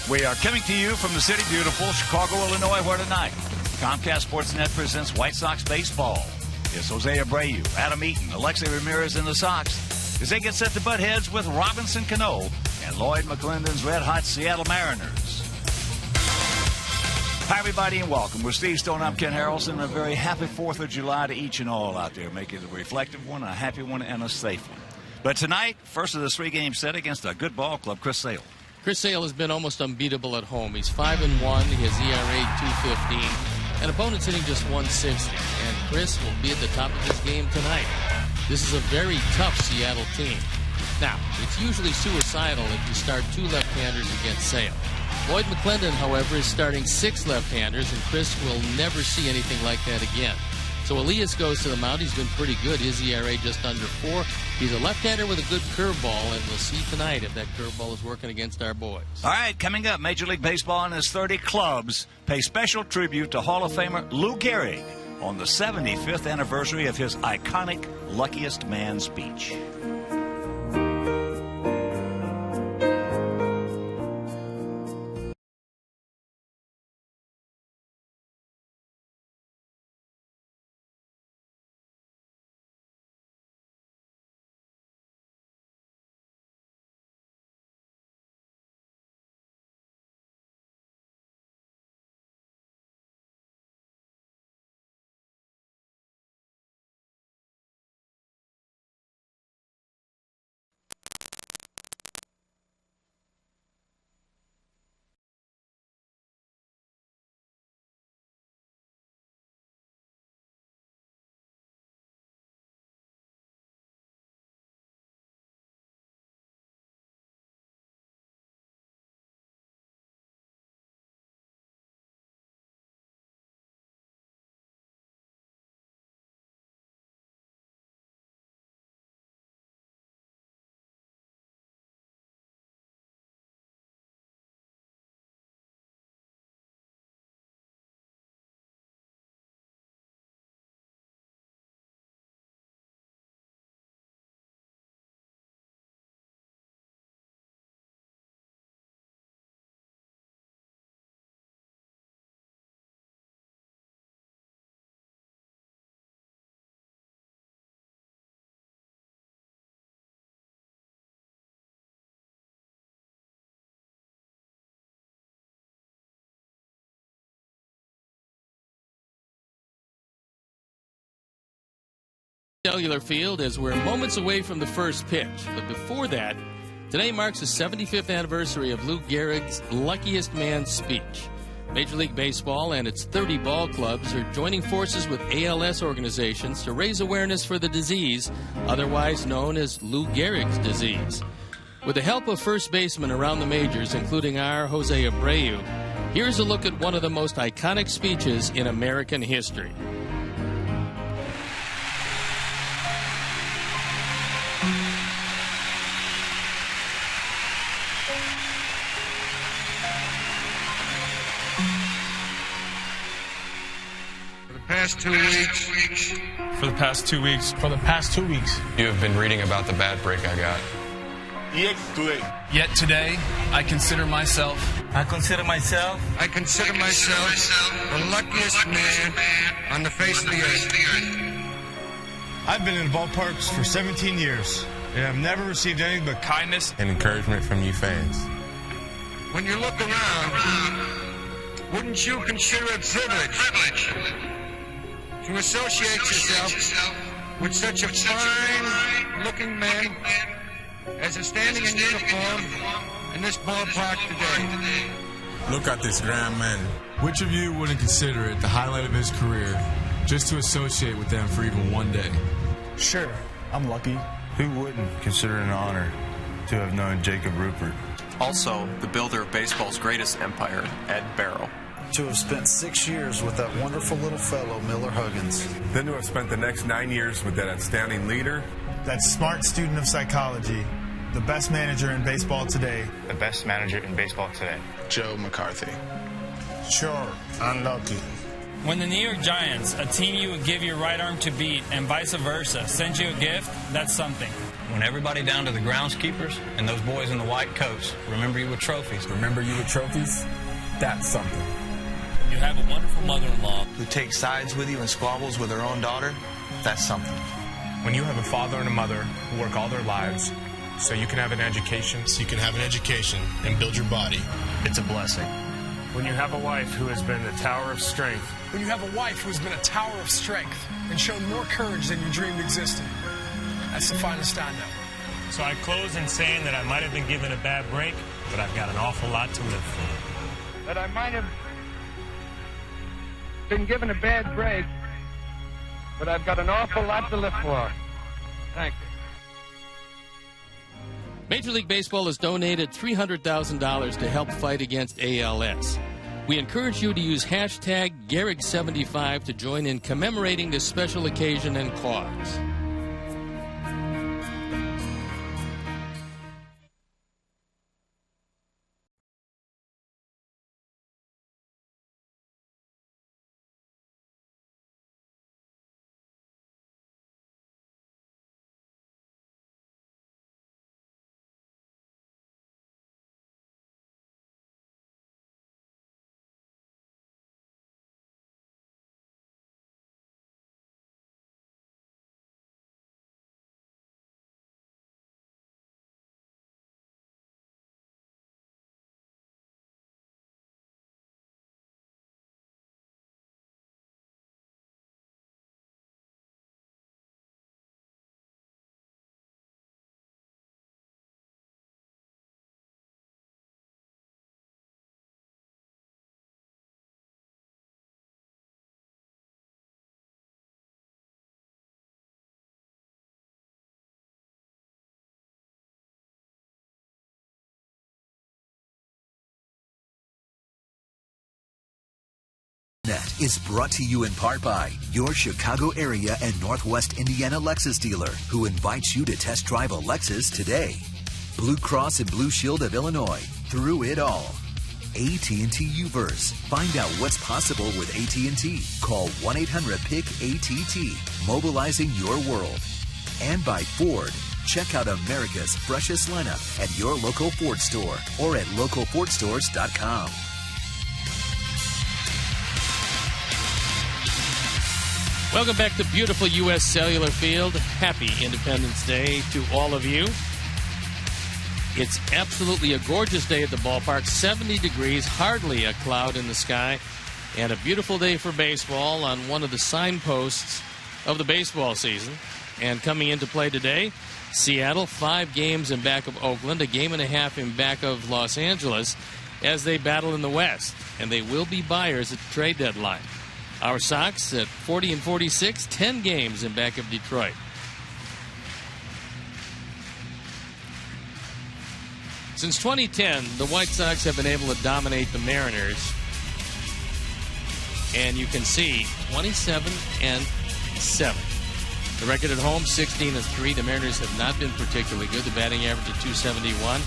We are coming to you from the city beautiful Chicago, Illinois, where tonight Comcast Sportsnet presents White Sox baseball. It's Jose Abreu, Adam Eaton, Alexei Ramirez in the Sox as they get set to butt heads with Robinson Cano and Lloyd McClendon's red-hot Seattle Mariners. Hi, everybody, and welcome. We're Steve Stone. I'm Ken Harrelson. A very happy 4th of July to each and all out there. Make it a reflective one, a happy one, and a safe one. But tonight, first of the three-game set against a good ball club, Chris Sale. Chris Sale has been almost unbeatable at home. He's 5-1. His ERA 2.15, and opponents hitting just 160. And Chris will be at the top of his game tonight. This is a very tough Seattle team. Now, it's usually suicidal if you start two left-handers against Sale. Lloyd McClendon, however, is starting 6 left-handers, and Chris will never see anything like that again. So Elias goes to the mound. He's been pretty good. His ERA just under 4. He's a left-hander with a good curveball, and we'll see tonight if that curveball is working against our boys. All right, coming up, Major League Baseball and his 30 clubs pay special tribute to Hall of Famer Lou Gehrig on the 75th anniversary of his iconic Luckiest Man speech. Cellular Field as we're moments away from the first pitch. But before that, today marks the 75th anniversary of Lou Gehrig's Luckiest Man speech. Major League Baseball and its 30 ball clubs are joining forces with ALS organizations to raise awareness for the disease, otherwise known as Lou Gehrig's disease. With the help of first basemen around the majors, including our Jose Abreu, here's a look at one of the most iconic speeches in American history. For the past 2 weeks, you have been reading about the bad break I got. Yet today, I consider myself the luckiest man on the face of the earth. I've been in ballparks for 17 years, and I've never received anything but kindness and encouragement from you fans. When you look around, wouldn't you consider it privilege to associate yourself with such a fine-looking man as is standing in uniform in this ballpark today? Look at this grand man. Which of you wouldn't consider it the highlight of his career just to associate with them for even one day? Sure, I'm lucky. Who wouldn't consider it an honor to have known Jacob Rupert? Also, the builder of baseball's greatest empire, Ed Barrow. To have spent 6 years with that wonderful little fellow, Miller Huggins. Then to have spent the next 9 years with that outstanding leader. That smart student of psychology. The best manager in baseball today. The best manager in baseball today. Joe McCarthy. Sure, unlucky. When the New York Giants, a team you would give your right arm to beat and vice versa, sends you a gift, that's something. When everybody down to the groundskeepers and those boys in the white coats remember you with trophies. Remember you with trophies? That's something. When you have a wonderful mother-in-law who takes sides with you and squabbles with her own daughter, that's something. When you have a father and a mother who work all their lives so you can have an education. And build your body. It's a blessing. When you have a wife who has been a tower of strength. When you have a wife who has been a tower of strength and shown more courage than you dreamed existed. That's the finest I know. So I close in saying that I might have been given a bad break, but I've got an awful lot to live for. That I might have been given a bad break, but I've got an awful lot to live for. Thank you. Major League Baseball has donated $300,000 to help fight against ALS. We encourage you to use hashtag Gehrig75 to join in commemorating this special occasion and cause. Is brought to you in part by your Chicago area and Northwest Indiana Lexus dealer, who invites you to test drive a Lexus today. Blue Cross and Blue Shield of Illinois, through it all. AT&T U-verse. Find out what's possible with AT&T. Call 1-800-PIC-ATT, mobilizing your world. And by Ford. Check out America's freshest lineup at your local Ford store or at localfordstores.com. Welcome back to beautiful U.S. Cellular Field. Happy Independence Day to all of you. It's absolutely a gorgeous day at the ballpark. 70 degrees, hardly a cloud in the sky, and a beautiful day for baseball on one of the signposts of the baseball season. And coming into play today, Seattle, 5 games in back of Oakland, a game and a half in back of Los Angeles as they battle in the West. And they will be buyers at the trade deadline. Our Sox at 40-46, 10 games in back of Detroit. Since 2010, the White Sox have been able to dominate the Mariners. And you can see 27-7. The record at home, 16-3. The Mariners have not been particularly good. The batting average at .271.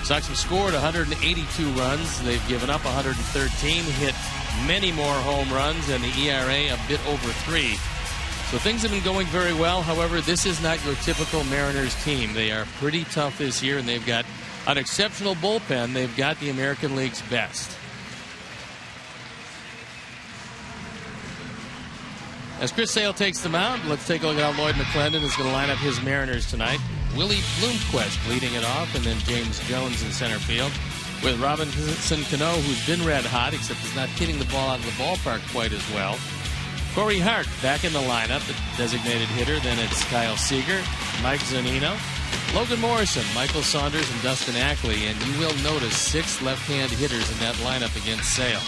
Sox have scored 182 runs. They've given up 113, hit many more home runs, and the ERA a bit over 3. So things have been going very well. However, this is not your typical Mariners team. They are pretty tough this year, and they've got an exceptional bullpen. They've got the American League's best. As Chris Sale takes them out, let's take a look at how Lloyd McClendon is going to line up his Mariners tonight. Willie Bloomquist leading it off, and then James Jones in center field, with Robinson Cano, who's been red hot, except he's not hitting the ball out of the ballpark quite as well. Corey Hart back in the lineup, the designated hitter. Then it's Kyle Seager, Mike Zunino, Logan Morrison, Michael Saunders, and Dustin Ackley. And you will notice 6 left-hand hitters in that lineup against Sale.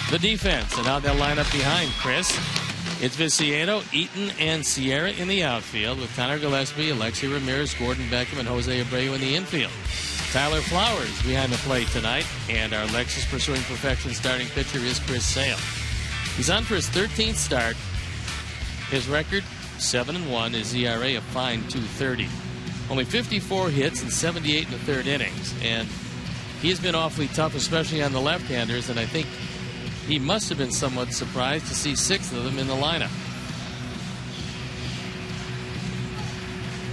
The defense, and how they'll line up behind Chris. It's Viciedo, Eaton, and Sierra in the outfield, with Connor Gillespie, Alexi Ramirez, Gordon Beckham, and Jose Abreu in the infield. Tyler Flowers behind the plate tonight, and our Lexus Pursuing Perfection starting pitcher is Chris Sale. He's on for his 13th start. His record, 7-1, his ERA a fine .230. Only 54 hits and 78 in the third innings, and he has been awfully tough, especially on the left-handers, and I think he must have been somewhat surprised to see 6 of them in the lineup.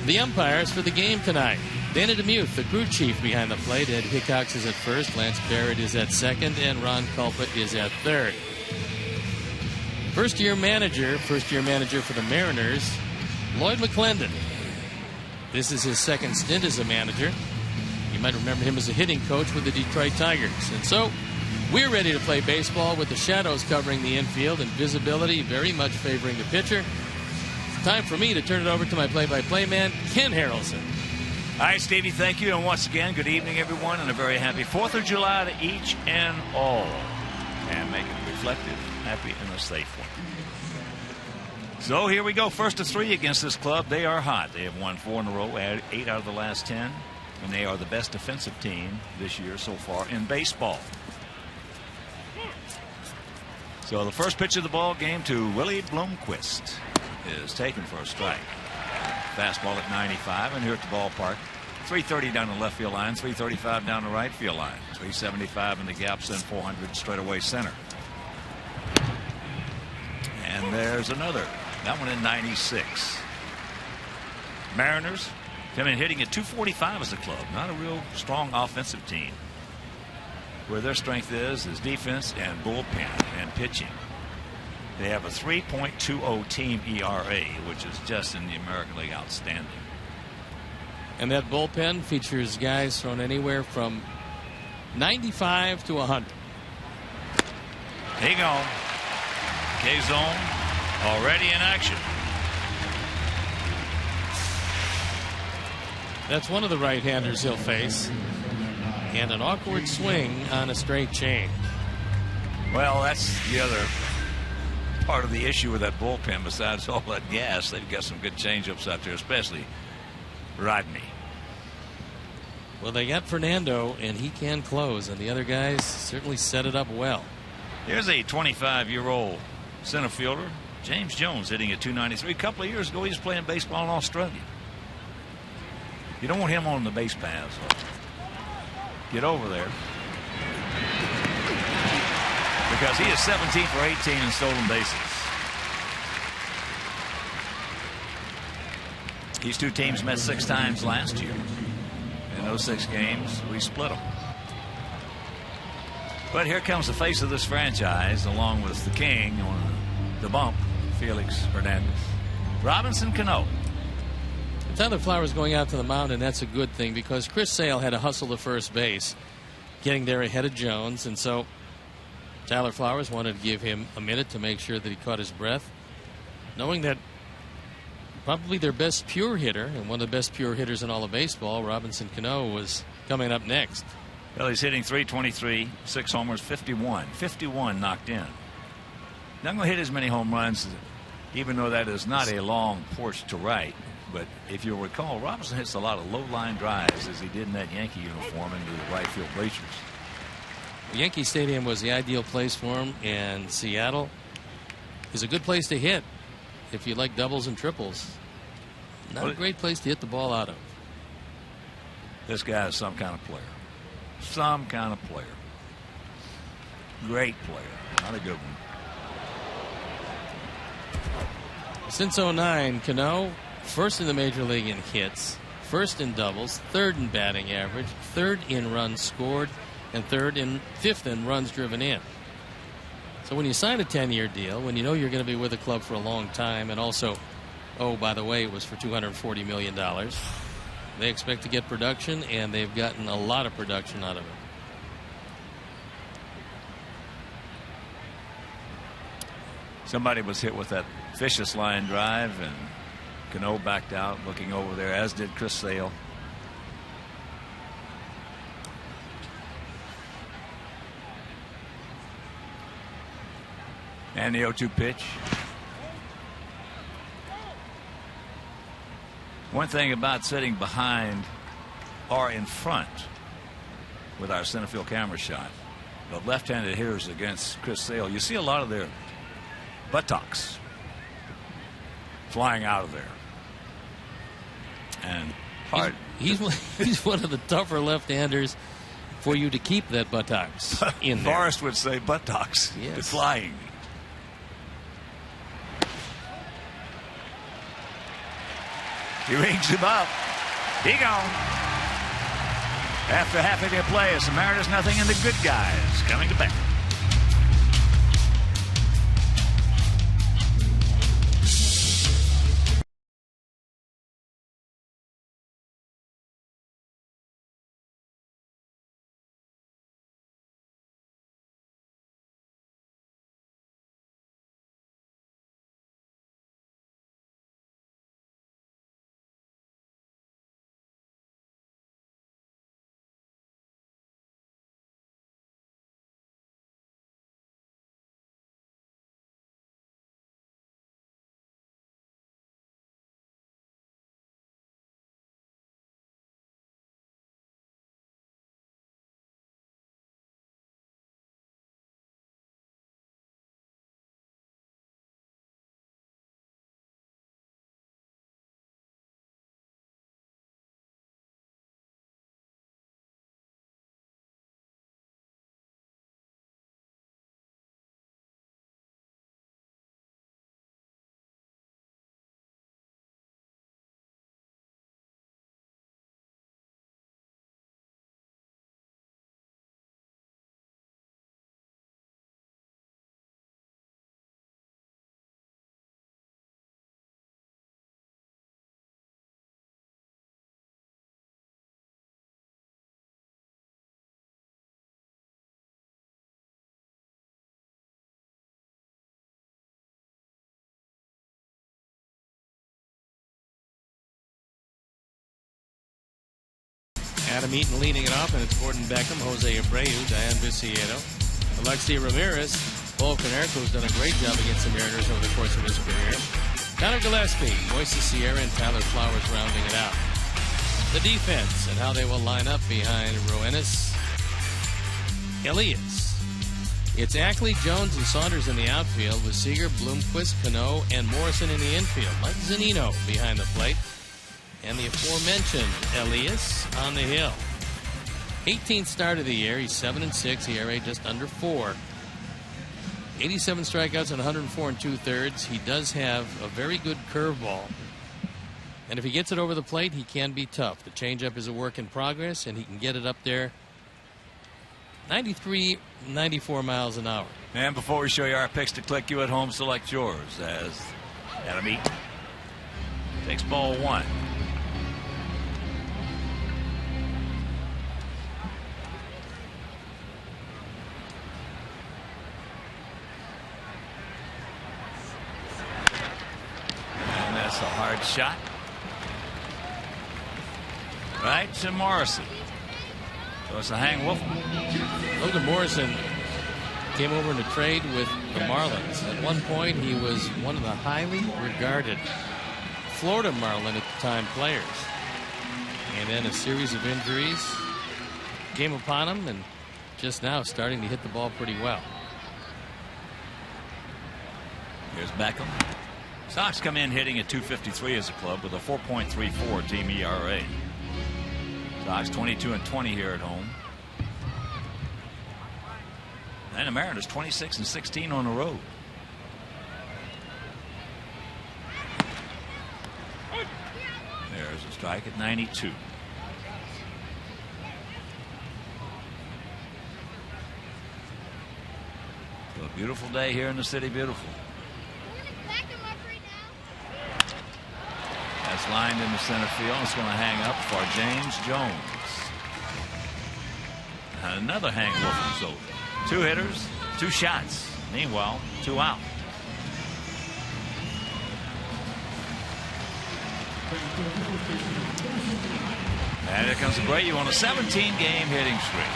The umpires for the game tonight. Dana DeMuth, the crew chief behind the plate. Ed Hickox is at first. Lance Barrett is at second. And Ron Culpet is at third. First-year manager for the Mariners, Lloyd McClendon. This is his second stint as a manager. You might remember him as a hitting coach with the Detroit Tigers. And so we're ready to play baseball with the shadows covering the infield and visibility very much favoring the pitcher. It's time for me to turn it over to my play-by-play man, Ken Harrelson. All right, Stevie, thank you. And once again, good evening, everyone, and a very happy 4th of July to each and all. And make it reflective, happy, and a safe one. So here we go. First of 3 against this club. They are hot. They have won 4 in a row, 8 out of the last 10. And they are the best defensive team this year so far in baseball. So the first pitch of the ball game to Willie Blomqvist is taken for a strike. Fastball at 95, and here at the ballpark, 330 down the left field line, 335 down the right field line, 375 in the gaps, and 400 straight away center. And there's another. That one in 96. Mariners come in hitting at 245 as a club. Not a real strong offensive team. Where their strength is defense and bullpen and pitching. They have a 3.20 team ERA, which is just in the American League outstanding. And that bullpen features guys thrown anywhere from 95 to 100. Here you go. K-zone already in action. That's one of the right-handers he'll face. And an awkward swing on a straight change. Well, that's the other part of the issue with that bullpen. Besides all that gas, they've got some good changeups out there, especially Rodney. Well, they got Fernando, and he can close, and the other guys certainly set it up well. Here's a 25-year-old center fielder, James Jones, hitting at 293. A couple of years ago, he was playing baseball in Australia. You don't want him on the base paths. So get over there. Because he is 17 for 18 in stolen bases. These two teams met 6 times last year. In those 6 games, we split them. But here comes the face of this franchise, along with the king on the bump, Felix Hernandez. Robinson Cano. Tyler Flowers going out to the mound, and that's a good thing because Chris Sale had to hustle to first base, getting there ahead of Jones, and so Tyler Flowers wanted to give him a minute to make sure that he caught his breath, knowing that probably their best pure hitter and one of the best pure hitters in all of baseball, Robinson Cano, was coming up next. Well, he's hitting 323, 6 homers, 51 knocked in. Not going to hit as many home runs, even though that is not a long porch to right. But if you'll recall, Robinson hits a lot of low-line drives as he did in that Yankee uniform into the right field bleachers. Yankee Stadium was the ideal place for him, and Seattle is a good place to hit if you like doubles and triples. Not a great place to hit the ball out of. This guy is some kind of player. Some kind of player. Great player. Not a good one. Since 09, Cano, first in the major league in hits, first in doubles, third in batting average, third in runs scored, and fifth in runs driven in. So when you sign a 10-year deal, when you know you're going to be with a club for a long time, and also, oh, by the way, it was for $240 million, they expect to get production, and they've gotten a lot of production out of it. Somebody was hit with that vicious line drive, and Cano backed out looking over there, as did Chris Sale. And the 0-2 pitch. One thing about sitting behind or in front with our center field camera shot, the left-handed hitters against Chris Sale, you see a lot of their buttocks flying out of there. And hard. He's one of the tougher left-handers for you to keep that buttocks in there. Forrest would say buttocks. Yes. To flying. He rings him up. He gone. After half of their play, it's the Mariners nothing and the good guys coming to bat. Adam Eaton leading it off, and it's Gordon Beckham, Jose Abreu, Diane Viciano, Alexi Ramirez. Paul Konerko's done a great job against the Mariners over the course of his career. Connor Gillespie, Moises Sierra, and Tyler Flowers rounding it out. The defense and how they will line up behind Roenis, Elias. It's Ackley, Jones, and Saunders in the outfield with Seager, Bloomquist, Cano, and Morrison in the infield. Mike Zunino behind the plate. And the aforementioned Elias on the hill. 18th start of the year. He's 7-6. ERA just under 4. 87 strikeouts and 104 2/3. He does have a very good curveball. And if he gets it over the plate, he can be tough. The changeup is a work in progress, and he can get it up there 93, 94 miles an hour. And before we show you our picks to click, you at home select yours as Adam Eaton takes ball 1. And that's a hard shot. Right to Morrison. So it's a hang wolf. Logan Morrison came over in a trade with the Marlins. At one point, he was one of the highly regarded Florida Marlin at the time players. And then a series of injuries came upon him, and just now starting to hit the ball pretty well. Here's Beckham. Sox come in hitting at .253 as a club with a 4.34 team ERA. Sox 22-20 here at home. And the Mariners 26-16 on the road. There's a strike at 92. So a beautiful day here in the city. Beautiful. That's lined in the center field. It's going to hang up for James Jones. And another hang wolf is over. 2 hitters, 2 shots. Meanwhile, 2 out. And here comes Abreu on a 17-game hitting streak.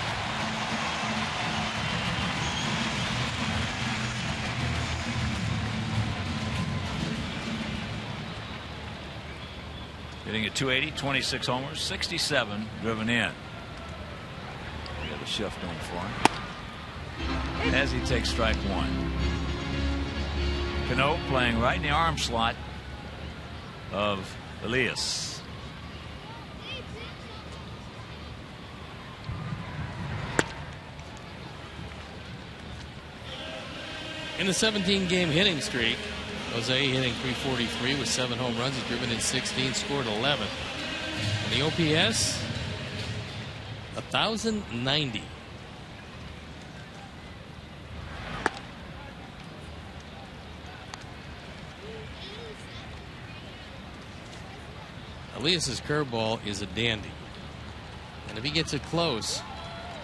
Hitting at .280, 26 homers, 67 driven in. We got a shift on for him as he takes strike 1. Cano playing right in the arm slot of Elias. In the 17-game hitting streak, Jose hitting .343 with 7 home runs. He's driven in 16, scored 11. And the OPS, 1,090. Elias's curveball is a dandy. And if he gets it close,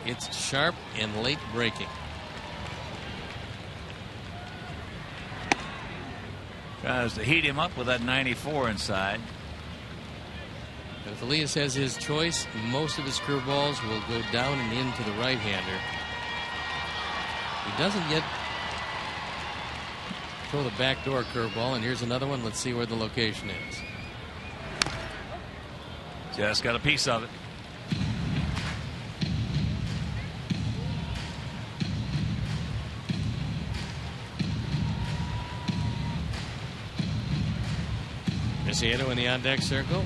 it's sharp and late breaking. Tries to heat him up with that 94 inside. If Elias has his choice, most of his curveballs will go down and into the right-hander. He doesn't yet throw the backdoor curveball, and here's another one. Let's see where the location is. Just got a piece of it. Preciado in the on-deck circle.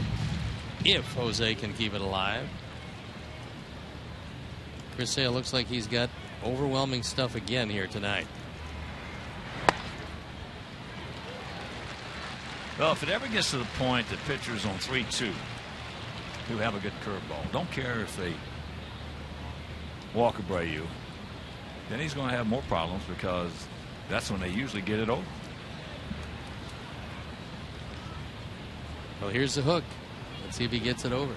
If Jose can keep it alive. Chris Sale looks like he's got overwhelming stuff again here tonight. Well, if it ever gets to the point that pitchers on 3-2 who have a good curveball, don't care if they walk Abreu, then he's going to have more problems, because that's when they usually get it over. Well, here's the hook. Let's see if he gets it over.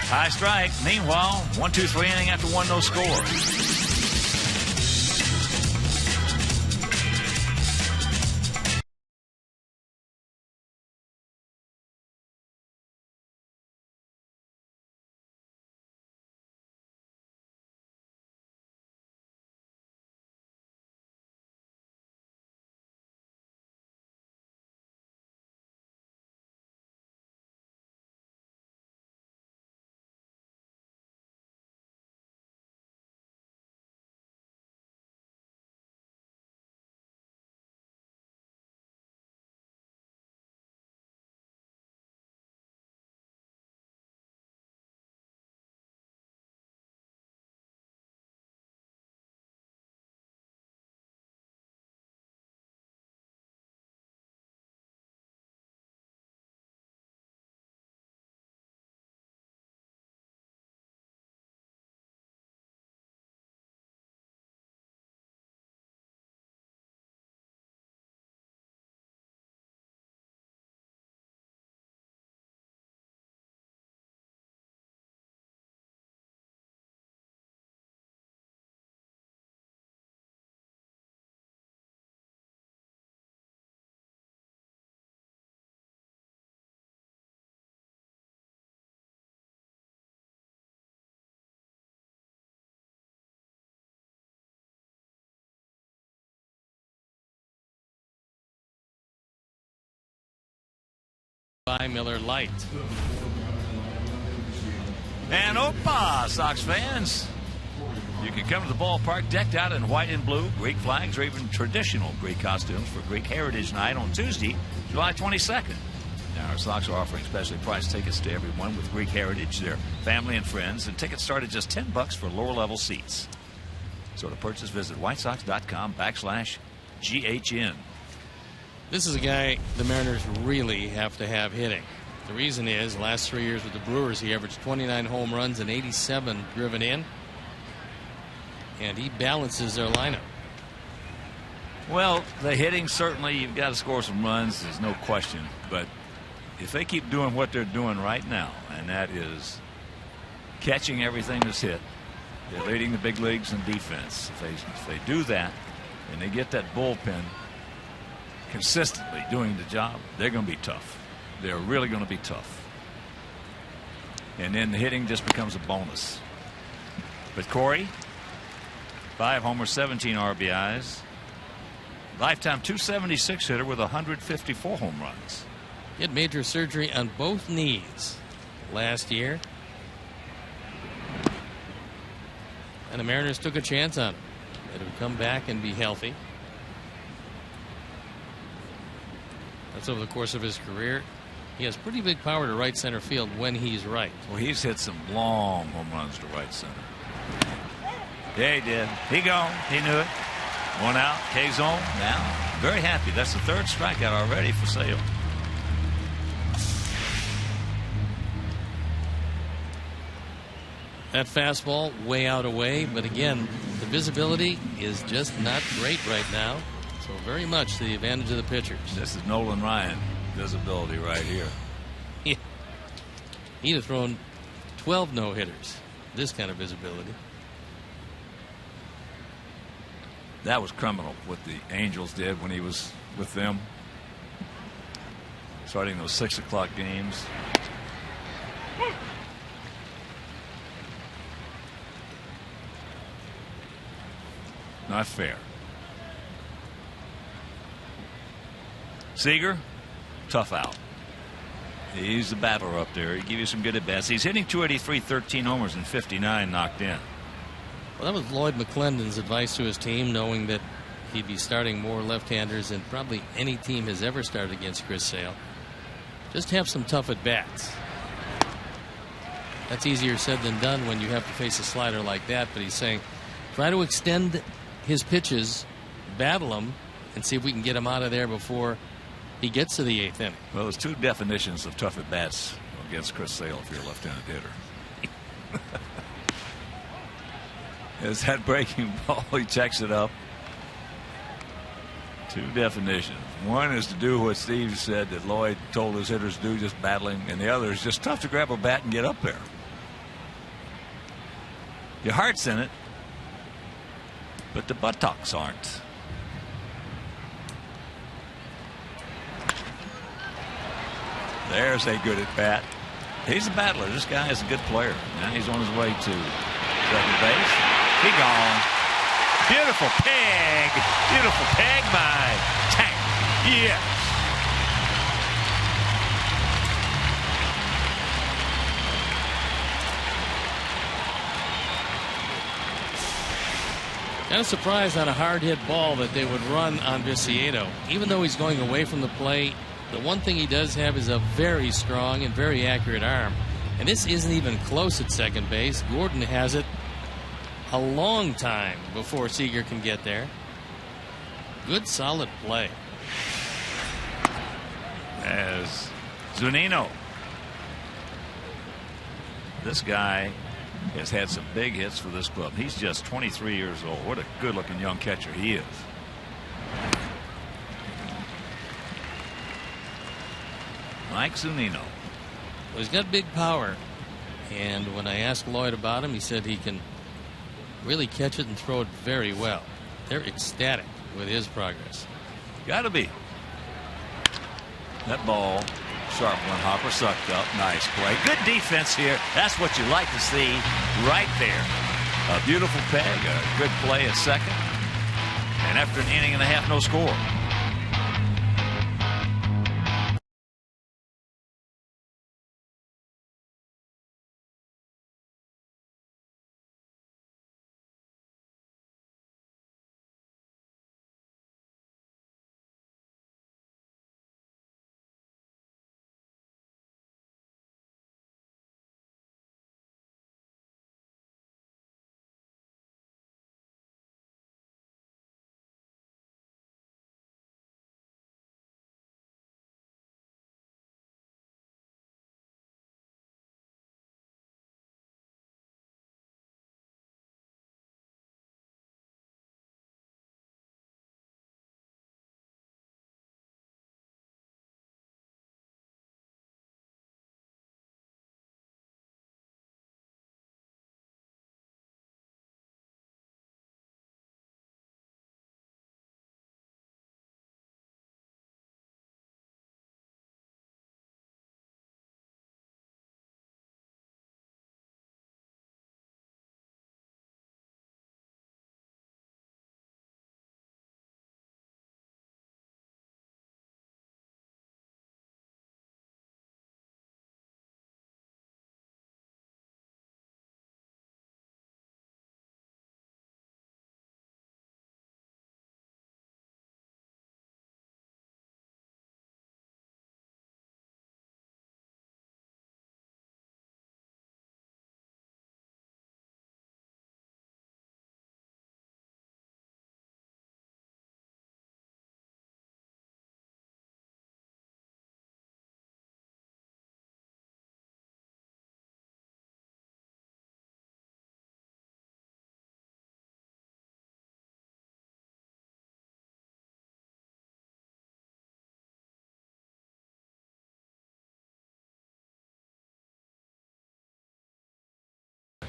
High strike. Meanwhile, 1-2-3 inning after 1, no score. By Miller Lite. And Opa, Sox fans, you can come to the ballpark decked out in white and blue, Greek flags, or even traditional Greek costumes for Greek Heritage Night on Tuesday, July 22nd. Now, our Sox are offering specially priced tickets to everyone with Greek Heritage, their family and friends, and tickets start at just $10 for lower level seats. So to purchase, visit whitesox.com/GHN. This is a guy the Mariners really have to have hitting. The reason is, last 3 years with the Brewers, he averaged 29 home runs and 87 driven in. And he balances their lineup. Well, the hitting, certainly you've got to score some runs, there's no question. But if they keep doing what they're doing right now, and that is catching everything that's hit, they're leading the big leagues in defense. If they do that and they get that bullpen consistently doing the job, they're going to be tough. They're really going to be tough. And then the hitting just becomes a bonus. But Corey, 5 homers, 17 RBIs. Lifetime .276 hitter with 154 home runs. He had major surgery on both knees last year. And the Mariners took a chance on him. That he would come back and be healthy. That's over the course of his career. He has pretty big power to right center field when he's right. Well, he's hit some long home runs to right center. Yeah, he did. He gone. He knew it. One out. K-zone. Now, very happy. That's the third strikeout already for Sale. That fastball way out away, but again, the visibility is just not great right now. So very much the advantage of the pitchers. This is Nolan Ryan visibility right here. Yeah. He'd have thrown 12 no-hitters. This kind of visibility. That was criminal what the Angels did when he was with them. Starting those 6 o'clock games. Not fair. Seager, tough out. He's the battler up there. He give you some good at bats. He's hitting .283, 13 homers, and 59 knocked in. Well, that was Lloyd McClendon's advice to his team, knowing that he'd be starting more left-handers than probably any team has ever started against Chris Sale. Just have some tough at-bats. That's easier said than done when you have to face a slider like that, but he's saying try to extend his pitches, battle him, and see if we can get him out of there before he gets to the 8th inning. Well, there's two definitions of tough at-bats against Chris Sale if you're a left-handed hitter. Is that breaking ball? He checks it up. Two definitions. One is to do what Steve said that Lloyd told his hitters to do, just battling, and the other is just tough to grab a bat and get up there. Your heart's in it, but the buttocks aren't. There's a good at bat. He's a battler. This guy is a good player. Now he's on his way to second base. He gone. Beautiful peg. Beautiful peg by Tank. Yes. Kind of surprised on a hard hit ball that they would run on Viciedo. Even though he's going away from the plate, the one thing he does have is a very strong and very accurate arm. And this isn't even close at second base. Gordon has it a long time before Seager can get there. Good solid play. As Zunino. This guy has had some big hits for this club. He's just 23 years old. What a good looking young catcher he is. Mike Zunino. Well, he's got big power. And when I asked Lloyd about him, he said he can really catch it and throw it very well. They're ecstatic with his progress. Gotta be. That ball, sharp one. Hopper sucked up. Nice play. Good defense here. That's what you like to see right there. A beautiful peg. A good play at second. And after an inning and a half, no score.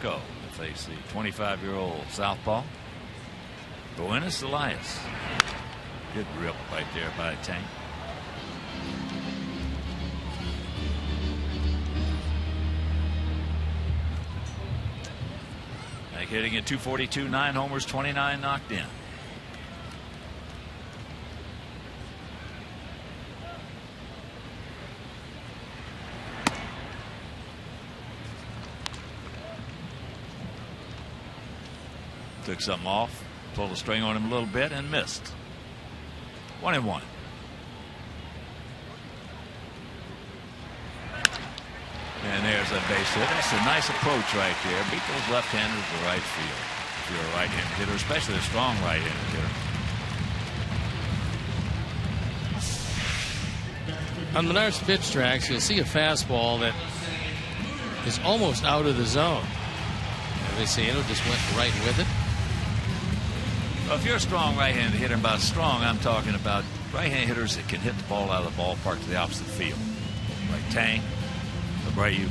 Marco to face the 25-year-old southpaw. Buenos Elias. Good rip right there by Tank. Tank hitting at .242, 9 homers, 29 knocked in. Took something off, pulled the string on him a little bit and missed. 1-1. And there's a base hit. That's a nice approach right there. Beat those left-handers to right field. If you're a right-handed hitter, especially a strong right-handed hitter. On Menard's pitch tracks, you'll see a fastball that is almost out of the zone. Viceno just went right with it. Well, if you're a strong right-handed hitter, and by strong, I'm talking about right-handed hitters that can hit the ball out of the ballpark to the opposite field. Like Tang, Abreu.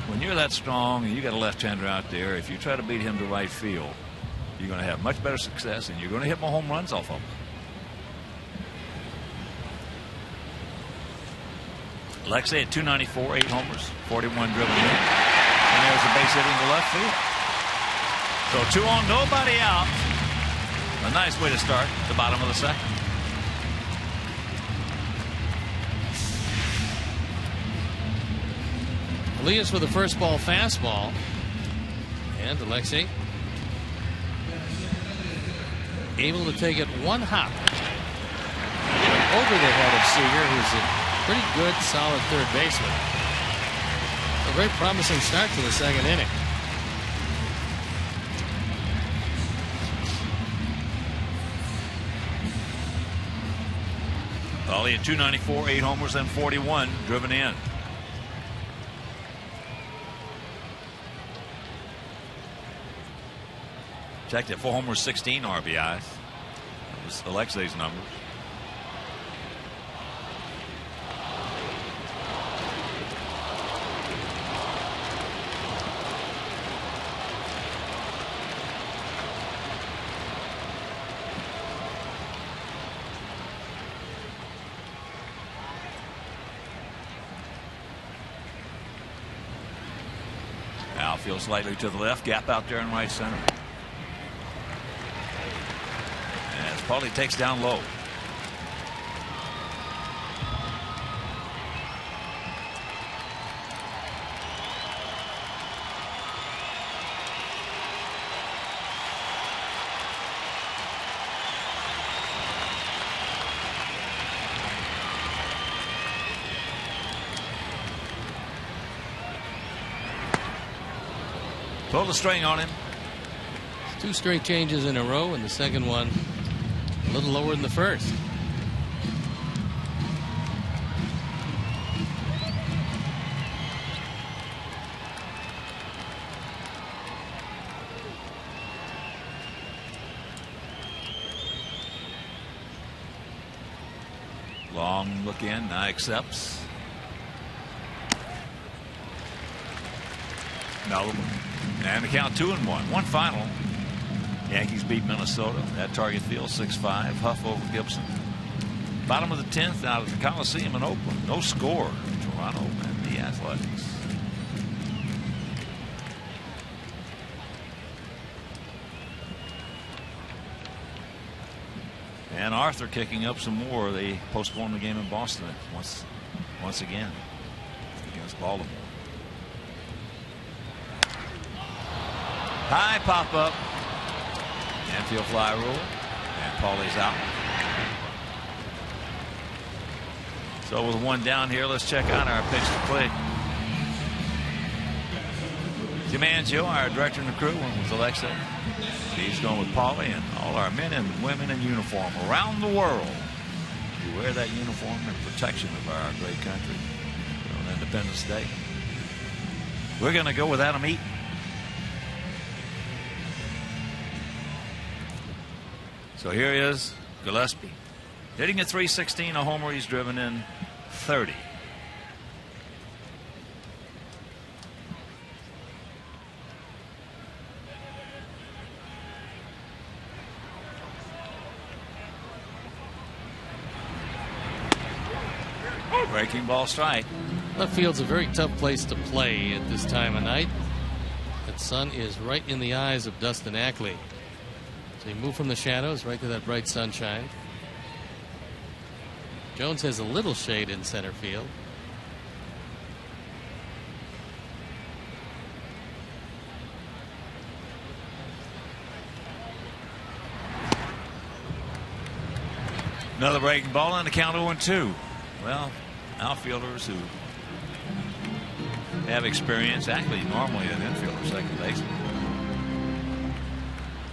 When you're that strong and you got a left-hander out there, if you try to beat him to right field, you're going to have much better success and you're going to hit more home runs off of him. Alexei at .294, 8 homers, 41 driven in. And there's a base hit into left field. So 2 on, nobody out. A nice way to start at the bottom of the second. Elias with a first ball fastball. And Alexei able to take it one hop over the head of Seager, who's a pretty good, solid third baseman. A very promising start to the second inning. Ollie at .294, 8 homers and 41 driven in. Checked at 4 homers, 16 RBIs. That was Alexei's numbers. Outfield slightly to the left, gap out there in right center. As Paulie takes down low. Pulled the string on him. 2 straight changes in a row, and the second one a little lower than the first. Long look in, now accepts. No. And the count 2-1. One final. Yankees beat Minnesota at Target Field 6-5. Huff over Gibson. Bottom of the 10th out of the Coliseum in Oakland. No score. Toronto and the Athletics. And Arthur kicking up some more. They postponed the game in Boston once again against Baltimore. High pop up. Infield fly rule. And Paulie's out. So with one down here, let's check out our pitch to play. Jim Angio, our director and the crew, went with Alexei. He's going with Paulie and all our men and women in uniform around the world who wear that uniform in protection of our great country on Independence Day. We're going to go with Adam Eaton. So here he is, Gillespie, hitting at .316, a homer. He's driven in 30. Breaking ball strike. Left field's a very tough place to play at this time of night. That sun is right in the eyes of Dustin Ackley. So you move from the shadows right to that bright sunshine. Jones has a little shade in center field. Another breaking ball and the count 0-2. Well, outfielders who have experience, actually normally an infielder, second baseman.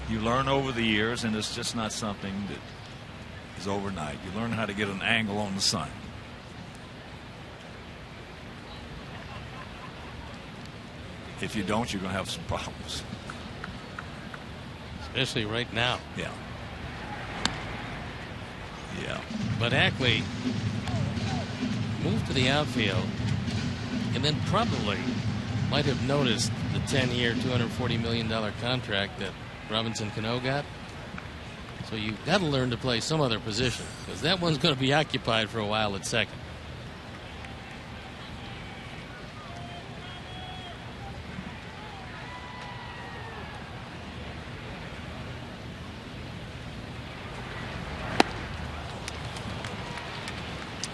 You learn over the years, and it's just not something that is overnight. You learn how to get an angle on the sun. If you don't, you're going to have some problems. Especially right now. Yeah. Yeah. But Ackley moved to the outfield and then probably might have noticed the 10-year, $240 million contract that Robinson Cano got. So you've got to learn to play some other position, because that one's going to be occupied for a while at second.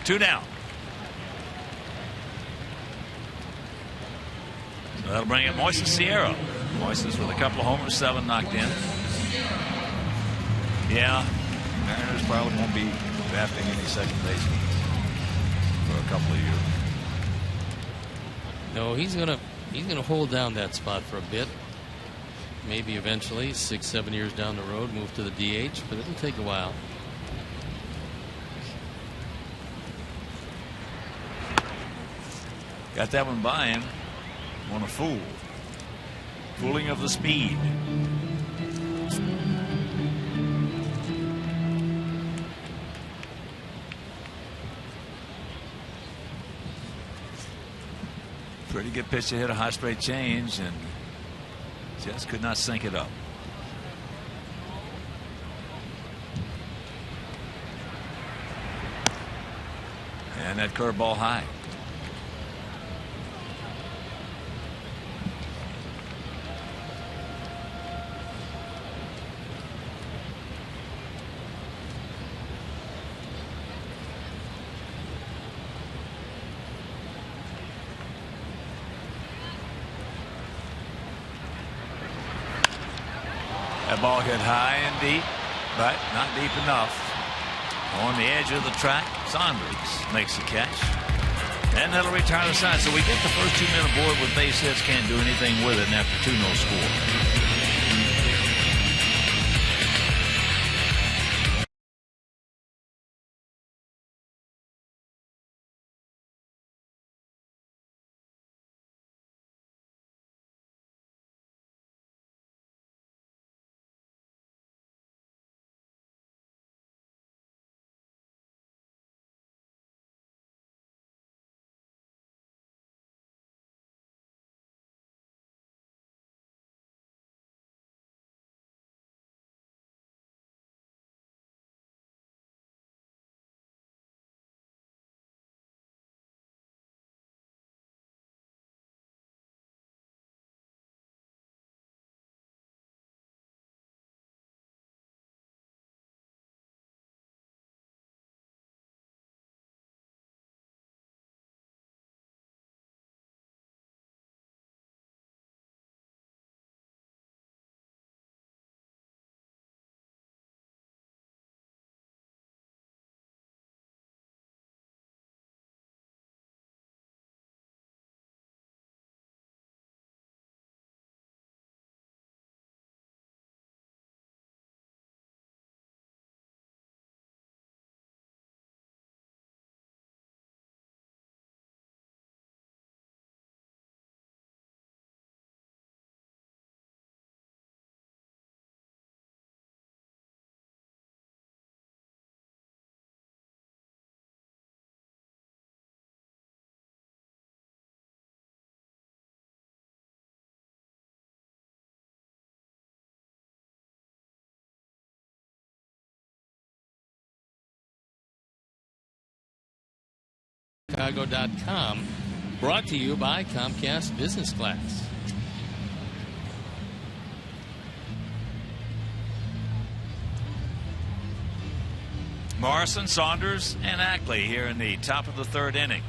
Two down. So that'll bring up Moises Sierra. Moises with a couple of homers, 7 knocked in. Yeah, Mariners probably won't be drafting any second baseman for a couple of years. No, he's gonna hold down that spot for a bit. Maybe eventually, 6-7 years down the road, move to the DH, but it'll take a while. Got that one by him. Want a fool. Fooling of the speed. Pretty good pitch to hit a high straight change, and just could not sync it up. And that curveball high. That ball hit high and deep, but not deep enough. On the edge of the track, Saunders makes the catch. And that'll return the side. So we get the first 2 men aboard with base hits, can't do anything with it, and after 2, no score. SportsChicago.com. Brought to you by Comcast Business Class. Morrison, Saunders, and Ackley here in the top of the third inning.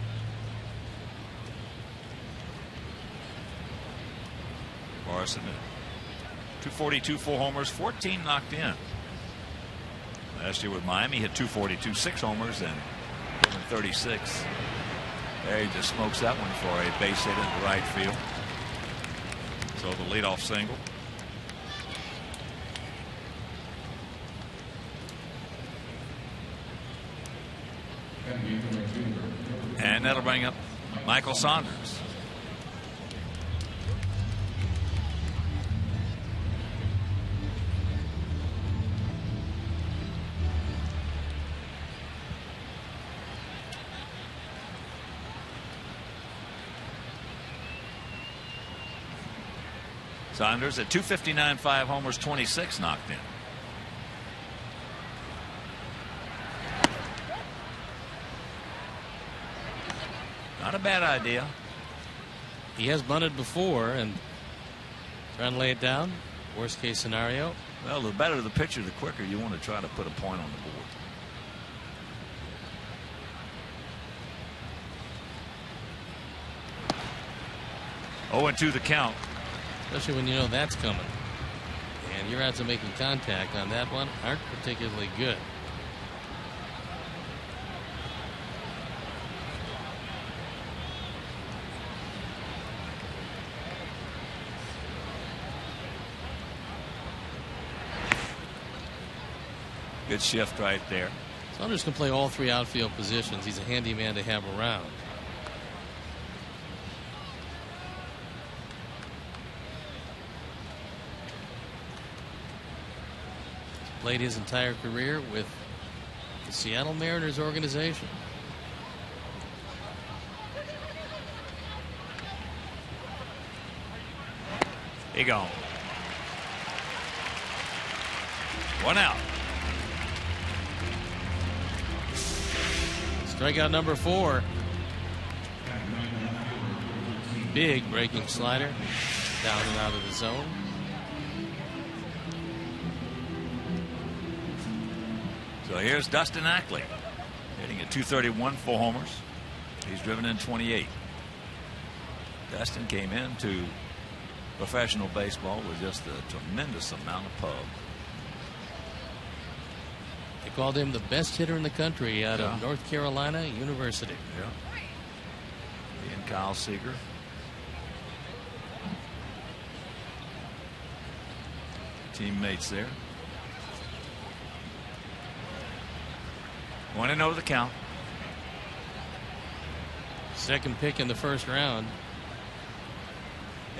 Morrison, 242, 4 homers, 14 knocked in. Last year with Miami, he hit 242, 6 homers, and 36. There he just smokes that one for a base hit into right field. So the leadoff single. And that'll bring up Michael Saunders. Saunders at 259, 5 homers, 26 knocked in. Not a bad idea. He has bunted before and trying to lay it down. Worst case scenario. Well, the better the pitcher, the quicker you want to try to put a point on the board. 0-2 the count. Especially when you know that's coming. And your odds of making contact on that one aren't particularly good. Good shift right there. Saunders can play all 3 outfield positions. He's a handy man to have around. Played his entire career with the Seattle Mariners organization. He gone. 1 out. Strikeout number 4. Big breaking slider. Down and out of the zone. So here's Dustin Ackley hitting at 231, 4 homers. He's driven in 28. Dustin came into professional baseball with just a tremendous amount of pub. They called him the best hitter in the country out of North Carolina University. Yeah. He and Kyle Seager. Teammates there. 1-0 the count. Second pick in the first round.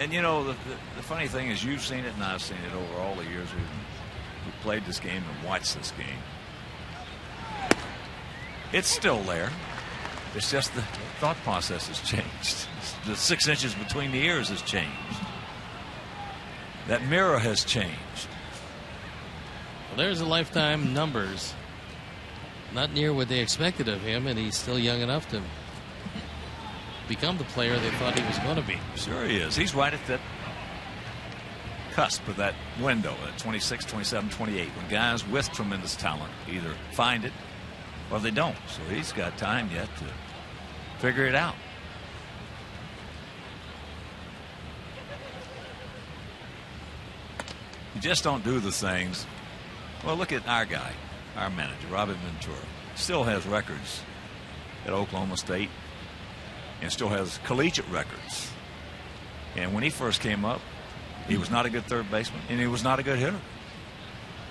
And you know, the funny thing is, you've seen it and I've seen it over all the years we've played this game and watched this game. It's still there. It's just the thought process has changed. The 6 inches between the ears has changed. That mirror has changed. Well, there's the lifetime numbers. Not near what they expected of him, and he's still young enough to become the player they thought he was going to be. Sure he is. He's right at that cusp of that window at 26, 27, 28, when guys with tremendous talent either find it or they don't. So he's got time yet to figure it out. You just don't do the things. Well, look at our guy, our manager, Robert Ventura. Still has records at Oklahoma State and still has collegiate records. And when he first came up, he was not a good third baseman and he was not a good hitter.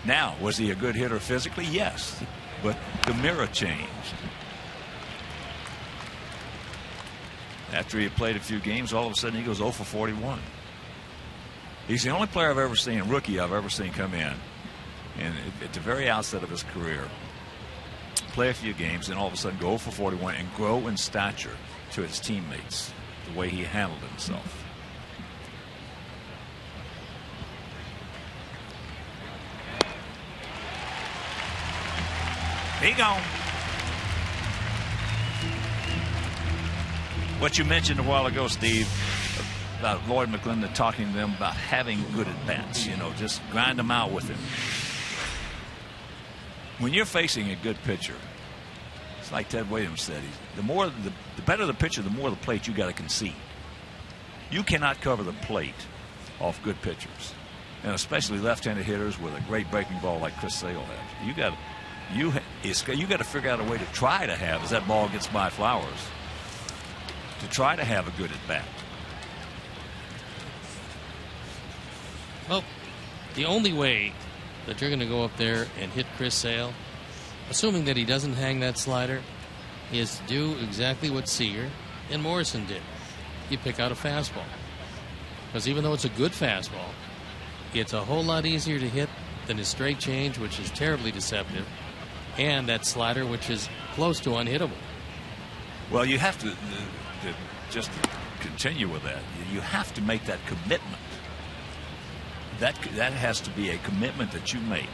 Now, was he a good hitter physically? Yes. But the mirror changed. After he had played a few games, all of a sudden he goes 0 for 41. He's the only player I've ever seen, rookie I've ever seen come in, and at the very outset of his career, play a few games, and all of a sudden go 0 for 41 and grow in stature to his teammates, the way he handled himself. He gone. What you mentioned a while ago, Steve, about Lloyd McClendon talking to them about having good at-bats, just grind them out with him. When you're facing a good pitcher, it's like Ted Williams said, the better the pitcher, the more the plate you got to concede. You cannot cover the plate off good pitchers, and especially left-handed hitters with a great breaking ball like Chris Sale has. You got to figure out a way to try to have, as that ball gets by Flowers, to try to have a good at-bat. Well, the only way that you're going to go up there and hit Chris Sale, assuming that he doesn't hang that slider, is to do exactly what Seager and Morrison did. You pick out a fastball. Because even though it's a good fastball, it's a whole lot easier to hit than his straight change, which is terribly deceptive, and that slider, which is close to unhittable. Well, you have to just continue with that. You have to make that commitment. That has to be a commitment that you make,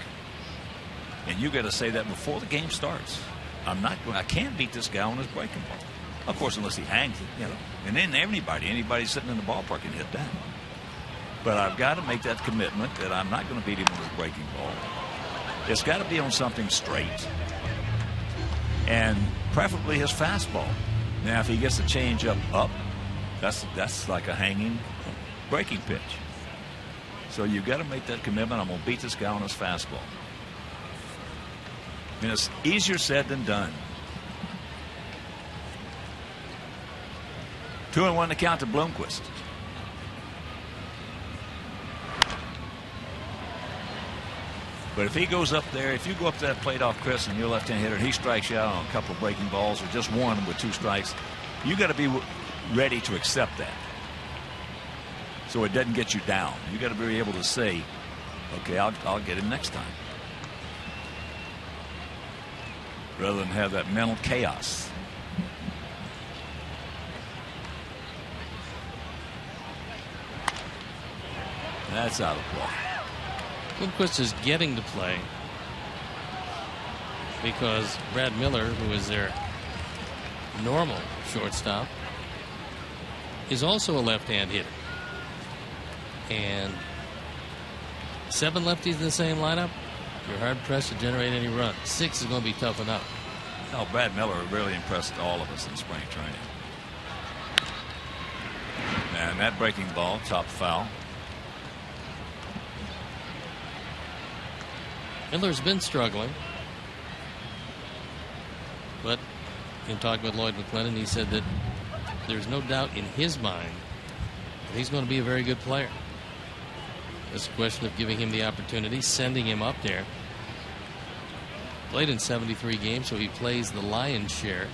and you got to say that before the game starts. I can't beat this guy on his breaking ball. Of course, unless he hangs it, And then anybody sitting in the ballpark can hit that. But I've got to make that commitment that I'm not going to beat him on his breaking ball. It's got to be on something straight, and preferably his fastball. Now, if he gets the change up, that's like a hanging breaking pitch. So you've got to make that commitment. I'm going to beat this guy on his fastball. I mean, it's easier said than done. 2-1 to count to Bloomquist. But if he goes up there, if you go up to that plate off Chris and you're a left-hand hitter, and he strikes you out on a couple of breaking balls or just one with 2 strikes, you got to be ready to accept that, so it doesn't get you down. You got to be able to say, okay, I'll get him next time, rather than have that mental chaos. That's out of play. Bloomquist is getting to play because Brad Miller, who is their normal shortstop, is also a left-hand hitter. And 7 lefties in the same lineup, you're hard-pressed to generate any runs. 6 is going to be tough enough. No, Brad Miller really impressed all of us in spring training. And that breaking ball, top foul. Miller's been struggling, but in talking with Lloyd McClendon, he said that there's no doubt in his mind that he's going to be a very good player. It's a question of giving him the opportunity, sending him up there. Played in 73 games, so he plays the lion's share.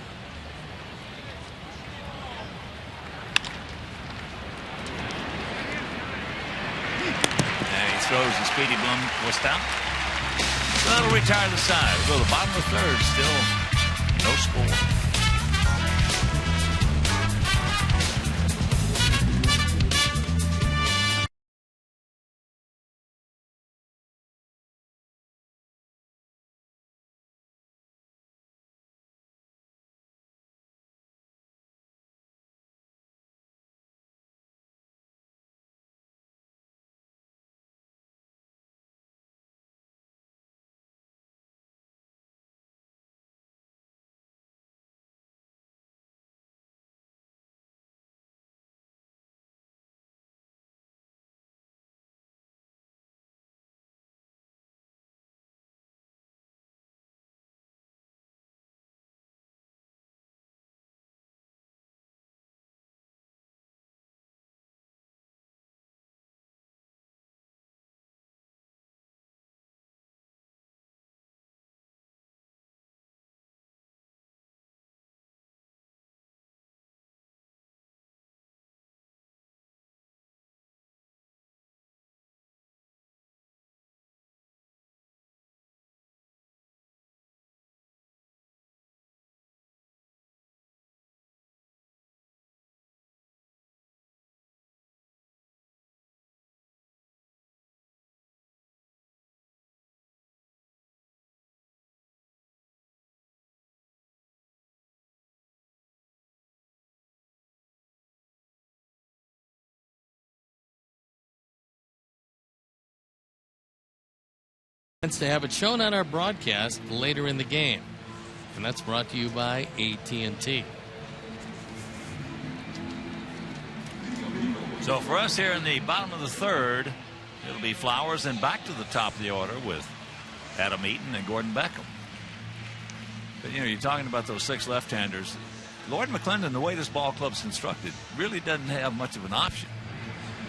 And he throws the speedy Bloomquist out. That'll retire the side. Go to the bottom of the third, still no score. To have it shown on our broadcast later in the game. And that's brought to you by AT&T. So for us here in the bottom of the third, it'll be Flowers and back to the top of the order with Adam Eaton and Gordon Beckham. But, you know, you're talking about those 6 left-handers. Lloyd McClendon, the way this ball club's constructed, really doesn't have much of an option.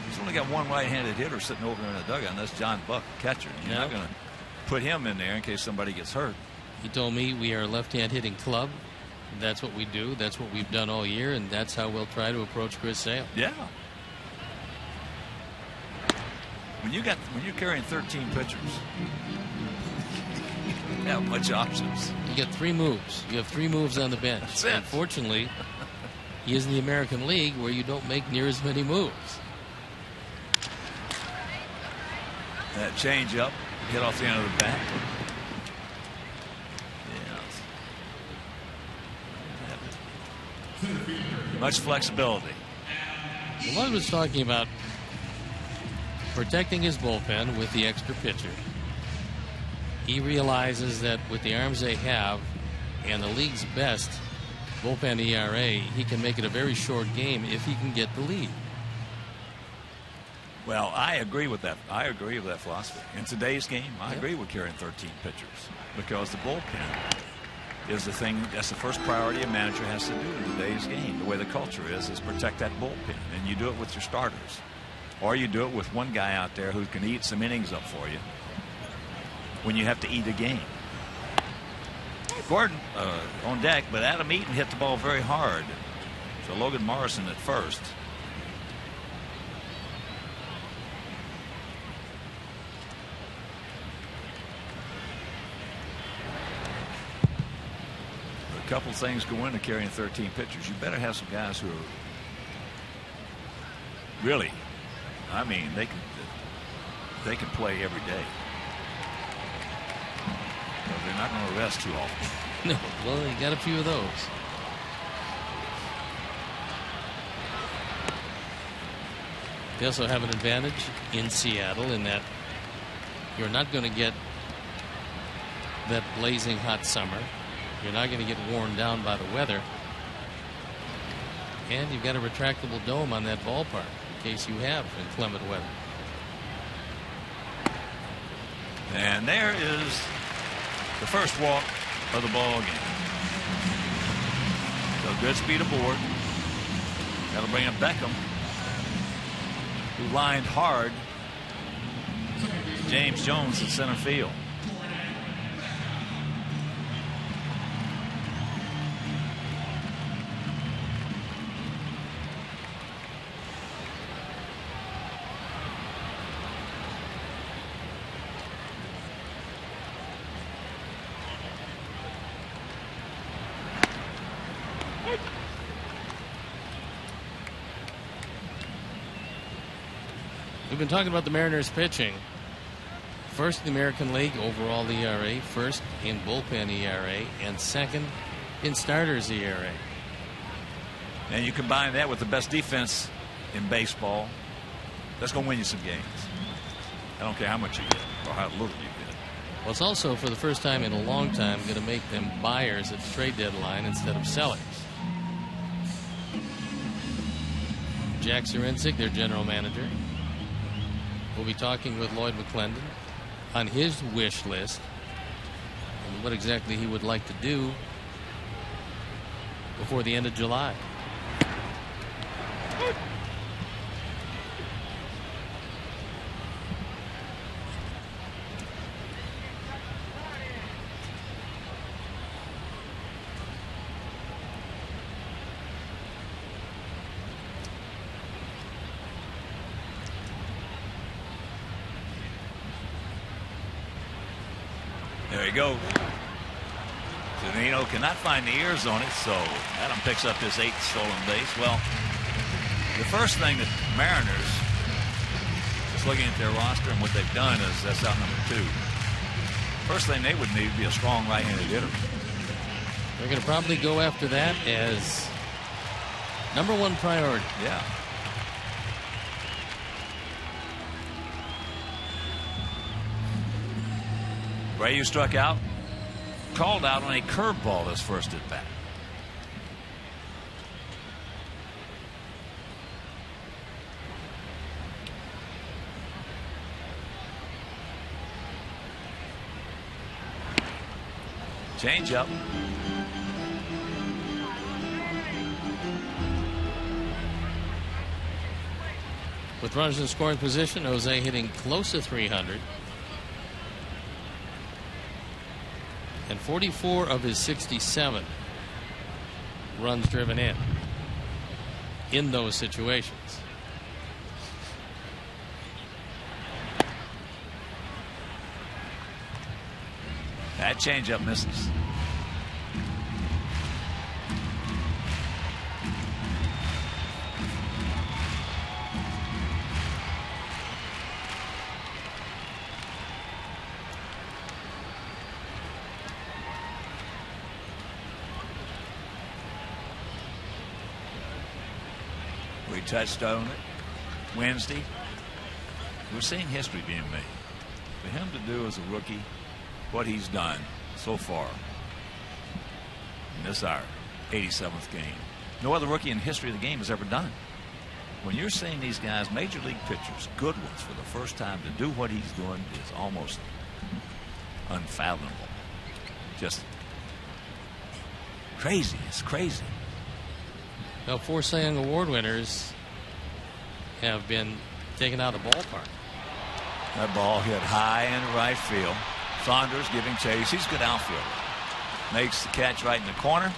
He's only got one right-handed hitter sitting over there in the dugout, and that's John Buck, catcher. You're not going to put him in there in case somebody gets hurt. He told me we are a left-hand hitting club. That's what we do. That's what we've done all year, and that's how we'll try to approach Chris Sale. Yeah. When you're carrying 13 pitchers, you don't have much options. You get 3 moves. You have 3 moves on the bench. That's it. Unfortunately, he is in the American League where you don't make near as many moves. That change up, hit off the end of the bat. Yeah. Much flexibility. Lloyd was talking about protecting his bullpen with the extra pitcher. He realizes that with the arms they have and the league's best bullpen ERA, he can make it a very short game if he can get the lead. Well, I agree with that. I agree with that philosophy. In today's game, I agree with carrying 13 pitchers because the bullpen is the thing. That's the first priority a manager has to do in today's game. The way the culture is protect that bullpen, and you do it with your starters, or you do it with one guy out there who can eat some innings up for you when you have to eat a game. Gordon on deck, but Adam Eaton hit the ball very hard. So Logan Morrison at first. A couple things go into carrying 13 pitchers. You better have some guys who are really, I mean, they can play every day. Well, they're not going to rest too often. No, well, you got a few of those. They also have an advantage in Seattle in that you're not going to get that blazing hot summer. You're not going to get worn down by the weather. And you've got a retractable dome on that ballpark in case you have inclement weather. And there is the first walk of the ball game. So good speed aboard. That'll bring up Beckham, who lined hard James Jones in center field. We've been talking about the Mariners pitching. First in the American League overall ERA, first in bullpen ERA, and second in starters ERA. And you combine that with the best defense in baseball, that's going to win you some games. I don't care how much you get or how little you get. Well, it's also for the first time in a long time going to make them buyers at the trade deadline instead of sellers. Jack Zirinsik, their general manager, will be talking with Lloyd McClendon on his wish list and what exactly he would like to do before the end of July. There you go. Zunino cannot find the ears on it, so Adam picks up his 8th stolen base. Well, the first thing that Mariners, just looking at their roster and what they've done, is that's out number 2. First thing they would need would be a strong right-handed hitter. They're going to probably go after that as number 1 priority. Yeah. Abreu struck out, called out on a curveball his first at bat. Change up. With runners in scoring position, Jose hitting close to 300. And 44 of his 67 runs driven in those situations. That changeup misses. We touched on it Wednesday. We're seeing history being made. For him to do as a rookie what he's done so far in this our 87th game, no other rookie in the history of the game has ever done. When you're seeing these guys, major league pitchers, good ones, for the first time, to do what he's doing is almost unfathomable. Just crazy. It's crazy. Now, 4 Cy Young Award winners have been taken out of the ballpark. That ball hit high in right field. Saunders giving chase. He's a good outfielder. Makes the catch right in the corner.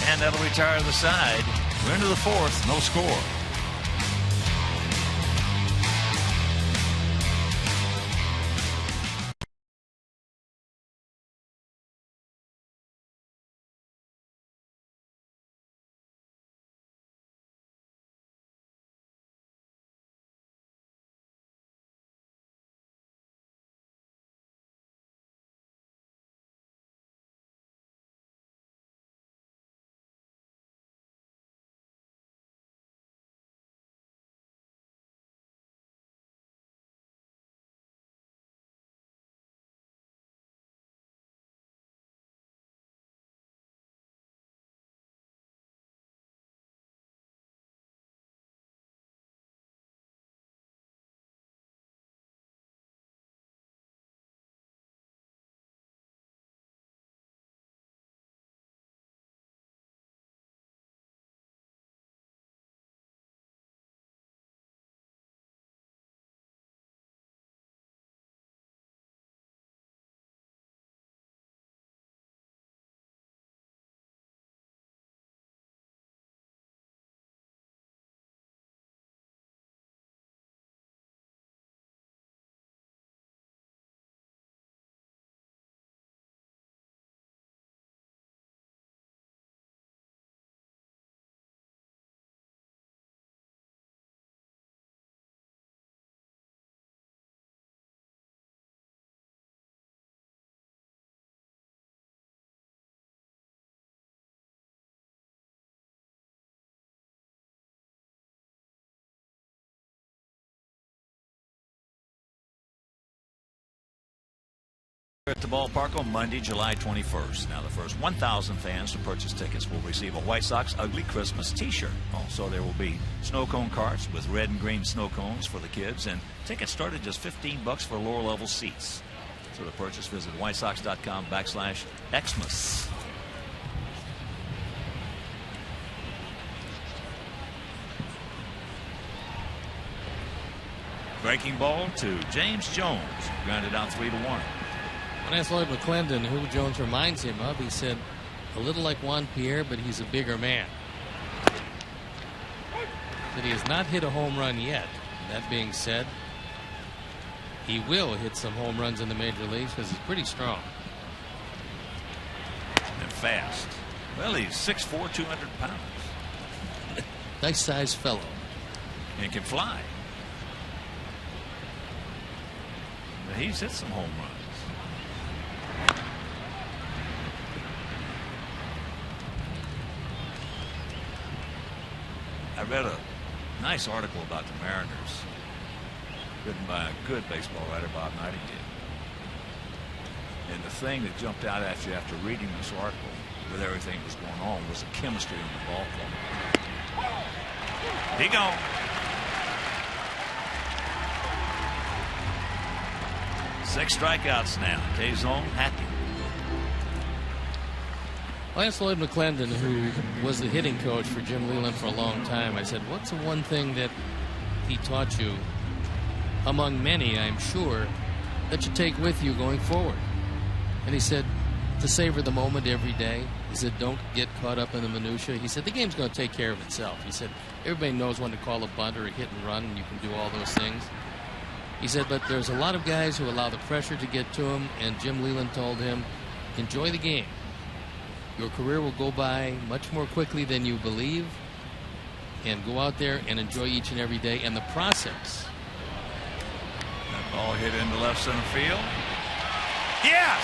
And that'll retire the side. We're into the 4th. No score. At the ballpark on Monday, July 21st. Now, the first 1,000 fans to purchase tickets will receive a White Sox Ugly Christmas t-shirt. Also, there will be snow cone carts with red and green snow cones for the kids, and tickets start at just $15 for lower level seats. So to purchase, visit whitesox.com/Xmas. Breaking ball to James Jones, grounded out 3-1. When I asked Lloyd McClendon who Jones reminds him of, he said a little like Juan Pierre, but he's a bigger man. That he has not hit a home run yet. That being said, he will hit some home runs in the major leagues because he's pretty strong. And fast. Well, he's 6'4", 200 pounds. Nice sized fellow. And can fly. But he's hit some home runs. I read a nice article about the Mariners written by a good baseball writer, Bob Nightingale. And the thing that jumped out at you after reading this article with everything that was going on was the chemistry in the ball club. He gone. Six strikeouts now. Tazon happy. I asked Lloyd McClendon, who was the hitting coach for Jim Leyland for a long time, I said, what's the one thing that he taught you, among many, I'm sure, that you take with you going forward? And he said, to savor the moment every day. He said, don't get caught up in the minutia. He said, the game's going to take care of itself. He said, everybody knows when to call a bunt or a hit and run, and you can do all those things. He said, but there's a lot of guys who allow the pressure to get to them, and Jim Leyland told him, enjoy the game. Your career will go by much more quickly than you believe, and go out there and enjoy each and every day and the process. That ball hit into left center field. Yes!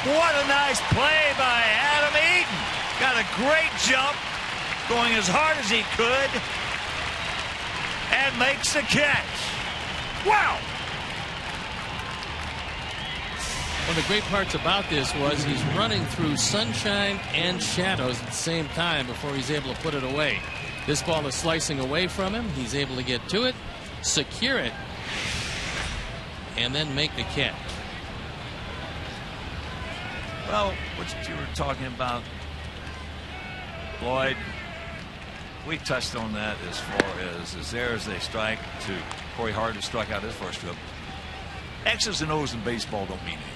What a nice play by Adam Eaton. Got a great jump, going as hard as he could, and makes the catch. Wow! One of the great parts about this was he's running through sunshine and shadows at the same time before he's able to put it away. This ball is slicing away from him. He's able to get to it, secure it, and then make the catch. Well, what you were talking about, Lloyd, we touched on that as far as there as they strike to Corey Hart struck out his first trip. X's and O's in baseball don't mean anything.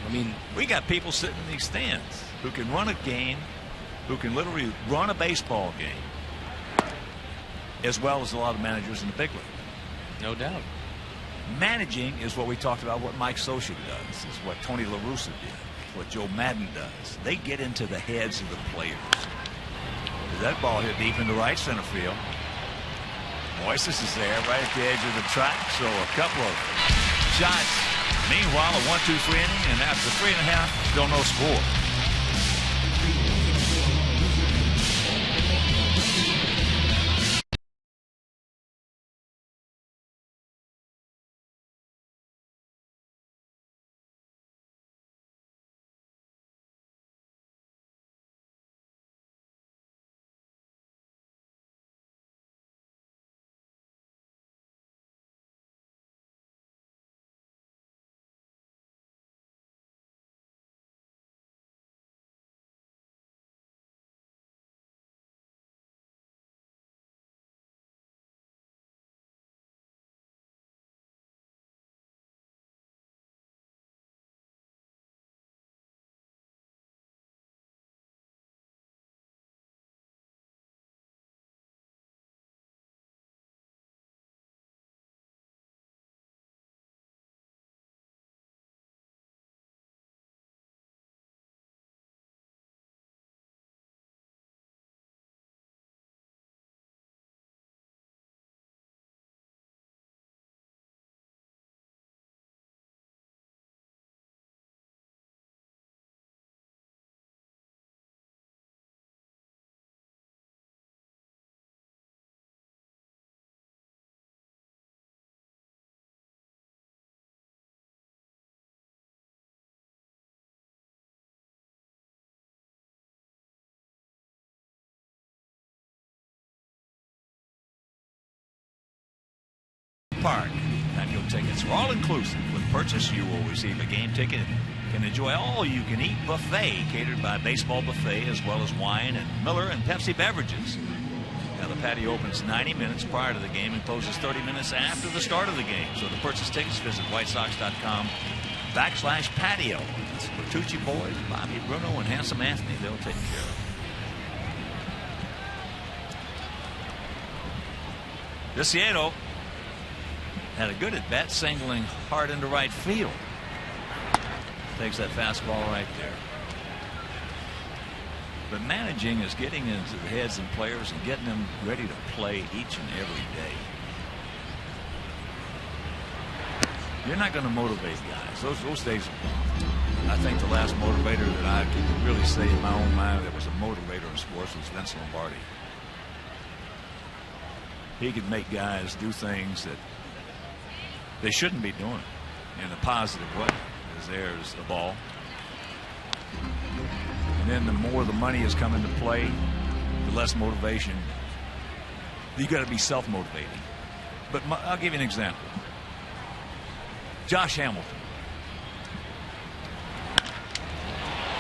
I mean, we got people sitting in these stands who can run a game, who can literally run a baseball game, as well as a lot of managers in the big league. No doubt. Managing is what we talked about, what Mike Scioscia does, is what Tony La Russa did, what Joe Madden does. They get into the heads of the players. That ball hit deep into right center field. Moises is there right at the edge of the track, so a couple of shots. Meanwhile, a 1-2-3 inning, and after 3.5, still no score. Park. Annual tickets are all inclusive. With purchase, you will receive a game ticket and can enjoy all-you-can-eat buffet catered by Baseball Buffet, as well as wine and Miller and Pepsi beverages. Now, the patio opens 90 minutes prior to the game and closes 30 minutes after the start of the game. So to purchase tickets, visit whitesox.com/patio. That's Bertucci boys, Bobby Bruno, and Handsome Anthony. They'll take care of it. Viciedo had a good at-bat, singling hard into right field. Takes that fastball right there. But managing is getting into the heads of players and getting them ready to play each and every day. You're not going to motivate guys. Those days are gone. I think the last motivator that I could really say in my own mind that was a motivator in sports was Vince Lombardi. He could make guys do things that they shouldn't be doing in a positive way. As there's the ball. And then the more the money has come into play, the less motivation. You got to be self-motivating. But I'll give you an example. Josh Hamilton.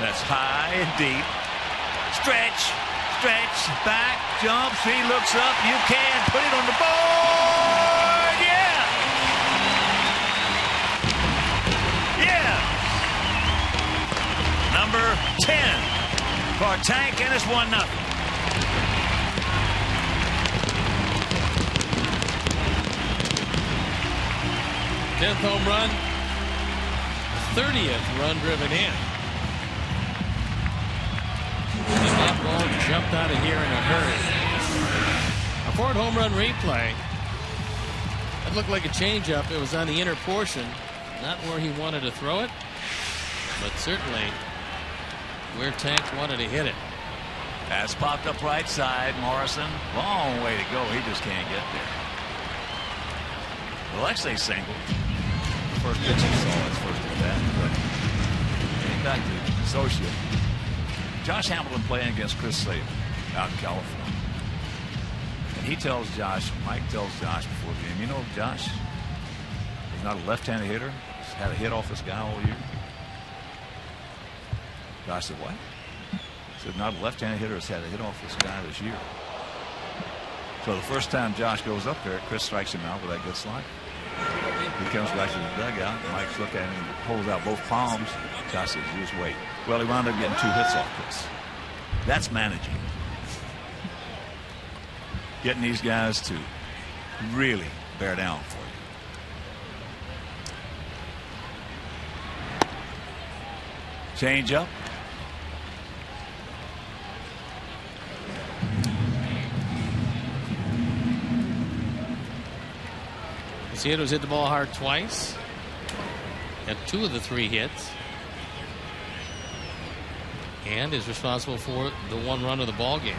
That's high and deep. Stretch, back, jumps, he looks up, you can put it on the board, yeah! Number 10 for Tank, and it's 1-0. Tenth home run, 30th run driven in. And that ball jumped out of here in a hurry. A Ford home run replay. That looked like a changeup. It was on the inner portion. Not where he wanted to throw it, but certainly where Tank wanted to hit it. Pass popped up right side. Morrison, long way to go. He just can't get there. Alexei singled. The first pitch he saw his first at bat. But getting back to associate. Josh Hamilton playing against Chris Sale out in California. And he tells Josh, Mike tells Josh before the game, you know, Josh is not a left-handed hitter. He's had a hit off this guy all year. Josh said, what? He said, not a left-handed hitter has had a hit off this guy this year. So the first time Josh goes up there, Chris strikes him out with that good slide. He comes back to the dugout. Mike's looking at him, holds out both palms. Josh says, you just wait. Well, he wound up getting 2 hits off Chris. That's managing. Getting these guys to really bear down for you. Change up. Cieto's hit the ball hard twice. Had 2 of the 3 hits. And is responsible for the 1 run of the ball game.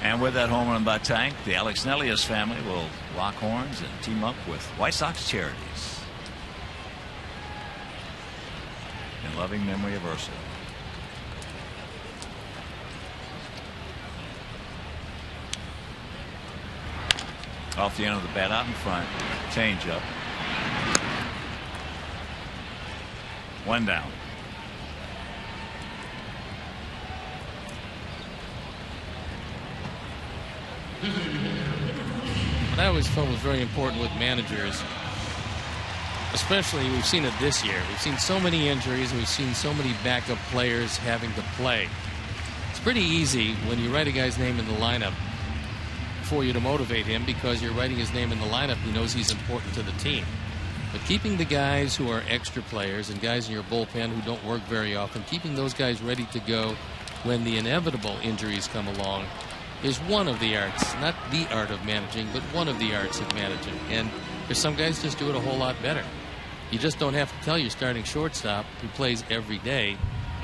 And with that home run by Tank, the Alex Nelius family will lock horns and team up with White Sox Charities in loving memory of Ursula. Off the end of the bat out in front. Change up. 1 down. What I always felt was very important with managers, especially we've seen it this year. We've seen so many injuries. We've seen so many backup players having to play. It's pretty easy when you write a guy's name in the lineup for you to motivate him because you're writing his name in the lineup. He knows he's important to the team. But keeping the guys who are extra players and guys in your bullpen who don't work very often, keeping those guys ready to go when the inevitable injuries come along is one of the arts, not the art of managing, but one of the arts of managing. And there's some guys just do it a whole lot better. You just don't have to tell your starting shortstop who plays every day,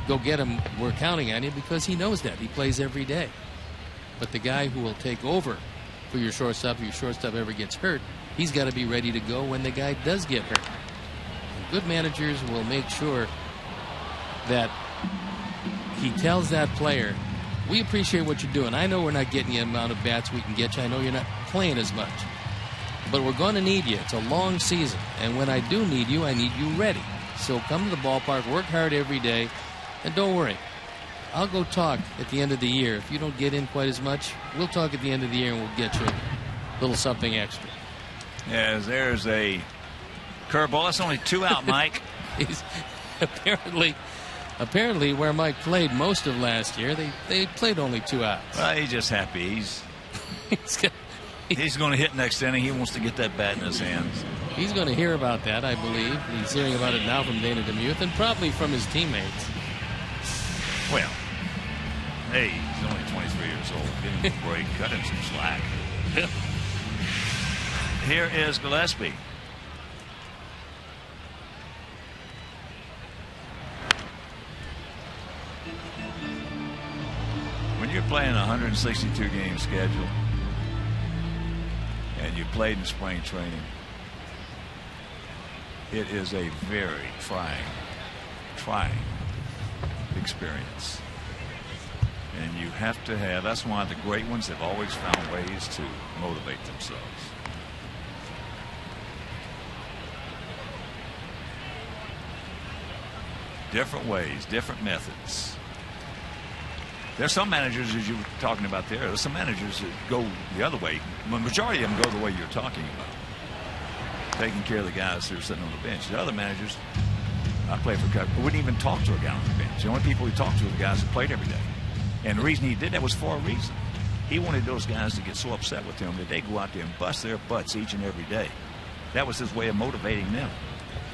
go get him, we're counting on you, because he knows that. He plays every day. But the guy who will take over for your shortstop, if your shortstop ever gets hurt, he's got to be ready to go when the guy does get hurt. And good managers will make sure that he tells that player, we appreciate what you're doing. I know we're not getting you the amount of bats we can get you. I know you're not playing as much. But we're going to need you. It's a long season. And when I do need you, I need you ready. So come to the ballpark, work hard every day, and don't worry. I'll go talk at the end of the year. If you don't get in quite as much, we'll talk at the end of the year and we'll get you a little something extra. Yes, there's a curveball. That's only 2 out, Mike. He's apparently where Mike played most of last year, they played only 2 outs. Well, he's just happy. He's going to hit next inning. He wants to get that bat in his hands. He's going to hear about that, I believe. He's hearing about it now from Dana DeMuth and probably from his teammates. Well, hey, he's only 23 years old. Give him a break. Cut him some slack. Here is Gillespie. When you're playing a 162 game schedule and you played in spring training, it is a very trying experience. And you have to have, that's why the great ones have always found ways to motivate themselves. Different ways, different methods. There's some managers, as you were talking about there's some managers that go the other way. The majority of them go the way you're talking about, taking care of the guys who are sitting on the bench. The other managers, I play for Cut, wouldn't even talk to a guy on the bench. The only people he talked to were the guys who played every day. And the reason he did that was for a reason. He wanted those guys to get so upset with him that they go out there and bust their butts each and every day. That was his way of motivating them.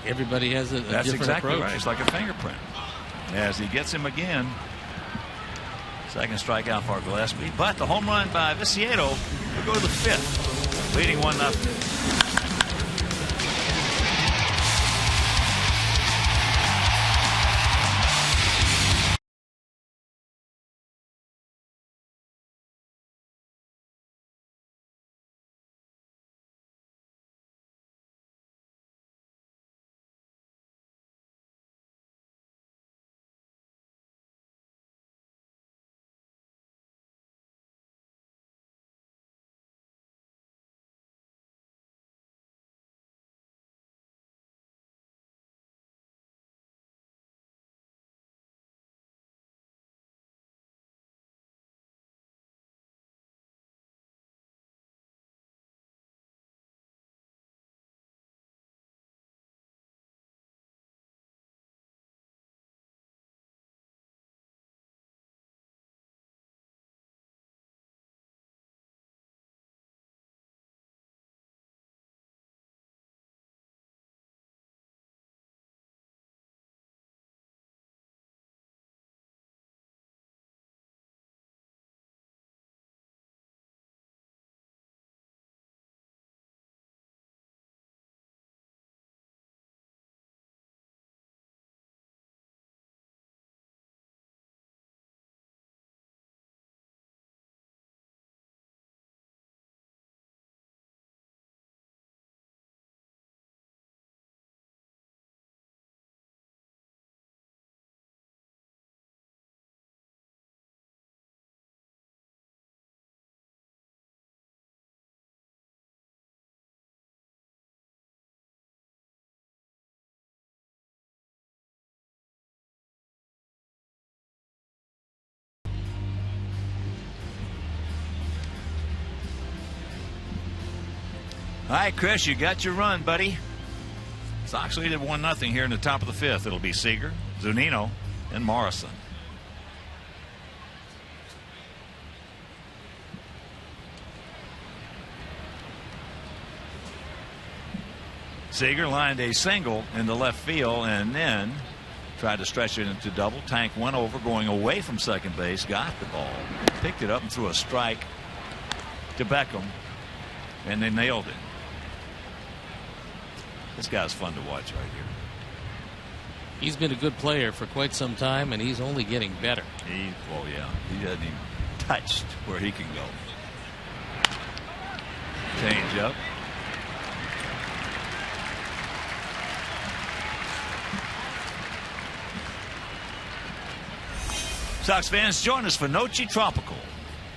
Everybody has a That's different exactly approach. right. It's like a fingerprint. As he gets him again, second strikeout for Gillespie. But the home run by Viciedo will go to the fifth, leading 1-0. All right, Chris, you got your run, buddy. Sox lead at 1-0 here in the top of the fifth. It'll be Seager, Zunino, and Morrison. Seager lined a single in the left field and then tried to stretch it into double. Tank went over, going away from second base, got the ball, picked it up and threw a strike to Beckham, and they nailed it. This guy's fun to watch right here. He's been a good player for quite some time, and he's only getting better. He hasn't even touched where he can go. Change up. Sox fans, join us for Noche Tropical.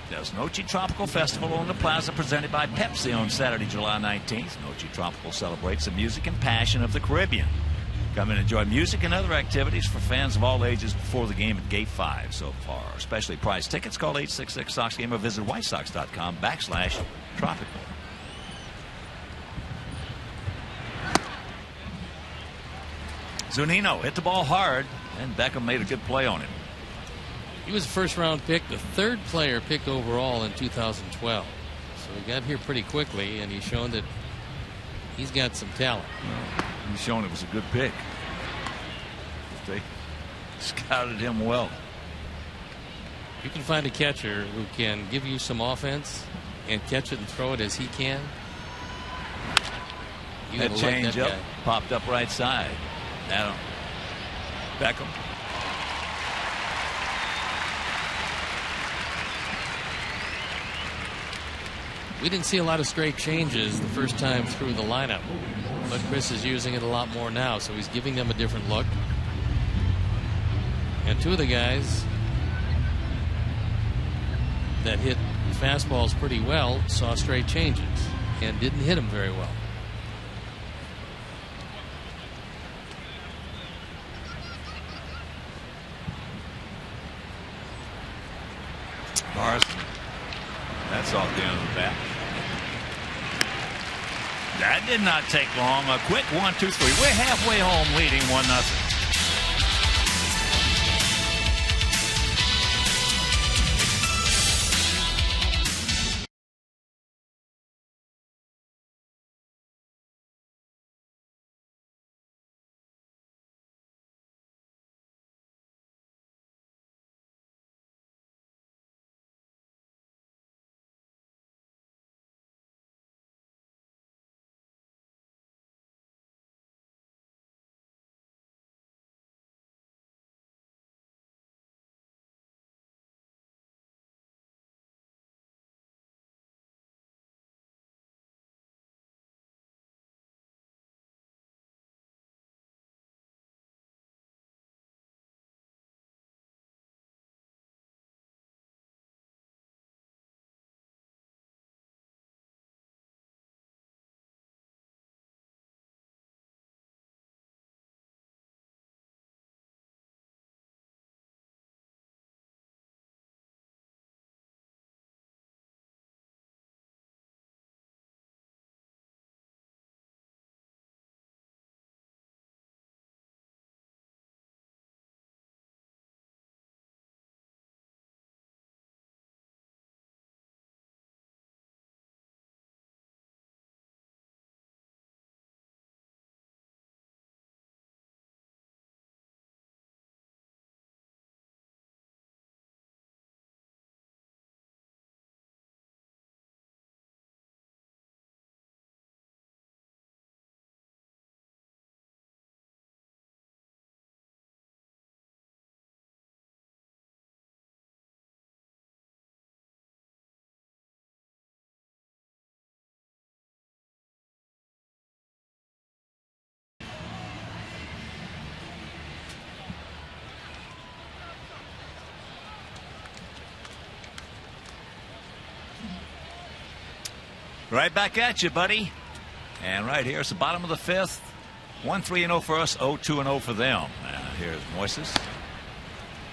There's Noche Tropical Festival on the Plaza presented by Pepsi on Saturday, July 19th. Noche Tropical celebrates the music and passion of the Caribbean. Come and enjoy music and other activities for fans of all ages before the game at Gate 5 so far. Specially priced tickets, call 866-SOX-GAME or visit whitesox.com/tropical. Zunino hit the ball hard, and Beckham made a good play on him. He was a first-round pick, the third player picked overall in 2012. So he got here pretty quickly, and he's shown that he's got some talent. He's shown it was a good pick. They scouted him well. You can find a catcher who can give you some offense and catch it and throw it as he can. That change up popped up right side. Now Beckham. We didn't see a lot of straight changes the first time through the lineup, but Chris is using it a lot more now, so he's giving them a different look. And two of the guys that hit fastballs pretty well saw straight changes and didn't hit them very well. Morrison. That's off the end of the bat. That did not take long. A quick 1-2-3. We're halfway home, leading 1-0. Right back at you, buddy. And right here, it's the bottom of the fifth. 1-3-0 for us, 0-2-0 for them. Here's Moises.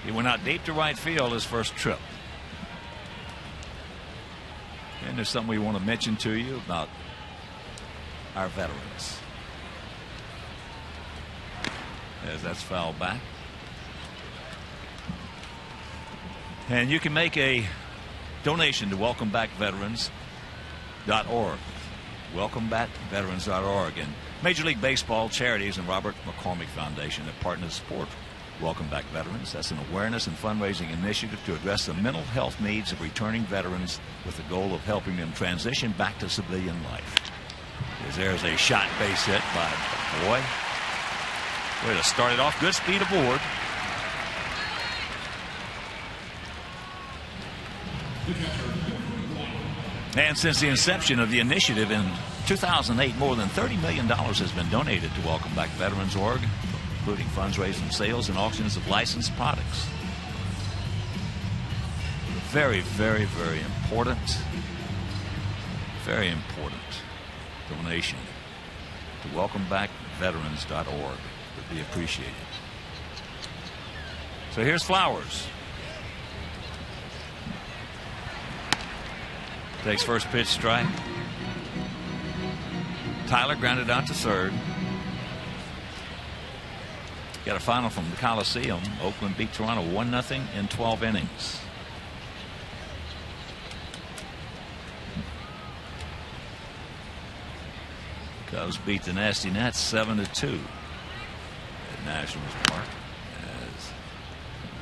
He went out deep to right field his first trip. And there's something we want to mention to you about our veterans. As that's fouled back. And you can make a donation to WelcomeBackVeterans.org. WelcomeBackVeterans.org. And Major League Baseball Charities and Robert McCormick Foundation have partnered to support Welcome Back Veterans. That's an awareness and fundraising initiative to address the mental health needs of returning veterans with the goal of helping them transition back to civilian life. There's a shot base hit by Boy. Way to start it off. Good speed aboard. And since the inception of the initiative in 2008, more than $30 million has been donated to Welcome Back Veterans.org, including fundraising, sales, and auctions of licensed products. Very, very, very important donation to WelcomeBackVeterans.org would be appreciated. So here's Flowers. Takes first pitch, strike. Tyler grounded out to third. Got a final from the Coliseum. Oakland beat Toronto 1-0 in 12 innings. Cubs beat the Nasty Nats 7-2 at Nationals Park.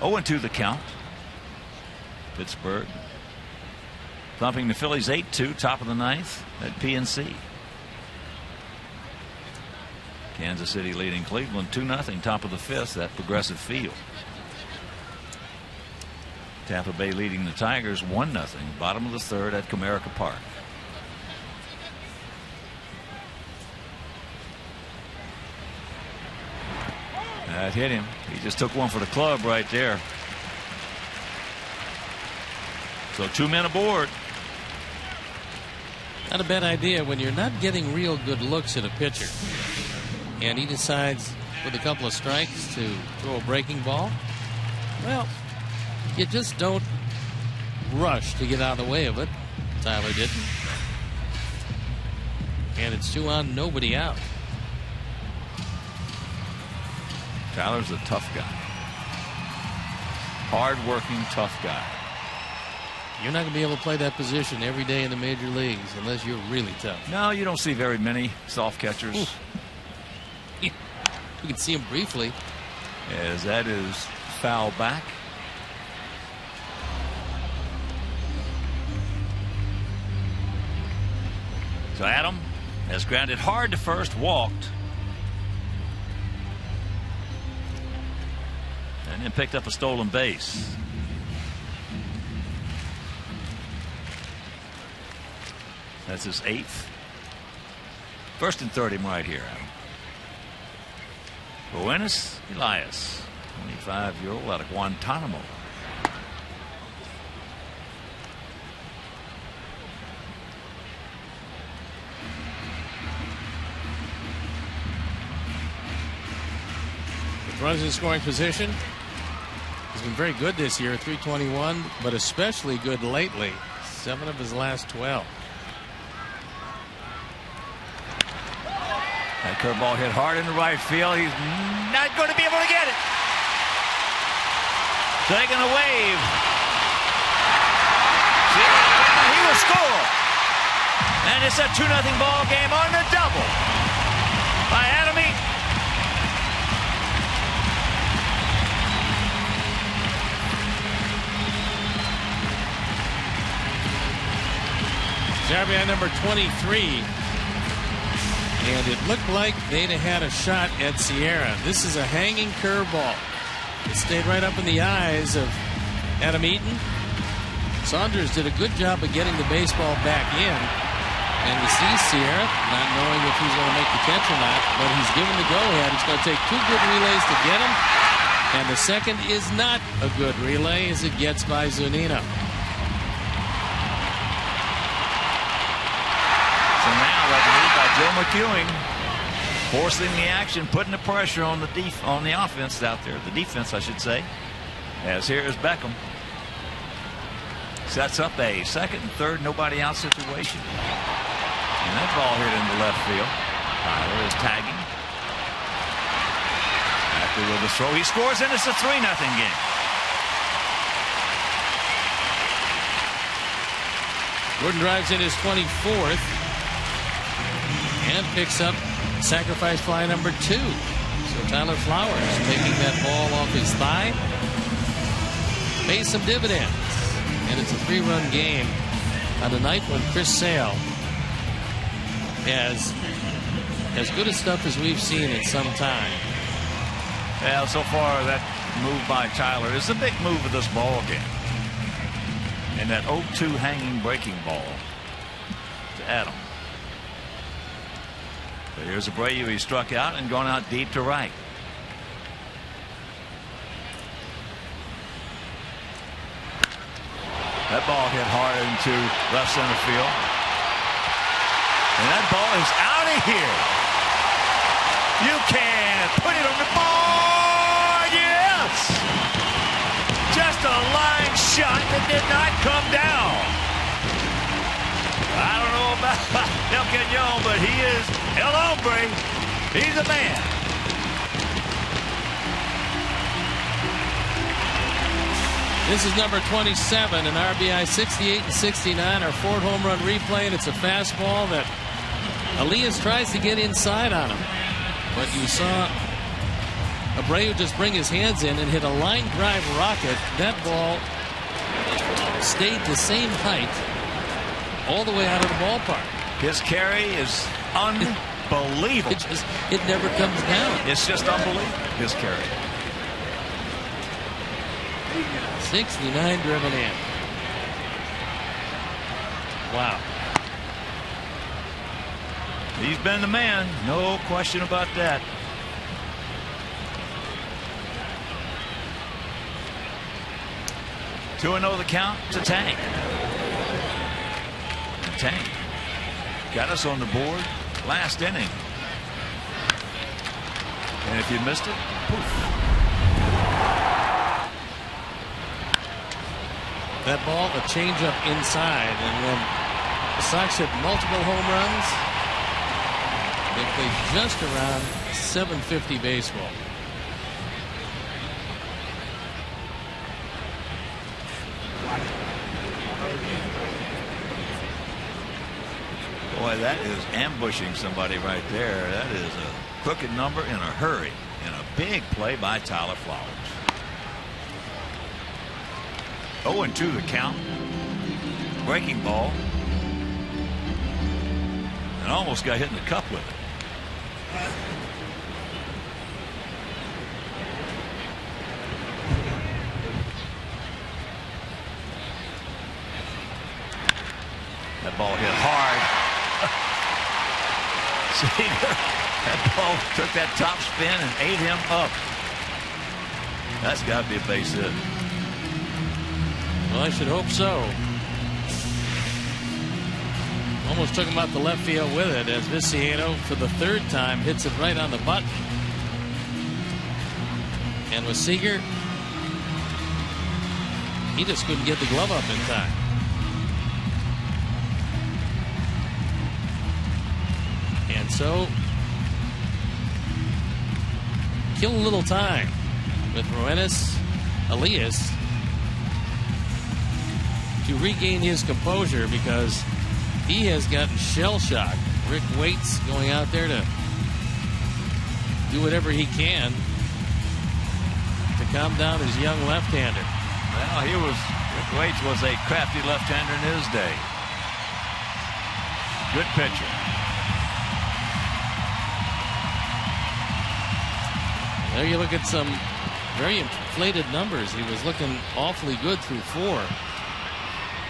0-2 the count. Pittsburgh thumping the Phillies 8-2, top of the ninth at PNC. Kansas City leading Cleveland 2-0, top of the fifth at Progressive Field. Tampa Bay leading the Tigers 1-0, bottom of the third at Comerica Park. That hit him. He just took one for the club right there. So 2 men aboard. Not a bad idea when you're not getting real good looks at a pitcher. And he decides with a couple of strikes to throw a breaking ball. Well, you just don't rush to get out of the way of it. Tyler didn't. And it's 2 on, nobody out. Tyler's a tough guy. Hard-working, tough guy. You're not going to be able to play that position every day in the major leagues unless you're really tough. No, you don't see very many soft catchers. You can see him briefly. As that is foul back. So Adam has grounded hard to first, walked, and then picked up a stolen base. That's his 8th. 1st and 30 right here. Buenos Elias, 25-year-old out of Guantanamo. With runners in scoring position, he's been very good this year, 321, but especially good lately. 7 of his last 12. That curveball hit hard in the right field. He's not going to be able to get it. Taking a wave. He will score. And it's a 2-0 ball game on the double by Adam Eaton. RBI number 23. And it looked like they'd have had a shot at Sierra. This is a hanging curveball. It stayed right up in the eyes of Adam Eaton. Saunders did a good job of getting the baseball back in. And you see Sierra not knowing if he's going to make the catch or not, but he's given the go-ahead. It's going to take 2 good relays to get him. And the second is not a good relay as it gets by Zunino. Joe McEwing forcing the action, putting the pressure on the offense out there, the defense, I should say. As here is Beckham. Sets up a 2nd and 3rd, nobody out situation. And that ball hit into left field. Tyler is tagging. After with the throw, he scores, and it's a 3-0 game. Gordon drives in his 24th. And picks up sacrifice fly number 2. So Tyler Flowers taking that ball off his thigh. Pays some dividends. And it's a 3-run game on a night when Chris Sale has as good a stuff as we've seen in some time. Well, so far that move by Tyler is a big move of this ball game. And that 0-2 hanging breaking ball to Adam. But here's Abreu. He struck out and gone out deep to right. That ball hit hard into left center field. And that ball is out of here. You can't put it on the board. Yes. Just a line shot that did not come down. I don't know about El Cañon, but he is El Hombre. He's a man. This is number 27, an RBI 68 and 69, our 4th home run replay, and it's a fastball that Elias tries to get inside on him. But you saw Abreu just bring his hands in and hit a line drive rocket. That ball stayed the same height all the way out of the ballpark. His carry is unbelievable. It never comes down. It's just unbelievable, his carry. 69 driven in. Wow. He's been the man. No question about that. 2-0 the count to Tank. And Tank got us on the board last inning. And if you missed it, poof. That ball, a changeup inside, and when the Sox hit multiple home runs, they played just around .750 baseball. Boy, that is ambushing somebody right there. That is a crooked number in a hurry, and a big play by Tyler Flowers. 0-2 the count. Breaking ball. And almost got hit in the cup with it. That ball hit hard. Seager, that ball took that top spin and ate him up. That's got to be a base hit. Well, I should hope so. Almost took him out the left field with it as Viciano, for the third time, hits it right on the button. And with Seager, he just couldn't get the glove up in time. And so, kill a little time with Roenis Elias to regain his composure, because he has gotten shell-shocked. Rick Waite's going out there to do whatever he can to calm down his young left-hander. Well, Rick Waite was a crafty left-hander in his day. Good pitcher. There you look at some very inflated numbers. He was looking awfully good through 4.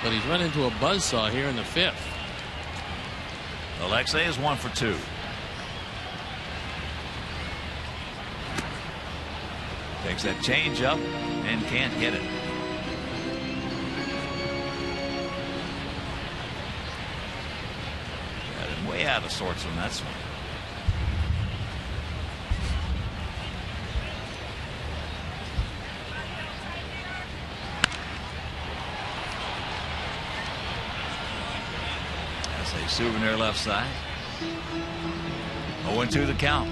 But he's run into a buzzsaw here in the 5th. Alexei is 1 for 2. Takes that change up and can't hit it. Got him way out of sorts on that swing. Souvenir left side. 0-2 the count.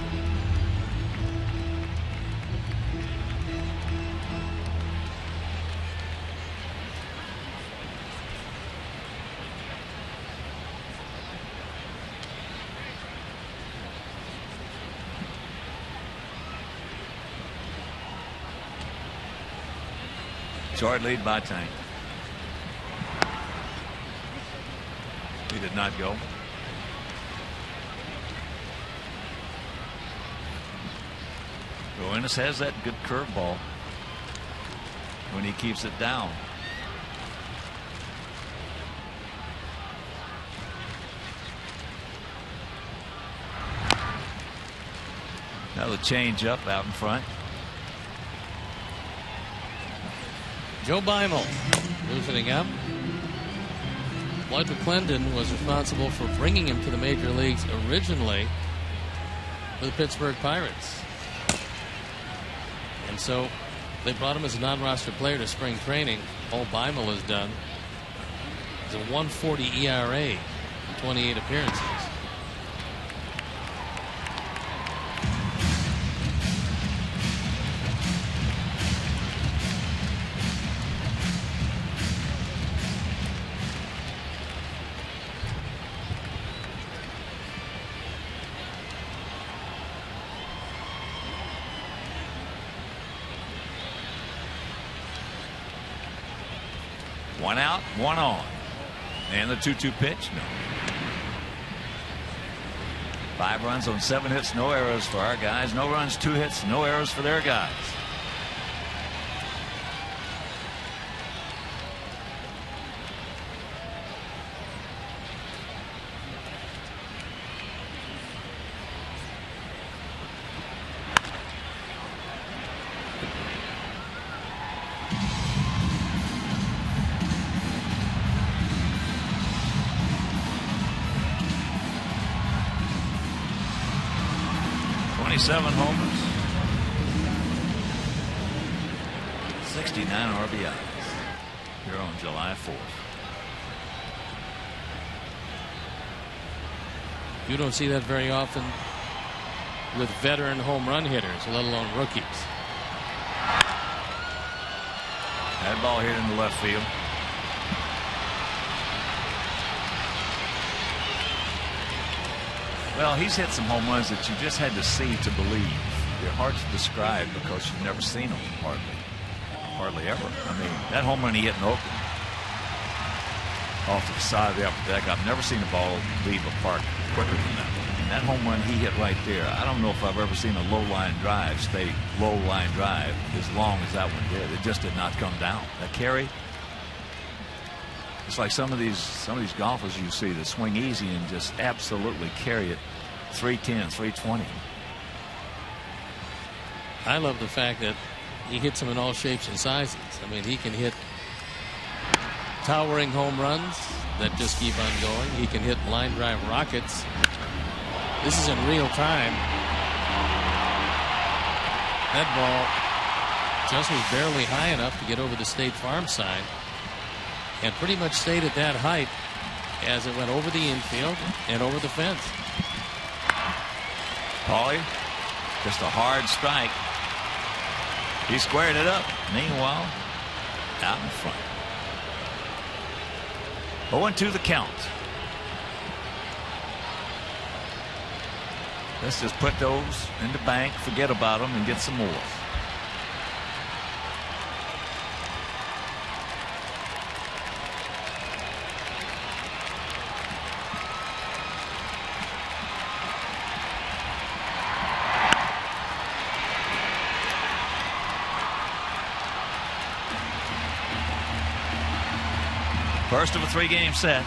Short lead by Tank. He did not go. Roenis has that good curveball when he keeps it down. Now the change up out in front. Joe Beimel loosening up. Lloyd McClendon was responsible for bringing him to the major leagues originally for the Pittsburgh Pirates. And so they brought him as a non-roster player to spring training. All Beimel has done is a 1.40 ERA in 28 appearances. One out, one on. And the 2-2 pitch, no. 5 runs on 7 hits, no errors for our guys. No runs, 2 hits, no errors for their guys. 27 homers, 69 RBIs here on July 4th. You don't see that very often with veteran home run hitters, let alone rookies. That ball hit in the left field. Well, he's hit some home runs that you just had to see to believe. They're hard to describe because you've never seen them hardly ever. I mean, that home run he hit in Oakland off to the side of the upper deck, I've never seen a ball leave a park quicker than that. And that home run he hit right there, I don't know if I've ever seen a low line drive stay low line drive as long as that one did. It just did not come down. That carry, it's like some of these golfers you see that swing easy and just absolutely carry it 310, 320. I love the fact that he hits them in all shapes and sizes. I mean, he can hit towering home runs that just keep on going. He can hit line drive rockets. This is in real time. That ball just was barely high enough to get over the State Farm sign and pretty much stayed at that height as it went over the infield and over the fence. Paulie, just a hard strike. He squared it up. Meanwhile, out in front. 0-2 the count. Let's just put those in the bank, forget about them, and get some more. First of a 3-game set.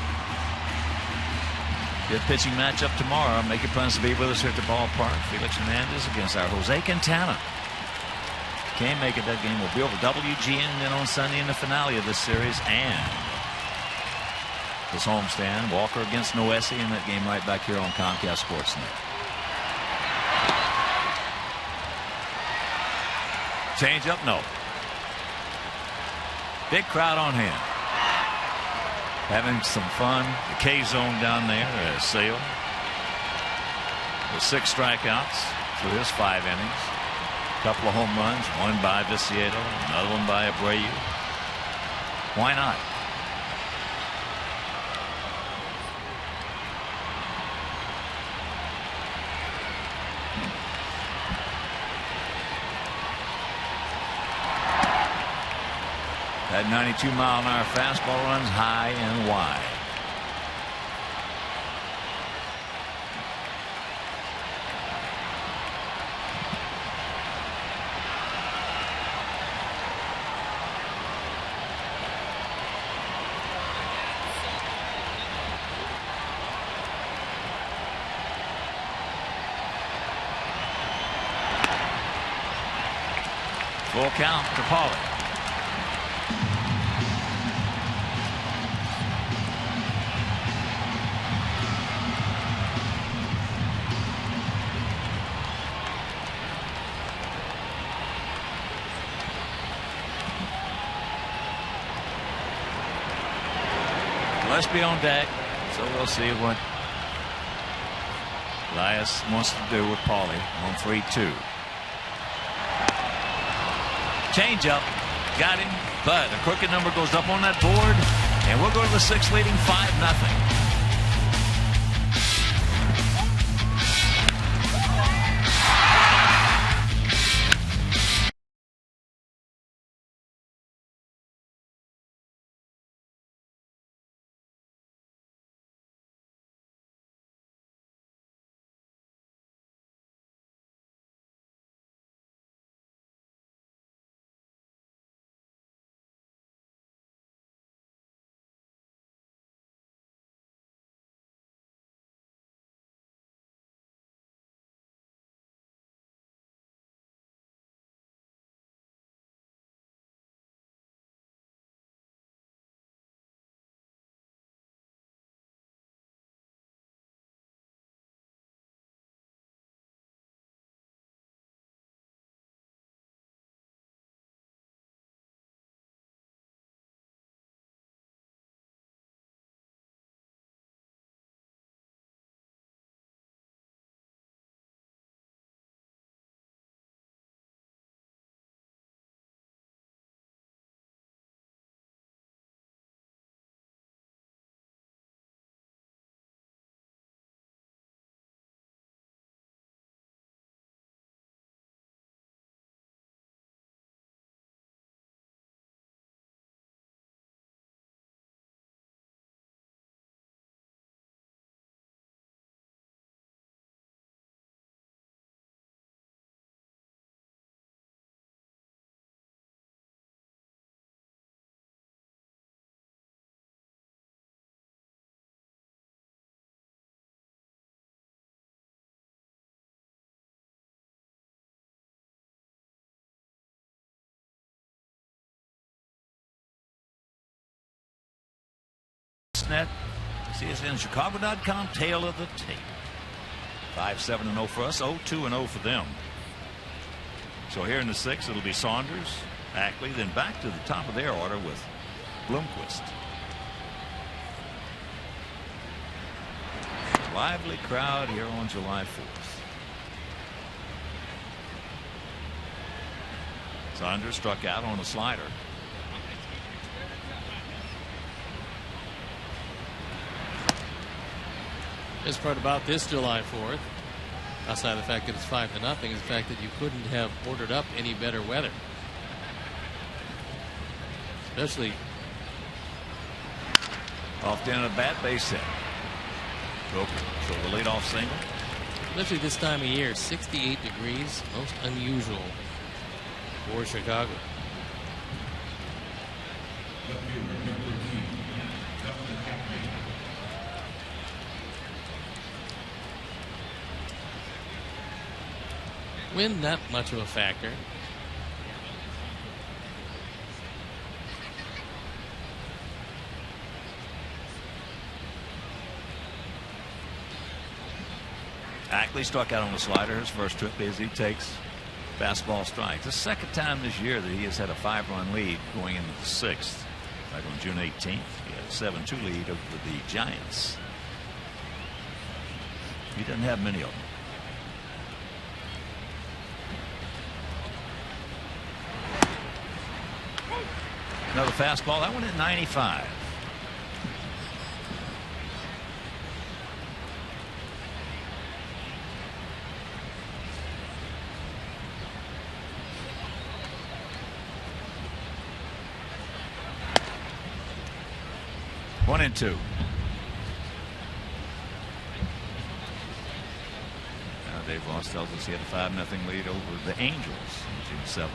Good pitching matchup tomorrow. Make your plans to be with us here at the ballpark. Felix Hernandez against our Jose Quintana. Can't make it. That game will be over WGN then on Sunday in the finale of this series. And this homestand, Walker against Noesi, and that game right back here on Comcast Sportsnet. Change up, no. Big crowd on hand. Having some fun. The K-zone down there at Sale. With 6 strikeouts through his 5 innings. A couple of home runs. One by Viciato, another one by Abreu. Why not? That 92-mile-an-hour fastball runs high and wide. Full count to Paulie. Let's be on deck, so we'll see what Elias wants to do with Paulie on 3-2. Change up, got him, but a crooked number goes up on that board, and we'll go to the 6th leading 5-0. Sportsnet. See us in Chicago.com, tail of the tape. 5-7-0 for us, 0-2-0 for them. So here in the 6th, it'll be Saunders, Ackley, then back to the top of their order with Bloomquist. Lively crowd here on July 4th. Saunders struck out on a slider. Best part about this July 4th, outside of the fact that it's 5-0, is the fact that you couldn't have ordered up any better weather. Especially off the end of the bat, base hit. Roker, so the leadoff single. Especially this time of year, 68 degrees, most unusual for Chicago. Wind not much of a factor. Ackley struck out on the slider his first trip as he takes fastball strikes. The second time this year that he has had a 5-run lead going into the 6th. Back on June 18th, he had a 7-2 lead over the Giants. He doesn't have many of them. Another fastball, that one at 95. One and two. Now Dave Ross tells us he had a 5-0 lead over the Angels on June 7th.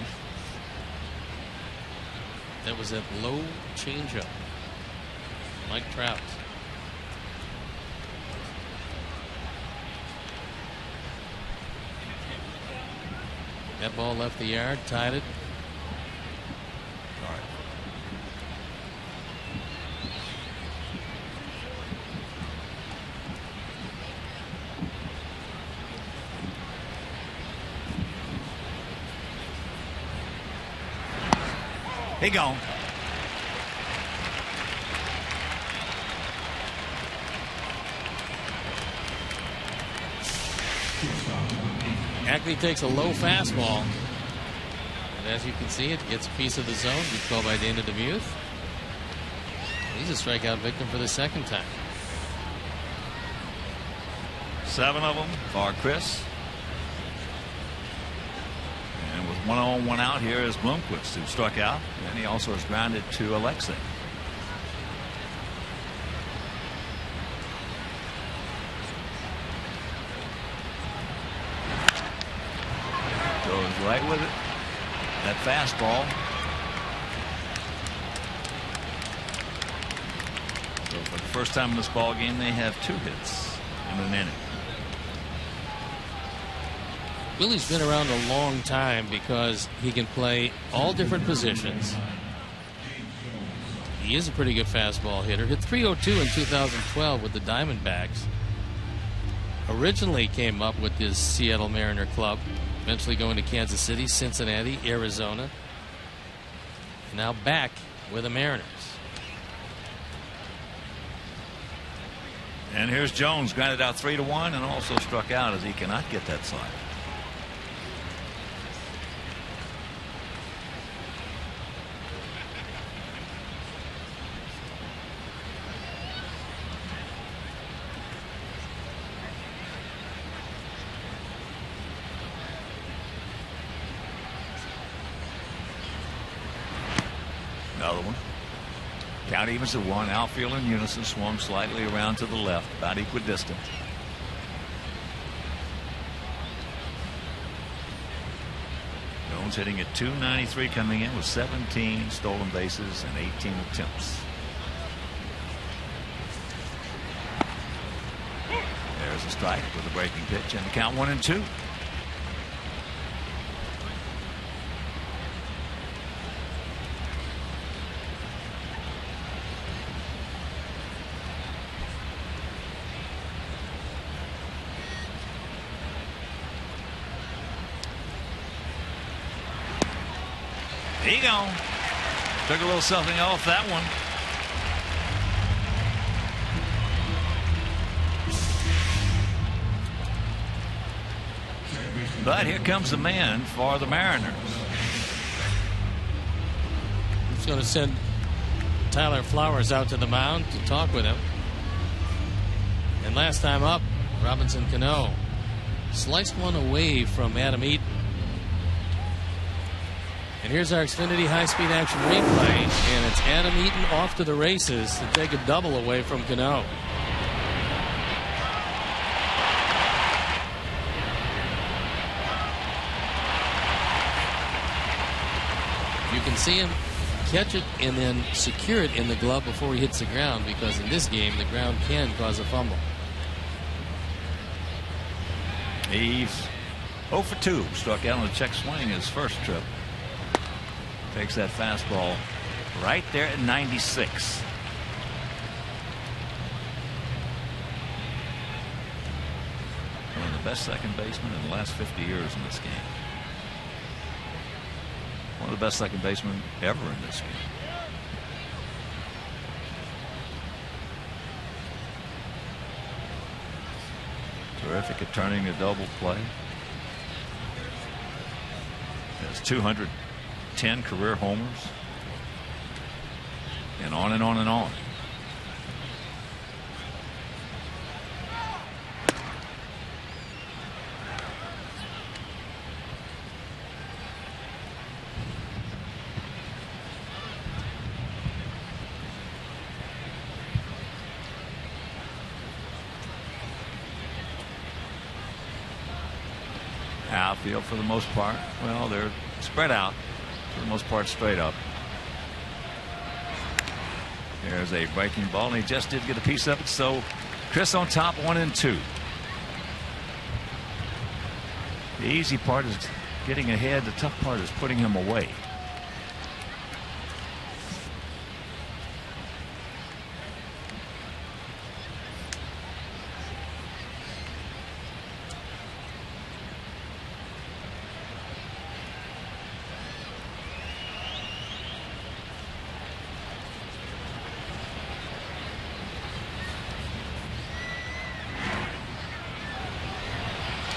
That was that low changeup. Mike Trout. That ball left the yard, tied it. All right. He gone. Ackley takes a low fastball. And as you can see, it gets a piece of the zone. Good call by Dana DeMuth. He's a strikeout victim for the second time. 7 of them for Chris. And with 1 on 1 out here is Bloomquist, who struck out, and he also is grounded to Alexei. Goes right with it. That fastball. So for the first time in this ball game, they have 2 hits in an inning. Willie's been around a long time because he can play all different positions. He is a pretty good fastball hitter. Hit .302 in 2012 with the Diamondbacks. Originally came up with his Seattle Mariner club. Eventually going to Kansas City, Cincinnati, Arizona. Now back with the Mariners. And here's Jones, grounded out 3-1 and also struck out as he cannot get that slider. Another one. Count evens at 1. Outfield in unison. Swung slightly around to the left, about equidistant. Jones hitting at .293 coming in with 17 stolen bases and 18 attempts. There's a strike with a breaking pitch and the count 1-2. He gone. Took a little something off that one. But here comes the man for the Mariners. He's going to send Tyler Flowers out to the mound to talk with him. And last time up, Robinson Cano sliced one away from Adam Eaton. And here's our Xfinity high-speed action replay, and it's Adam Eaton off to the races to take a double away from Cano. You can see him catch it and then secure it in the glove before he hits the ground, because in this game the ground can cause a fumble. He's 0 for 2. Struck out on a check swing his first trip. Takes that fastball right there at 96. One of the best second basemen in the last 50 years in this game. One of the best second basemen ever in this game. Terrific at turning a double play. Has 210 career homers. And on and on and on. Outfield for the most part. Well, they're spread out for the most part, straight up. There's a breaking ball, and he just did get a piece of it. So Chris on top, 1-2. The easy part is getting ahead. The tough part is putting him away.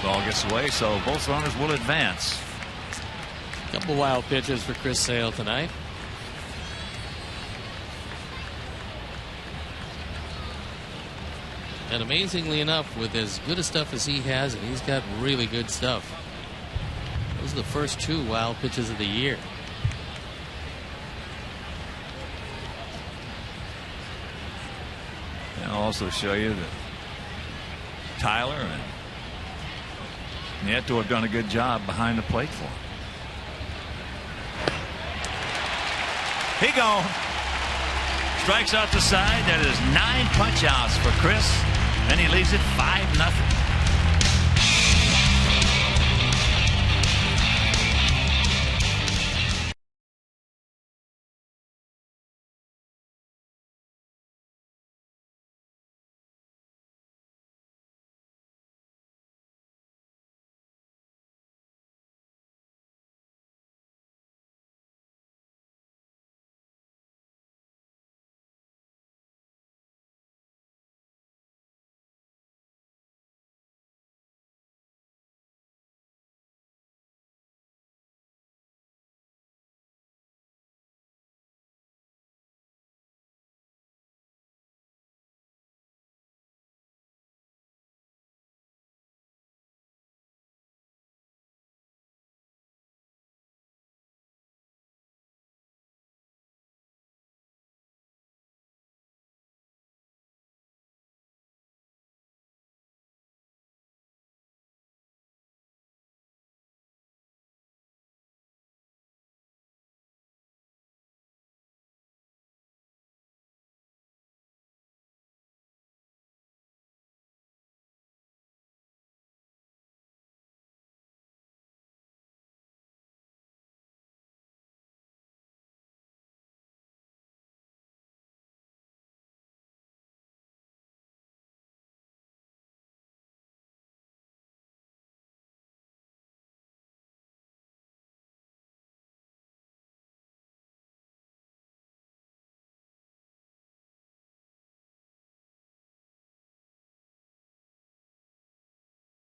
Ball gets away, so both runners will advance. Couple wild pitches for Chris Sale tonight. And amazingly enough, with as good a stuff as he has, and he's got really good stuff, those are the first 2 wild pitches of the year. And I'll also show you that Tyler and Nieto have done a good job behind the plate for him. He gone. Strikes out the side. That is 9 punch outs for Chris. And he leaves it 5-0.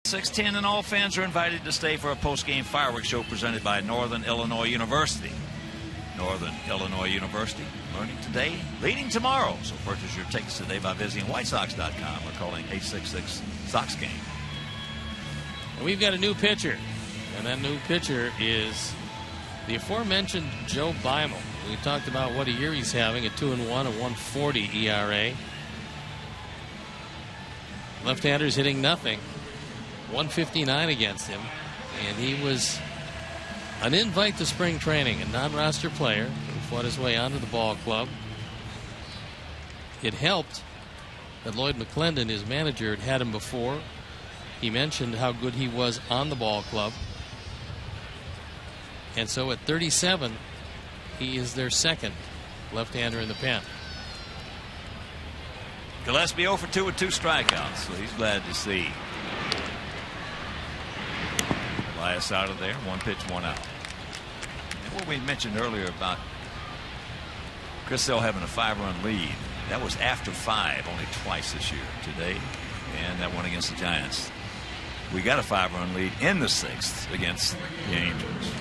6:10 and all fans are invited to stay for a post-game fireworks show presented by Northern Illinois University. Northern Illinois University, learning today, leading tomorrow. So purchase your tickets today by visiting WhiteSox.com or calling 866-SOX-GAME. And we've got a new pitcher, and that new pitcher is the aforementioned Joe Beimel. We talked about what a year he's having, a 2-1, a 1.40 ERA. Left-handers hitting nothing. 159 against him, and he was an invite to spring training, a non-roster player who fought his way onto the ball club. It helped that Lloyd McClendon, his manager, had him before. He mentioned how good he was on the ball club, and so at 37 he is their second left-hander in the pen. Gillespie 0 for 2 with 2 strikeouts, so he's glad to see Elias out of there. 1 pitch, 1 out. And what we mentioned earlier about Chris Sale having a 5-run lead, that was after 5 only twice this year, today and that one against the Giants. We got a 5-run lead in the 6th against the Angels.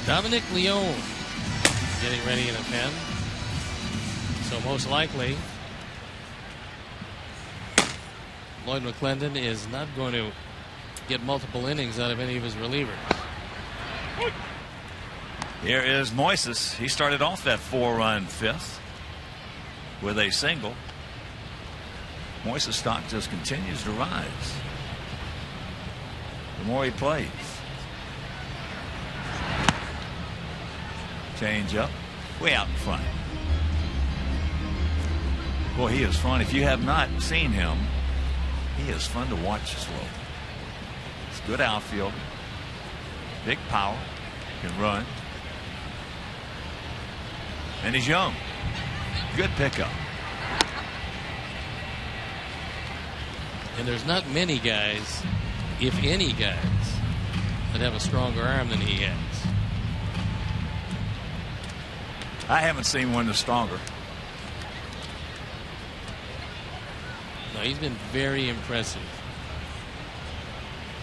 Dominic Leone getting ready in the pen. So most likely Lloyd McClendon is not going to get multiple innings out of any of his relievers. Here is Moises. He started off that 4-run 5th with a single. Moises' stock just continues to rise the more he plays. Change up, way out in front. Boy, he is fun. If you have not seen him, he is fun to watch as well. It's good outfield, big power, can run, and he's young. Good pickup. And there's not many guys, if any guys, that have a stronger arm than he has. I haven't seen one that's stronger. No, he's been very impressive.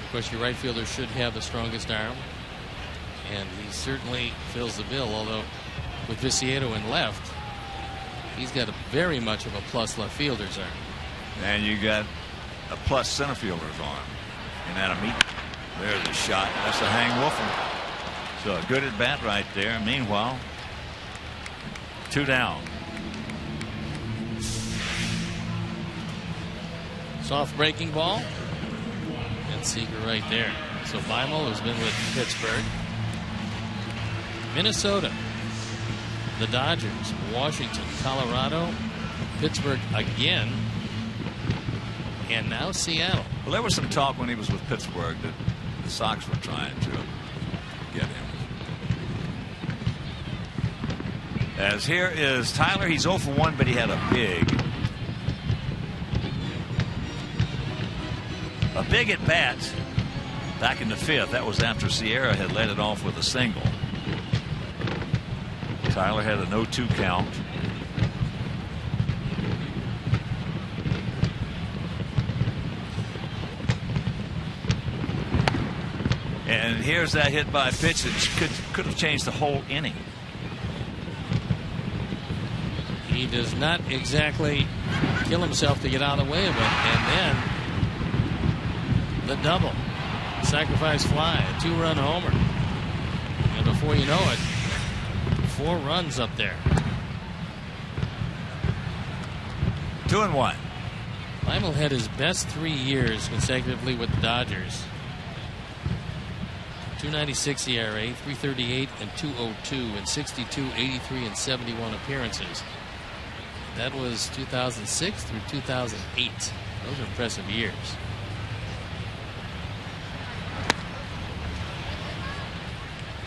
Of course, your right fielder should have the strongest arm, and he certainly fills the bill, although with Vicieto in left, he's got very much of a plus left fielder's arm. And you got a plus center fielder's arm in Adam Eaton. There's a shot. That's a hang Wolfen. So a good at bat right there. Meanwhile, 2 down. Soft breaking ball, and Seager right there. So Beimel has been with Pittsburgh, Minnesota, the Dodgers, Washington, Colorado, Pittsburgh again, and now Seattle. Well, there was some talk when he was with Pittsburgh that the Sox were trying to get him. As here is Tyler. He's 0 for 1, but he had a big at bat back in the 5th. That was after Sierra had led it off with a single. Tyler had a 0-2 count. And here's that hit by pitch that could have changed the whole inning. He does not exactly kill himself to get out of the way of it, and then the double, sacrifice fly, a 2-run homer, and before you know it, 4 runs up there. 2-1. Beimel had his best 3 years consecutively with the Dodgers. 2.96 ERA, 3.38 and 2.02 in 62, 83 and 71 appearances. That was 2006 through 2008. Those are impressive years.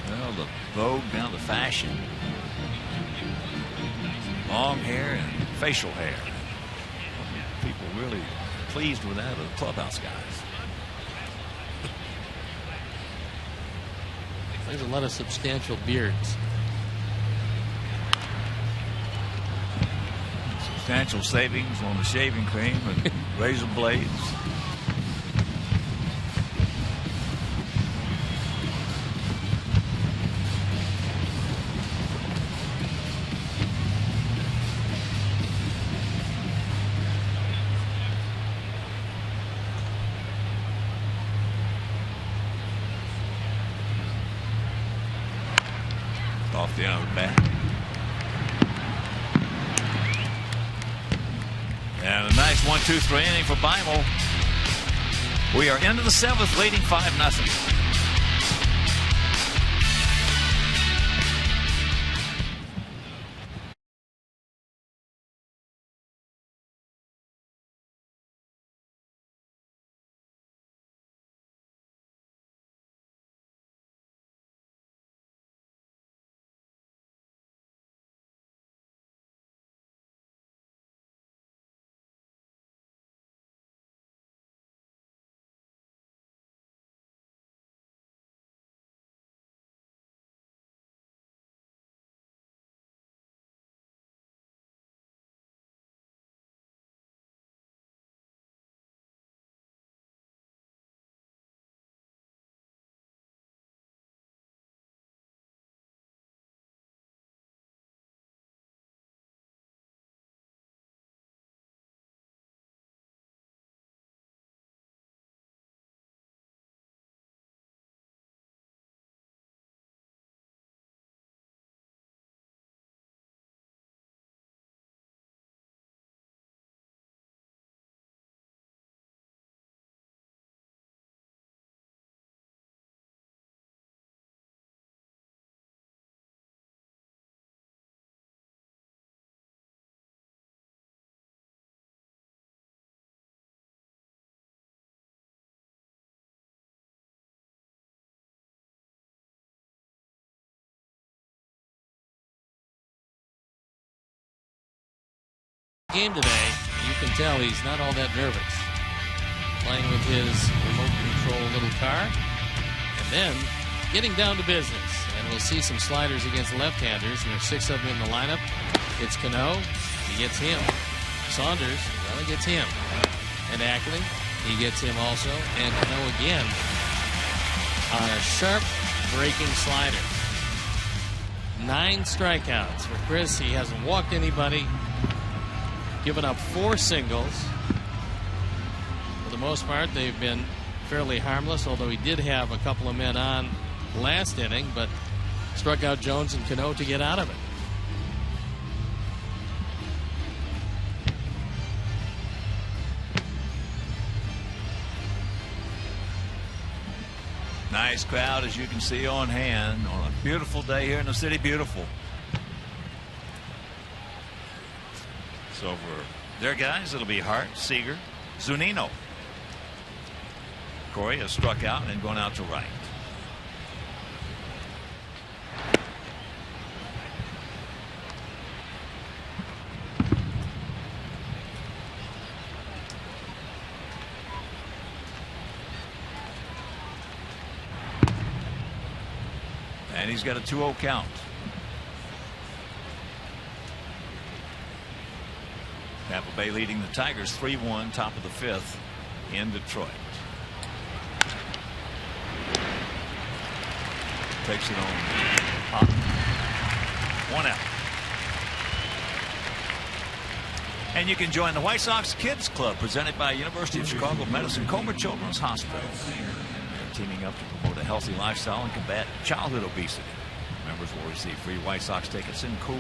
Well, the vogue, now the fashion. Long hair and facial hair. People really pleased with that, the clubhouse guys. There's a lot of substantial beards. Substantial savings on the shaving cream and razor blades. Off the end of the bat. And a nice 1-2-3 inning for Beimel. We are into the 7th, leading 5-0. Game today, you can tell he's not all that nervous. Playing with his remote control little car, and then getting down to business. And we'll see some sliders against left-handers, and there's 6 of them in the lineup. It's Cano, he gets him. Saunders, well, he gets him. And Ackley, he gets him also. And Cano again on a sharp breaking slider. 9 strikeouts for Chris. He hasn't walked anybody. Given up 4 singles. For the most part, they've been fairly harmless, although he did have a couple of men on last inning, but struck out Jones and Cano to get out of it. Nice crowd, as you can see on hand, on a beautiful day here in the city. Beautiful. So for their guys, it'll be Hart, Seager, Zunino. Corey has struck out and going out to right. And he's got a 2-0 count. Tampa Bay leading the Tigers 3-1, top of the 5th in Detroit. Takes it on. 1 out. And you can join the White Sox Kids Club presented by University of Chicago Medicine Comer Children's Hospital. They're teaming up to promote a healthy lifestyle and combat childhood obesity. Members will receive free White Sox tickets and cool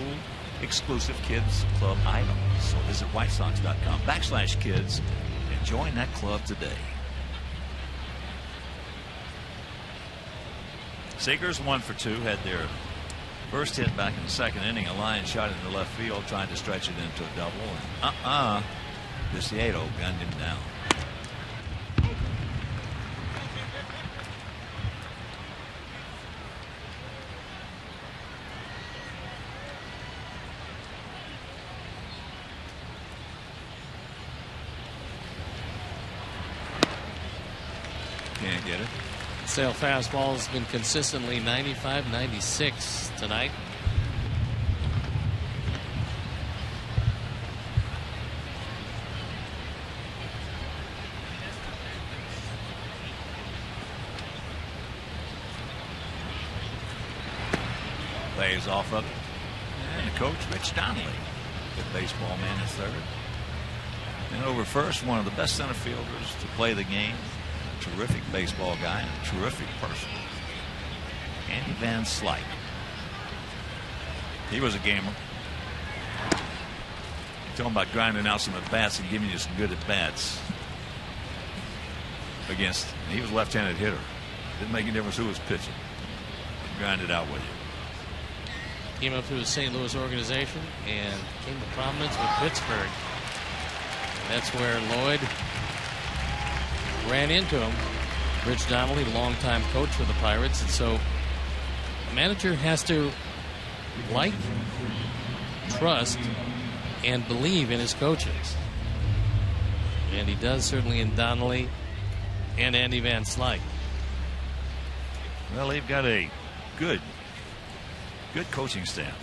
exclusive Kids Club items. So visit whitesox.com/kids and join that club today. Seager's 1 for 2, had their first hit back in the 2nd inning. A line shot into left field, trying to stretch it into a double. And Viciedo gunned him down. Can't get it. Sale fastball has been consistently 95, 96 tonight. Plays off of it. And the coach, Rich Donnelly, the baseball man, is third. And over first, one of the best center fielders to play the game. A terrific baseball guy and a terrific person. Andy Van Slyke. He was a gamer. Talking about grinding out some at-bats and giving you some good at-bats against. He was a left-handed hitter. Didn't make any difference who was pitching. He grinded out with you. Came up through the St. Louis organization and came to prominence with Pittsburgh. And that's where Lloyd ran into him. Rich Donnelly, longtime coach for the Pirates. And so a manager has to like, trust, and believe in his coaches. And he does certainly in Donnelly and Andy Van Slyke. Well, they've got a good coaching staff.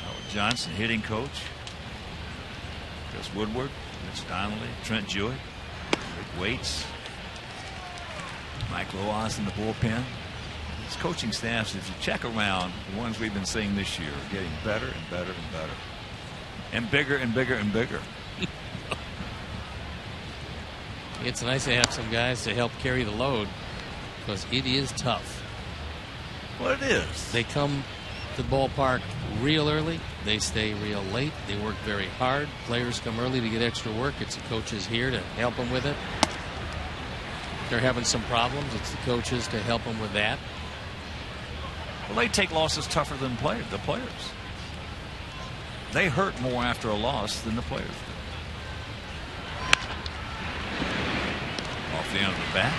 Howard Johnson, hitting coach. Chris Woodward, Rich Donnelly, Trent Jewett, Rick Waits, Mike Loaz in the bullpen. These coaching staffs, if you check around, the ones we've been seeing this year are getting better and better and better. And bigger and bigger and bigger. It's nice to have some guys to help carry the load because it is tough. Well, it is. They come to the ballpark real early. They stay real late. They work very hard. Players come early to get extra work. It's the coaches here to help them with it. They're having some problems. It's the coaches to help them with that. Well, they take losses tougher than the players. They hurt more after a loss than the players do. Off the end of the bat.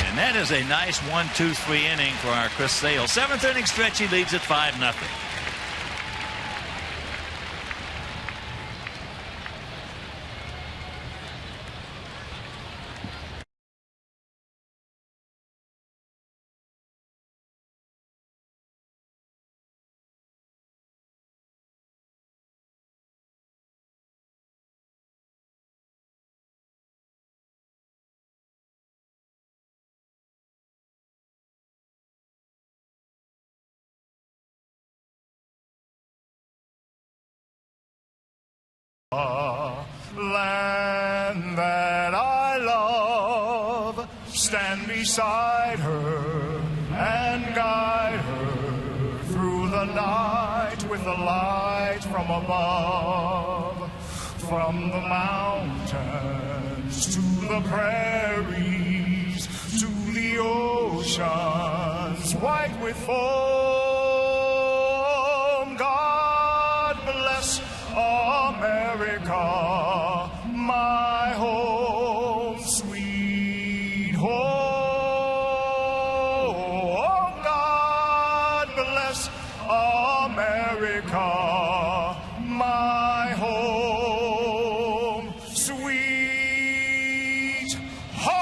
And that is a nice 1-2-3 inning for our Chris Sale. 7th inning stretch, he leads at 5-0. Land that I love, stand beside her and guide her through the night with the light from above. From the mountains to the prairies to the oceans white with foam. God bless America, my home, sweet home. God bless America, my home, sweet home.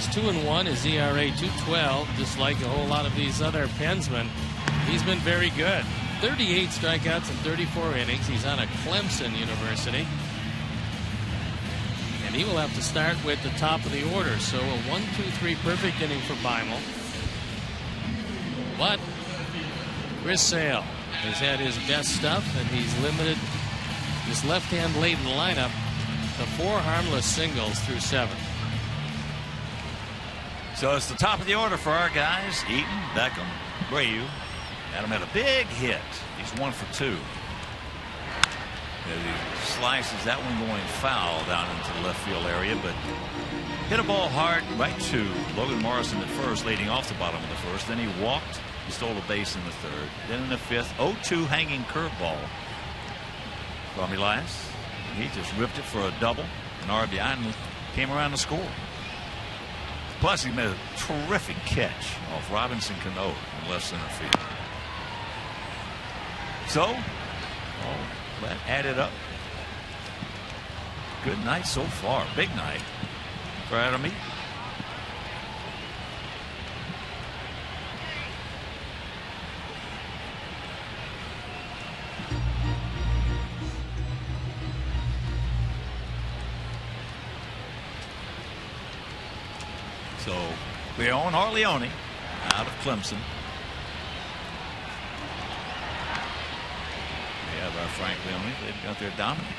2-1. His ERA 2.12. Just like a whole lot of these other Pensmen, he's been very good. 38 strikeouts in 34 innings. He's on a Clemson University. And he will have to start with the top of the order. So a 1-2-3 perfect inning for Beimel. But Chris Sale has had his best stuff, and he's limited his left-hand laden lineup to 4 harmless singles through 7. So it's the top of the order for our guys. Eaton, Beckham, Brayu. Adam had a big hit. He's 1 for 2. As he slices that one going foul down into the left field area, but hit a ball hard right to Logan Morrison at first, leading off the bottom of the first. Then he walked. He stole a base in the third. Then in the fifth, 0-2 hanging curveball from Elias. He just ripped it for a double, an RBI, and came around to score. Plus, he made a terrific catch off Robinson Cano in left center field. So, all that added up. Good night so far. Big night for Adam Eaton. So, Leon Harleone out of Clemson. We have our Frank Leone. They've got their Dominic.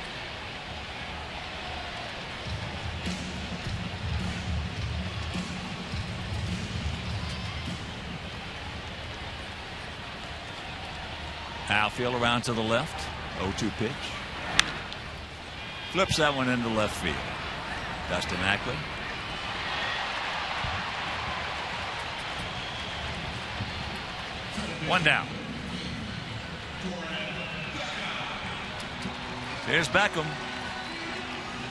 Outfield around to the left. 0-2 pitch. Flips that one into left field. Dustin Ackley. One down. Here's Beckham.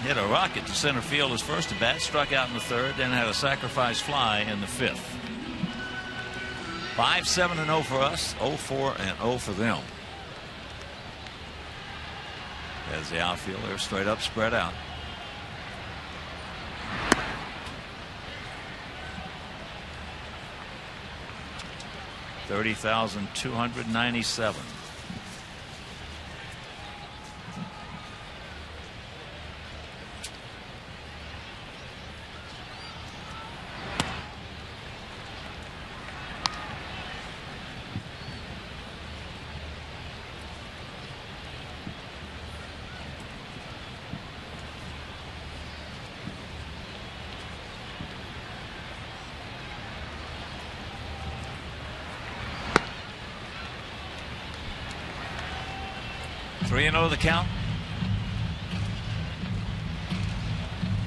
Hit a rocket to center field his first at bat. Struck out in the third. Then had a sacrifice fly in the fifth. 5-7-0 for us. 0-4-0 for them. As the outfielder straight up, spread out. $30,297. The count.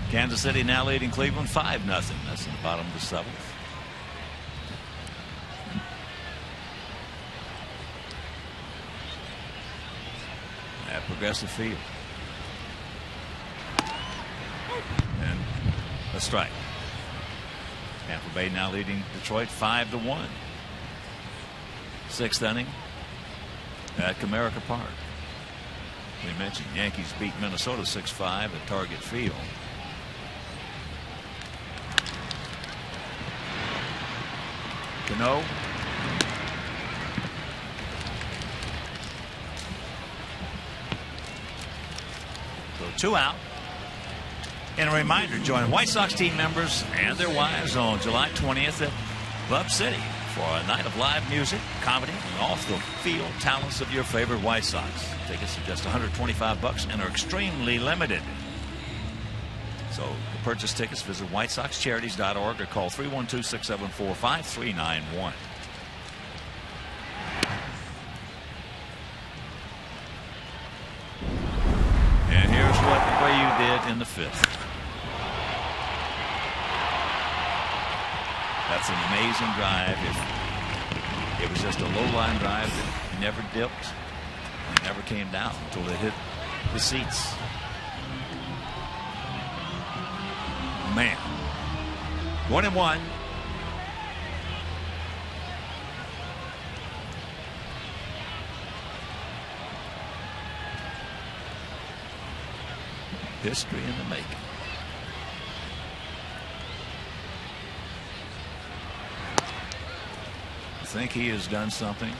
Kansas City now leading Cleveland 5-0. That's in the bottom of the seventh. At Progressive Field. And a strike. Tampa Bay now leading Detroit 5-1. Sixth inning at Comerica Park. We mentioned Yankees beat Minnesota 6-5 at Target Field. Cano. So 2 out. And a reminder, join White Sox team members and their wives on July 20th at Club City for a night of live music, comedy, and off-the-field talents of your favorite White Sox. Tickets are just $125 and are extremely limited. So to purchase tickets, visit whitesoxcharities.org or call 312-674-5391. And here's what Brayu did in the fifth. That's an amazing drive. It was just a low-line drive that never dipped and never came down until it hit the seats. Man. 1-1. History in the making. think he has done something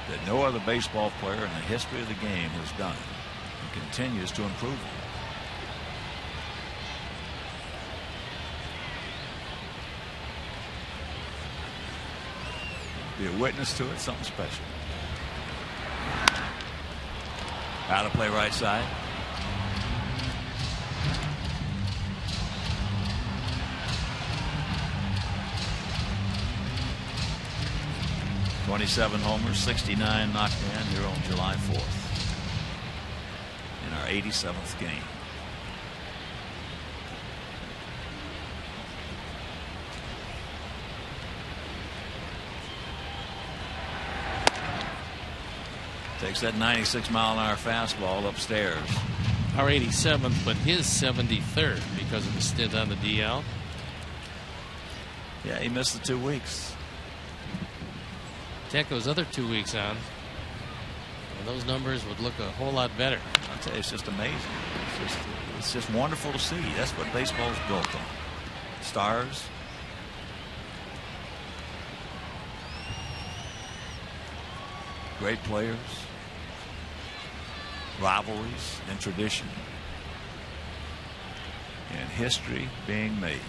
that no other baseball player in the history of the game has done and continues to improve on. Be a witness to it, something special. Out of play right side. .27 homers, 69 knocked down here on July 4th in our 87th game. Takes that 96-mile-an-hour fastball upstairs. Our 87th, but his 73rd because of the stint on the DL. Yeah, he missed the 2 weeks. Take those other 2 weeks on, and those numbers would look a whole lot better. I'll tell you, it's just amazing. It's just wonderful to see. That's what baseball's built on. Stars. Great players. Rivalries and tradition. And history being made.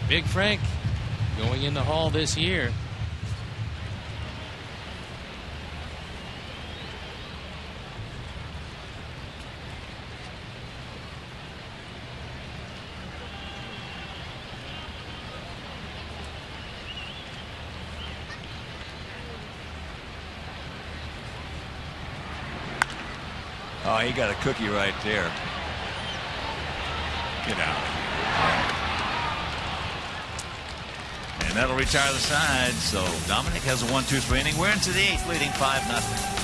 Big Frank going in the Hall this year. Oh, he got a cookie right there. Get out. And that'll retire the side. So Dominic has a 1-2-3 inning. We're into the 8th, leading 5-0.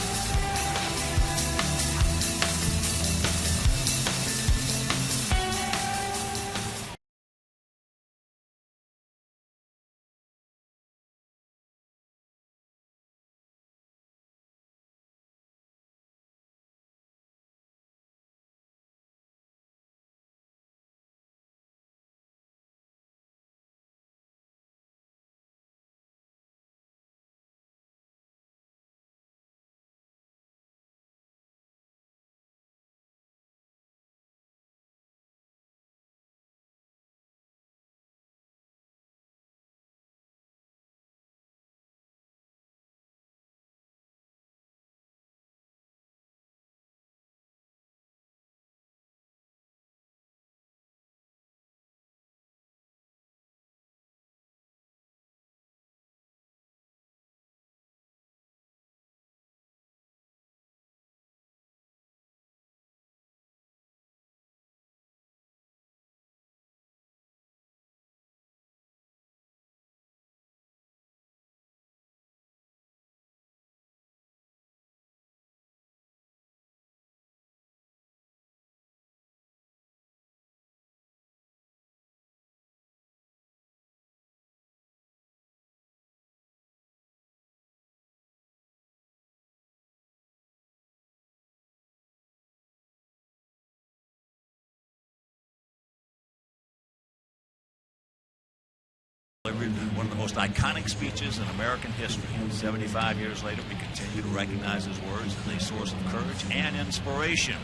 One of the most iconic speeches in American history. 75 years later, we continue to recognize his words as a source of courage and inspiration.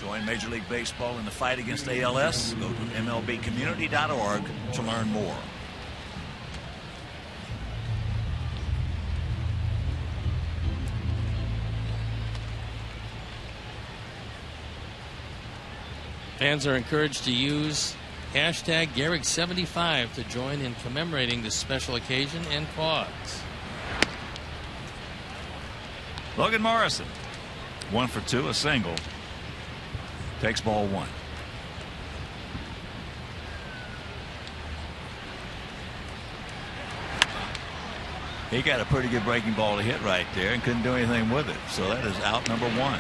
Join Major League Baseball in the fight against ALS. Go to MLBcommunity.org to learn more. Fans are encouraged to use hashtag Gehrig75 to join in commemorating this special occasion and cause. Logan Morrison, 1 for 2, a single. Takes ball 1. He got a pretty good breaking ball to hit right there and couldn't do anything with it. So that is out number 1.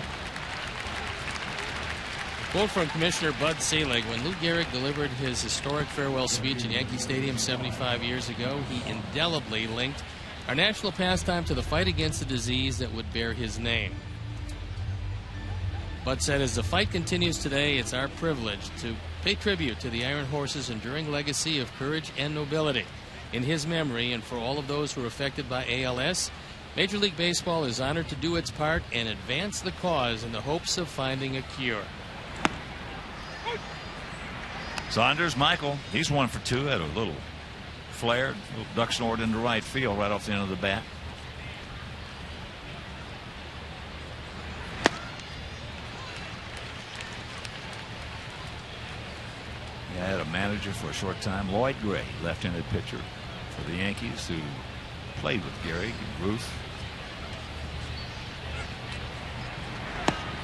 Quote from Commissioner Bud Selig: when Lou Gehrig delivered his historic farewell speech at Yankee Stadium 75 years ago, he indelibly linked our national pastime to the fight against the disease that would bear his name. Bud said, as the fight continues today, it's our privilege to pay tribute to the Iron Horse's enduring legacy of courage and nobility. In his memory, and for all of those who are affected by ALS, Major League Baseball is honored to do its part and advance the cause in the hopes of finding a cure. Saunders, Michael, he's 1 for 2, had a little flare, a little duck snort into right field right off the end of the bat. He had a manager for a short time, Lloyd Gray, left-handed pitcher for the Yankees, who played with Gehrig and Ruth.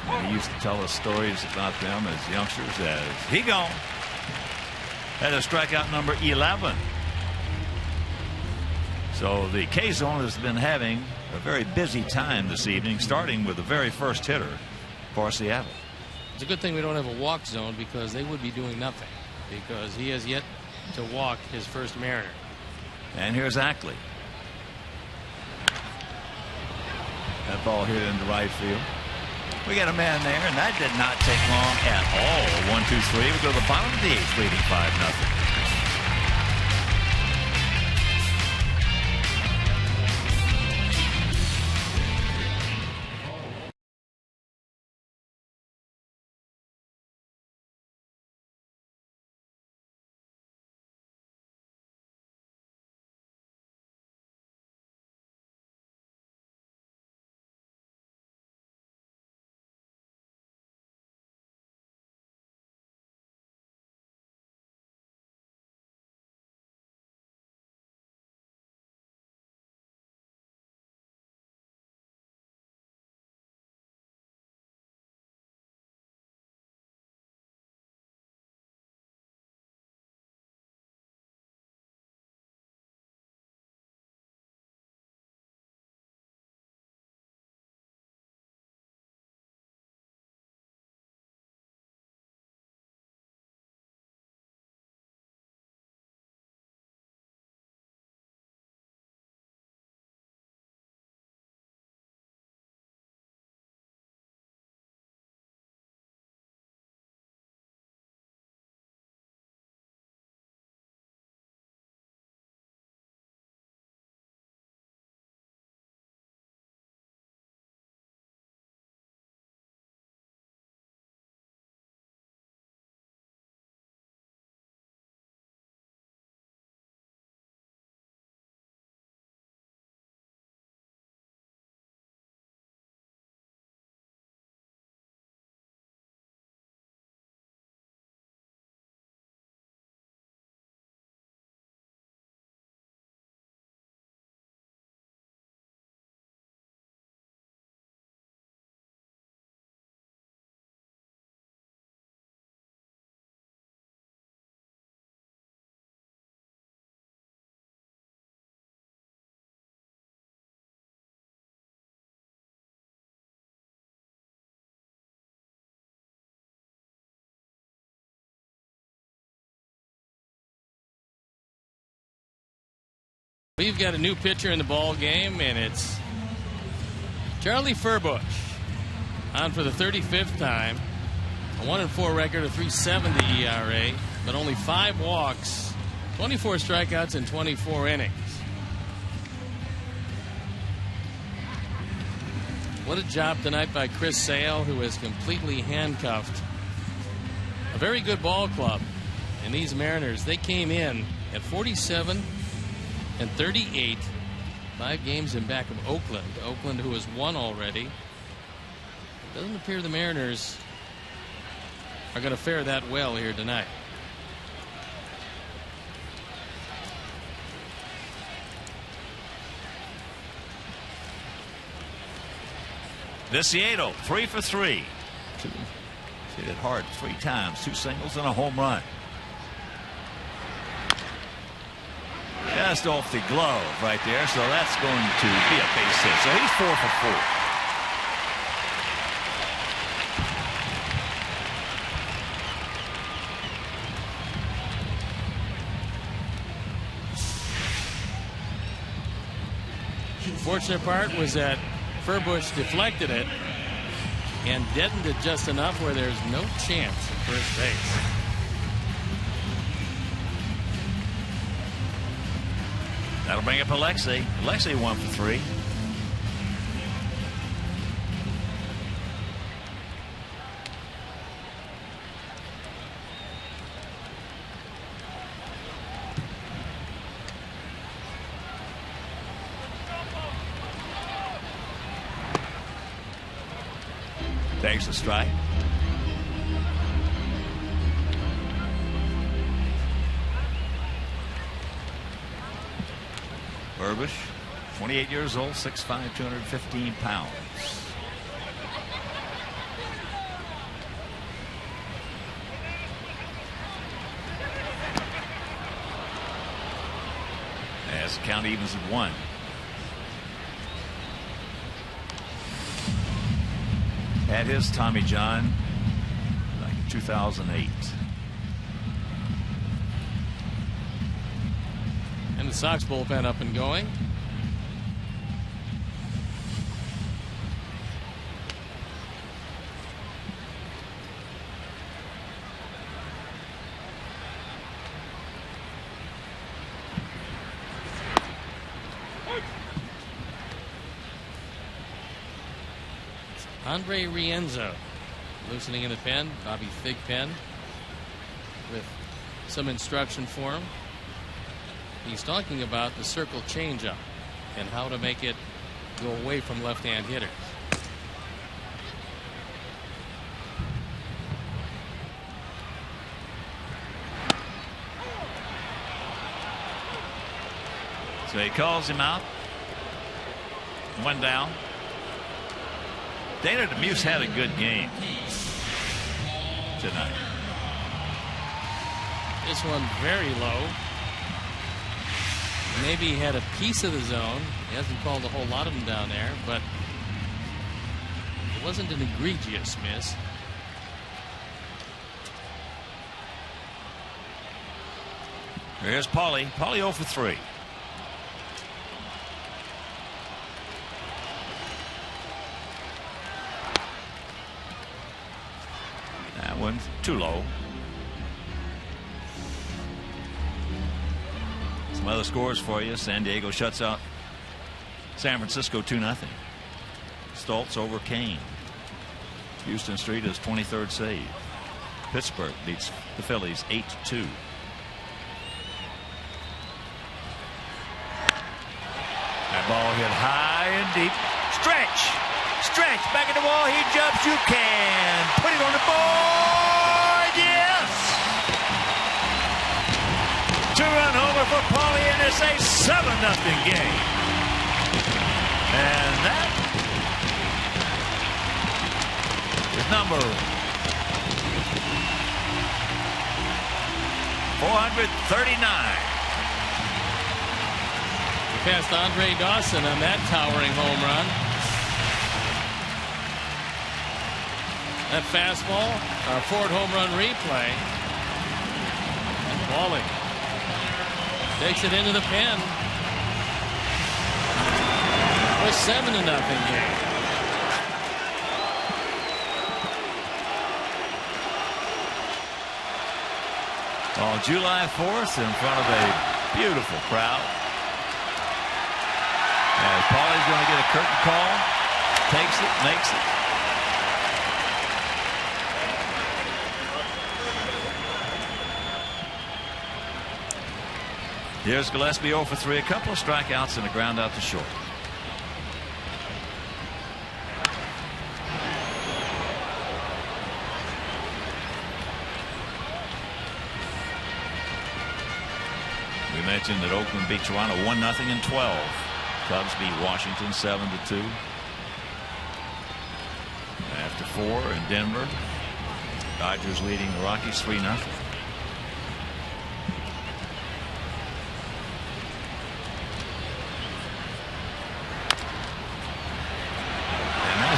And he used to tell us stories about them as youngsters as he gone. Had a strikeout number 11. So the K-Zone has been having a very busy time this evening, starting with the very first hitter for Seattle. It's a good thing we don't have a walk zone, because they would be doing nothing, because he has yet to walk his first Mariner. And here's Ackley. That ball hit into right field. We got a man there, and that did not take long at all. 1, 2, 3. We go to the bottom of the 8th, leading 5-0. We've got a new pitcher in the ball game, and it's Charlie Furbush, on for the 35th time. A 1-4 record, a 3.70 ERA, but only 5 walks, 24 strikeouts in 24 innings. What a job tonight by Chris Sale, who has completely handcuffed a very good ball club. And these Mariners, they came in at 47 and 38, 5 games in back of Oakland. Oakland, who has won already. It doesn't appear the Mariners are going to fare that well here tonight. Viciato, 3 for 3. Hit it hard 3 times, 2 singles and a home run. Just off the glove right there, so that's going to be a base hit. So he's 4 for 4. Unfortunate part was that Furbush deflected it and deadened it just enough where there's no chance at first base. That'll bring up Alexei. Alexei 1 for 3. Takes a strike. Furbush, 28 years old, 6'5", 215 pounds. As the count evens at 1. Had his Tommy John back in 2008. And the Sox bullpen up and going. Andre Rienzo loosening in the pen. Bobby Thigpen with some instruction for him. He's talking about the circle changeup and how to make it go away from left-hand hitters. So he calls him out. 1 down. Dana DeMuse had a good game tonight. This one very low. Maybe he had a piece of the zone. He hasn't called a whole lot of them down there, but it wasn't an egregious miss. Here's Paulie. Paulie 0 for 3. That one's too low. Some other scores for you. San Diego shuts out San Francisco 2-0. Stoltz over Kane. Houston Street is 23rd save. Pittsburgh beats the Phillies 8-2. That ball hit high and deep. Stretch! Stretch! Back in the wall. He jumps. You can put it on the board. Yes! 2-run homer for Paulie, and it's a 7-0 game. And that is number 439. He passed Andre Dawson on that towering home run. That fastball, our Ford home run replay. And Paulie takes it into the pen. A 7-0 game. On July 4th in front of a beautiful crowd. As Paulie's going to get a curtain call. Takes it, makes it. Here's Gillespie 0 for 3. A couple of strikeouts and a ground out to short. We mentioned that Oakland beat Toronto 1-0 in 12. Cubs beat Washington 7-2. After 4 in Denver. Dodgers leading the Rockies 3-0.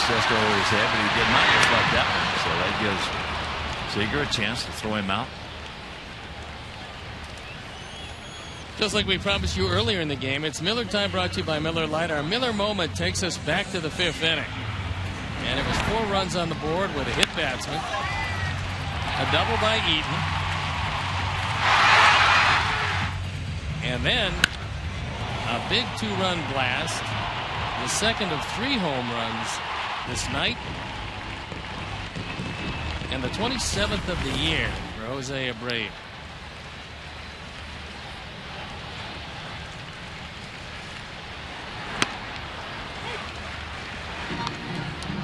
Just over his head, but he did not reflect that one. So that gives Seager a chance to throw him out. Just like we promised you earlier in the game, it's Miller time, brought to you by Miller Lite. Our Miller moment takes us back to the 5th inning. And it was 4 runs on the board with a hit batsman, a double by Eaton, and then a big 2-run blast, the second of 3 home runs this night, and the 27th of the year for Jose Abreu.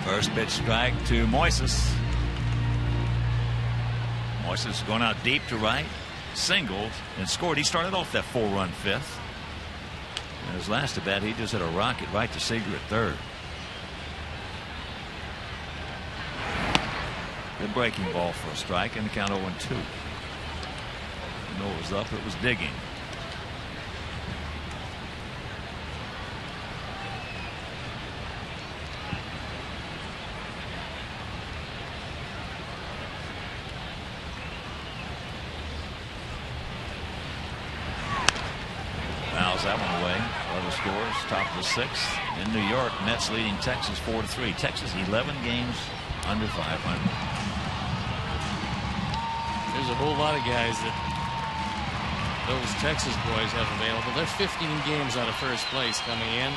First pitch strike to Moises. Moises going out deep to right, singled and scored. He started off that 4-run 5th. And his last at bat, he just hit a rocket right to Seager at 3rd. Good breaking ball for a strike, and the count 0-2. No, it was up, it was digging. That one away. Other scores, top of the 6th. In New York, Mets leading Texas 4-3. Texas 11 games under 500. There's a whole lot of guys that those Texas boys have available. They're 15 games out of first place coming in.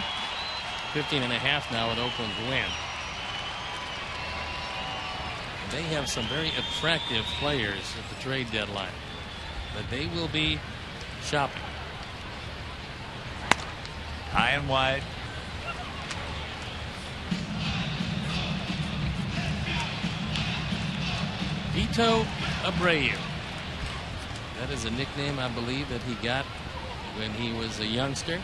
15 and a half now with Oakland's win. They have some very attractive players at the trade deadline that they will be shopping. High and wide. Vito Abreu. That is a nickname, I believe, that he got when he was a youngster.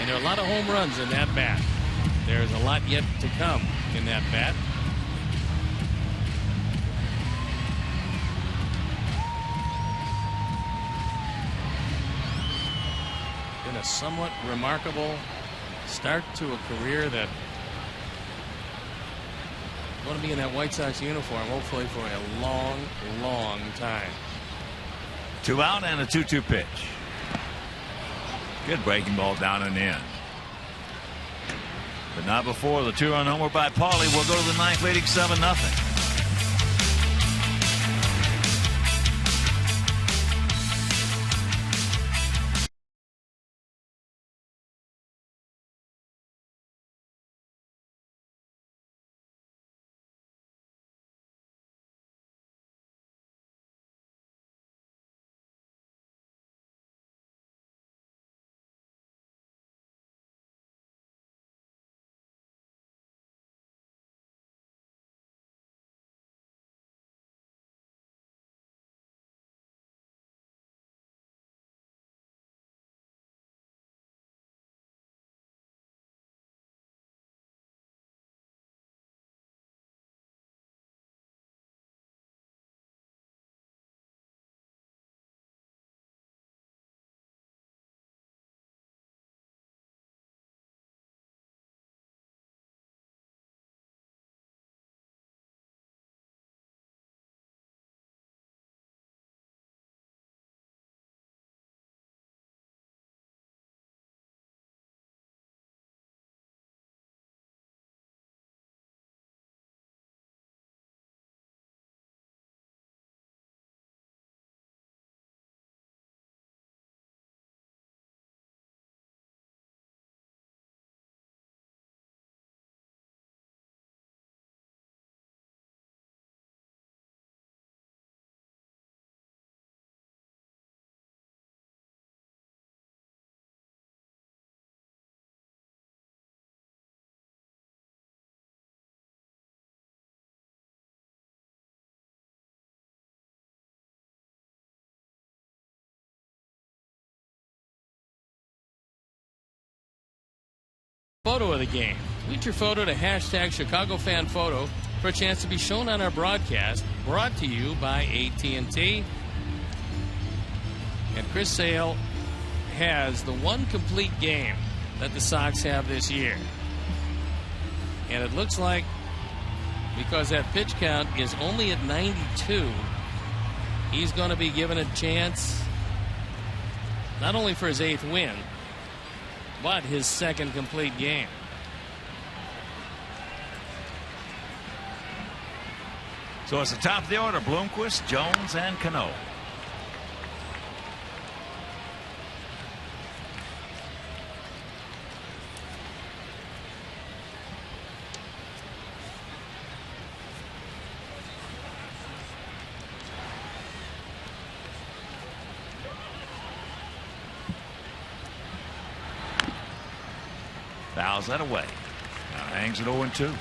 And there are a lot of home runs in that bat. There's a lot yet to come in that bat. Been a somewhat remarkable start to a career that going to be in that White Sox uniform hopefully for a long, long time. 2 out and a 2-2 pitch. Good breaking ball down and in. But not before the 2-run homer by Paulie. Will go to the 9th, leading 7-0. Photo of the game. Tweet your photo to hashtag #ChicagoFanPhoto for a chance to be shown on our broadcast, brought to you by AT&T. And Chris Sale has the one complete game that the Sox have this year. And it looks like, because that pitch count is only at 92, he's going to be given a chance not only for his 8th win, but his 2nd complete game. So it's the top of the order: Bloomquist, Jones, and Cano. Fouls that away. Now hangs it 0-2.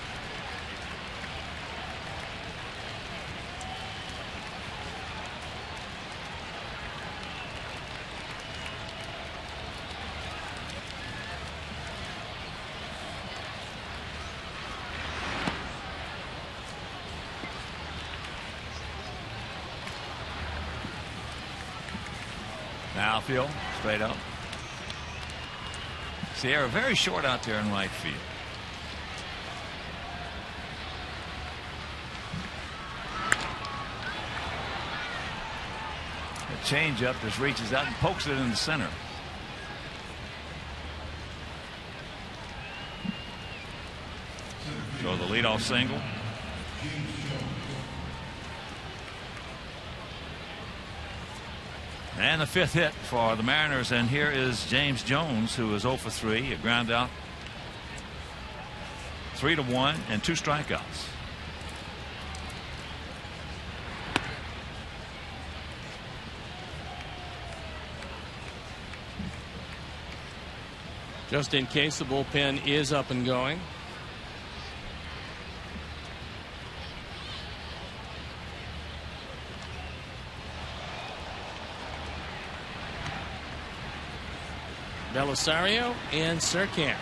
Now field, straight up. Sierra very short out there in right field. The changeup just reaches out and pokes it in the center. So the leadoff single. And the 5th hit for the Mariners, and here is James Jones, who is 0 for 3, a ground out, 3-1, and 2 strikeouts. Just in case the bullpen is up and going. Belisario and Serkan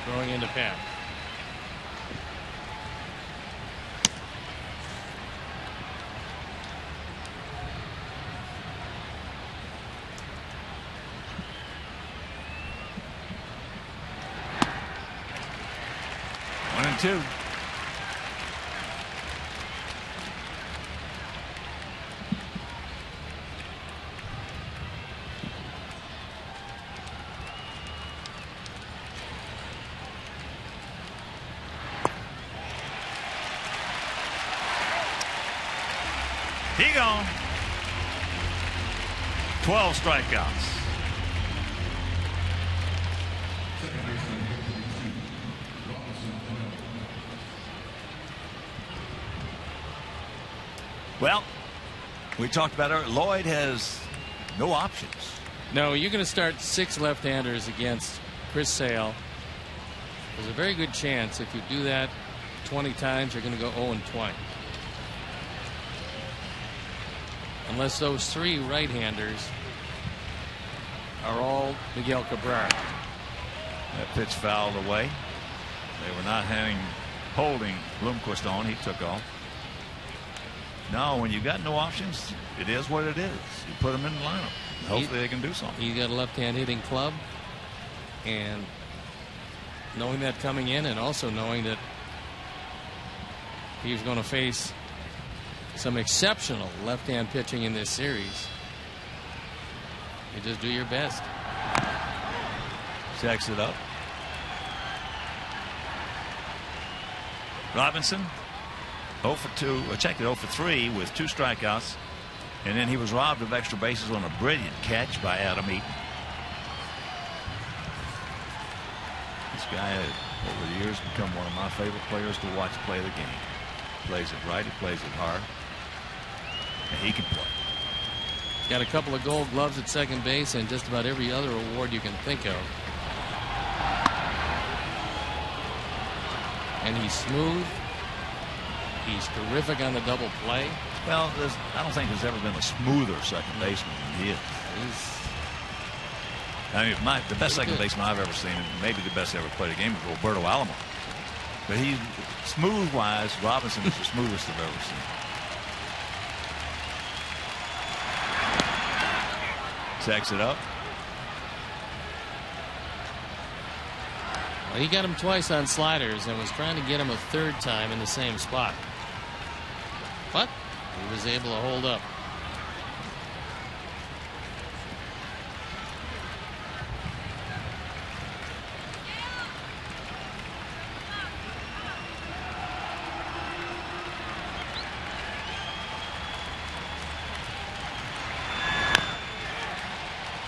throwing into Pat. One and two. He gone. 12 strikeouts. Well, we talked about it. Lloyd has no options. No, you're going to start 6 left-handers against Chris Sale. There's a very good chance if you do that 20 times, you're going to go 0-20. Unless those 3 right-handers are all Miguel Cabrera. That pitch fouled away. They were not holding Bloomquist on. He took off. No, when you got no options, it is what it is. You put them in the lineup. Hopefully they can do something. He's got a left-hand hitting club, and knowing that coming in, and also knowing that he's going to face some exceptional left-hand pitching in this series, you just do your best. Checks it up. Robinson 0 for 2, checked it 0 for 3 with 2 strikeouts, and then he was robbed of extra bases on a brilliant catch by Adam Eaton. This guy has, over the years, become one of my favorite players to watch play the game. He plays it right, he plays it hard, and he can play. Got a couple of gold gloves at second base and just about every other award you can think of. And he's smooth. He's terrific on the double play. Well, I don't think there's ever been a smoother second baseman than he is. I mean, the best second baseman I've ever seen, and maybe the best ever played a game, was Roberto Alomar. But he's smooth-wise, Robinson is the smoothest I've ever seen. Checks it up. Well, he got him twice on sliders and was trying to get him a third time in the same spot. But he was able to hold up.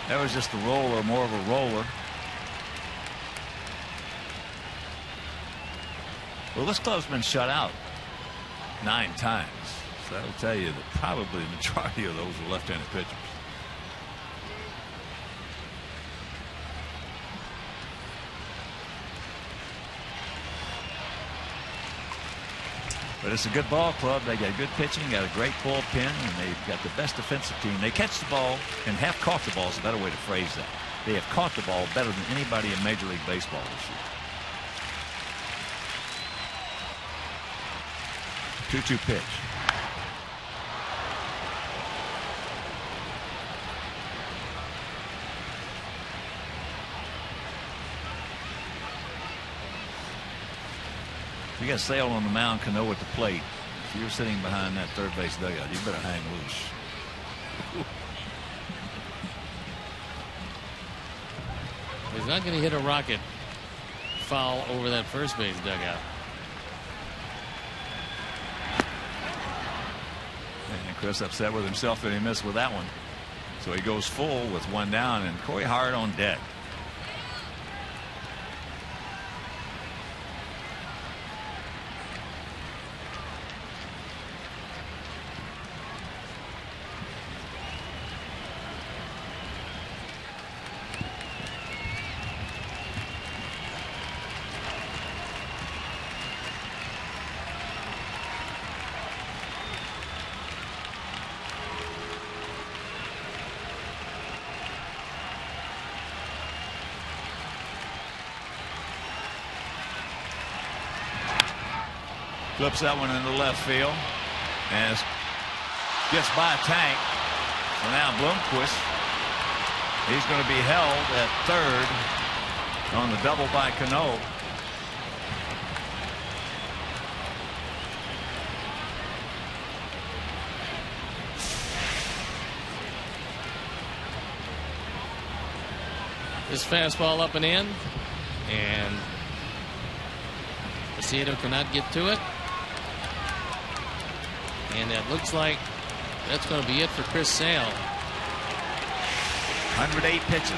That was just a roller, more of a roller. Well, this club's been shut out 9 times. So that'll tell you that probably the majority of those were left-handed pitchers. But it's a good ball club. They got good pitching, got a great bullpen, and they've got the best defensive team. They catch the ball and have caught the ball is a better way to phrase that. They have caught the ball better than anybody in Major League Baseball this year. 2-2 pitch. If you got Sale on the mound, Cano at the plate. If you're sitting behind that third base dugout, you better hang loose. He's not going to hit a rocket foul over that first base dugout. And Chris upset with himself that he missed with that one. So he goes full with 1 down, and Corey Hart on deck. Flips that one into left field and gets by a tank. So now Bloomquist, he's going to be held at third on the double by Cano. This fastball up and in, and Macedo cannot get to it. And it looks like that's going to be it for Chris Sale. 108 pitches.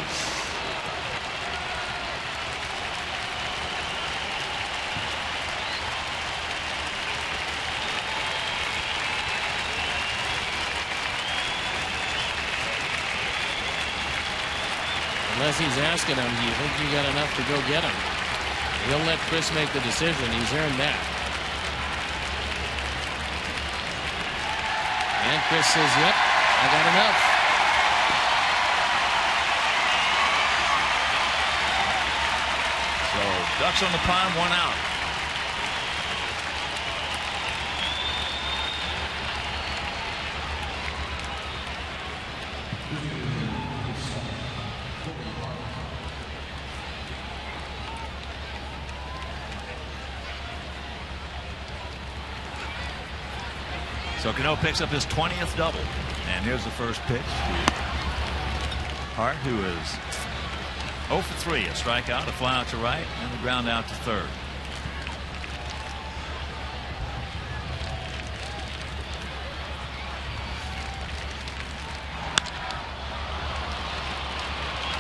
Unless he's asking him, do you think you got enough to go get him? He'll let Chris make the decision. He's earned that. And Chris says, yep, I got enough. So Ducks on the pond, 1 out. So Cano picks up his 20th double. And here's the first pitch to Hart, who is 0 for 3. A strikeout, a fly out to right, and a ground out to third.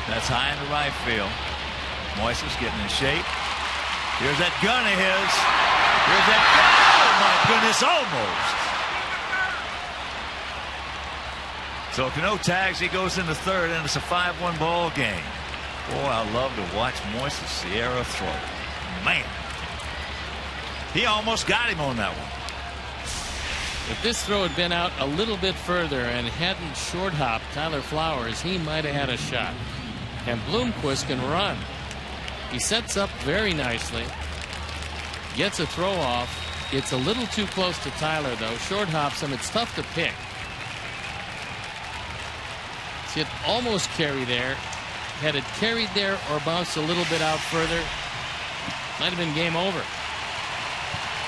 That's high in the right field. Moises getting in shape. Here's that gun of his. Here's that gun. Oh, my goodness, almost. So Cano tags, he goes into third, and it's a 5-1 ball game. Boy, I love to watch Moises Sierra throw. Man. He almost got him on that one. If this throw had been out a little bit further and hadn't short hopped Tyler Flowers, he might have had a shot. And Bloomquist can run. He sets up very nicely. Gets a throw off. It's a little too close to Tyler, though. Short hops him. It's tough to pick. See it almost carry there. Had it carried there or bounced a little bit out further, Might have been game over.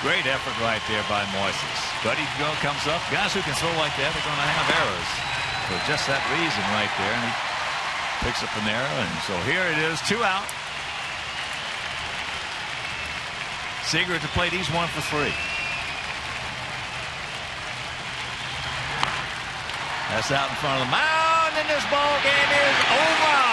Great effort right there by Moises. Buddy comes up. Guys who can throw like that are going to have errors for just that reason right there. And he picks up an error. And so here it is, 2 out. Seager at the plate. He's 1 for 3. That's out in front of the mound. And this ball game is over.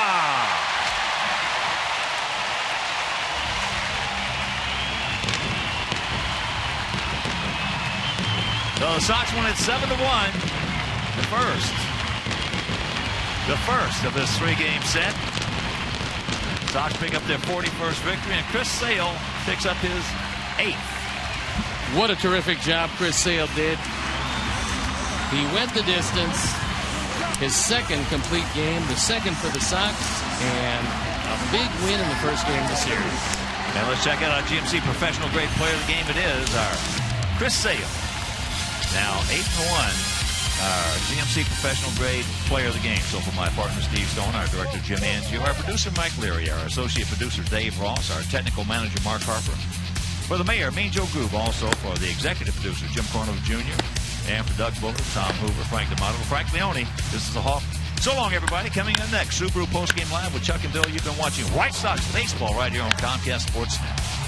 So the Sox won it 7-1. The first of this 3-game set. Sox pick up their 41st victory, and Chris Sale picks up his 8th. What a terrific job Chris Sale did. He went the distance. His 2nd complete game, the 2nd for the Sox, and a big win in the first game of the series. And let's check out our GMC professional grade player of the game. It is our Chris Sale. Now 8-1, our GMC professional grade player of the game. So for my partner Steve Stone, our director Jim Angio, our producer Mike Leary, our associate producer Dave Ross, our technical manager Mark Harper. For the mayor, Mean Joe Goob. Also for the executive producer Jim Cornell Jr. And for Doug Buller, Tom Hoover, Frank D'Amato, Frank Leone. This is the Hawk. So long, everybody. Coming up next, Subaru Postgame Live with Chuck and Bill. You've been watching White Sox baseball right here on Comcast Sportsnet.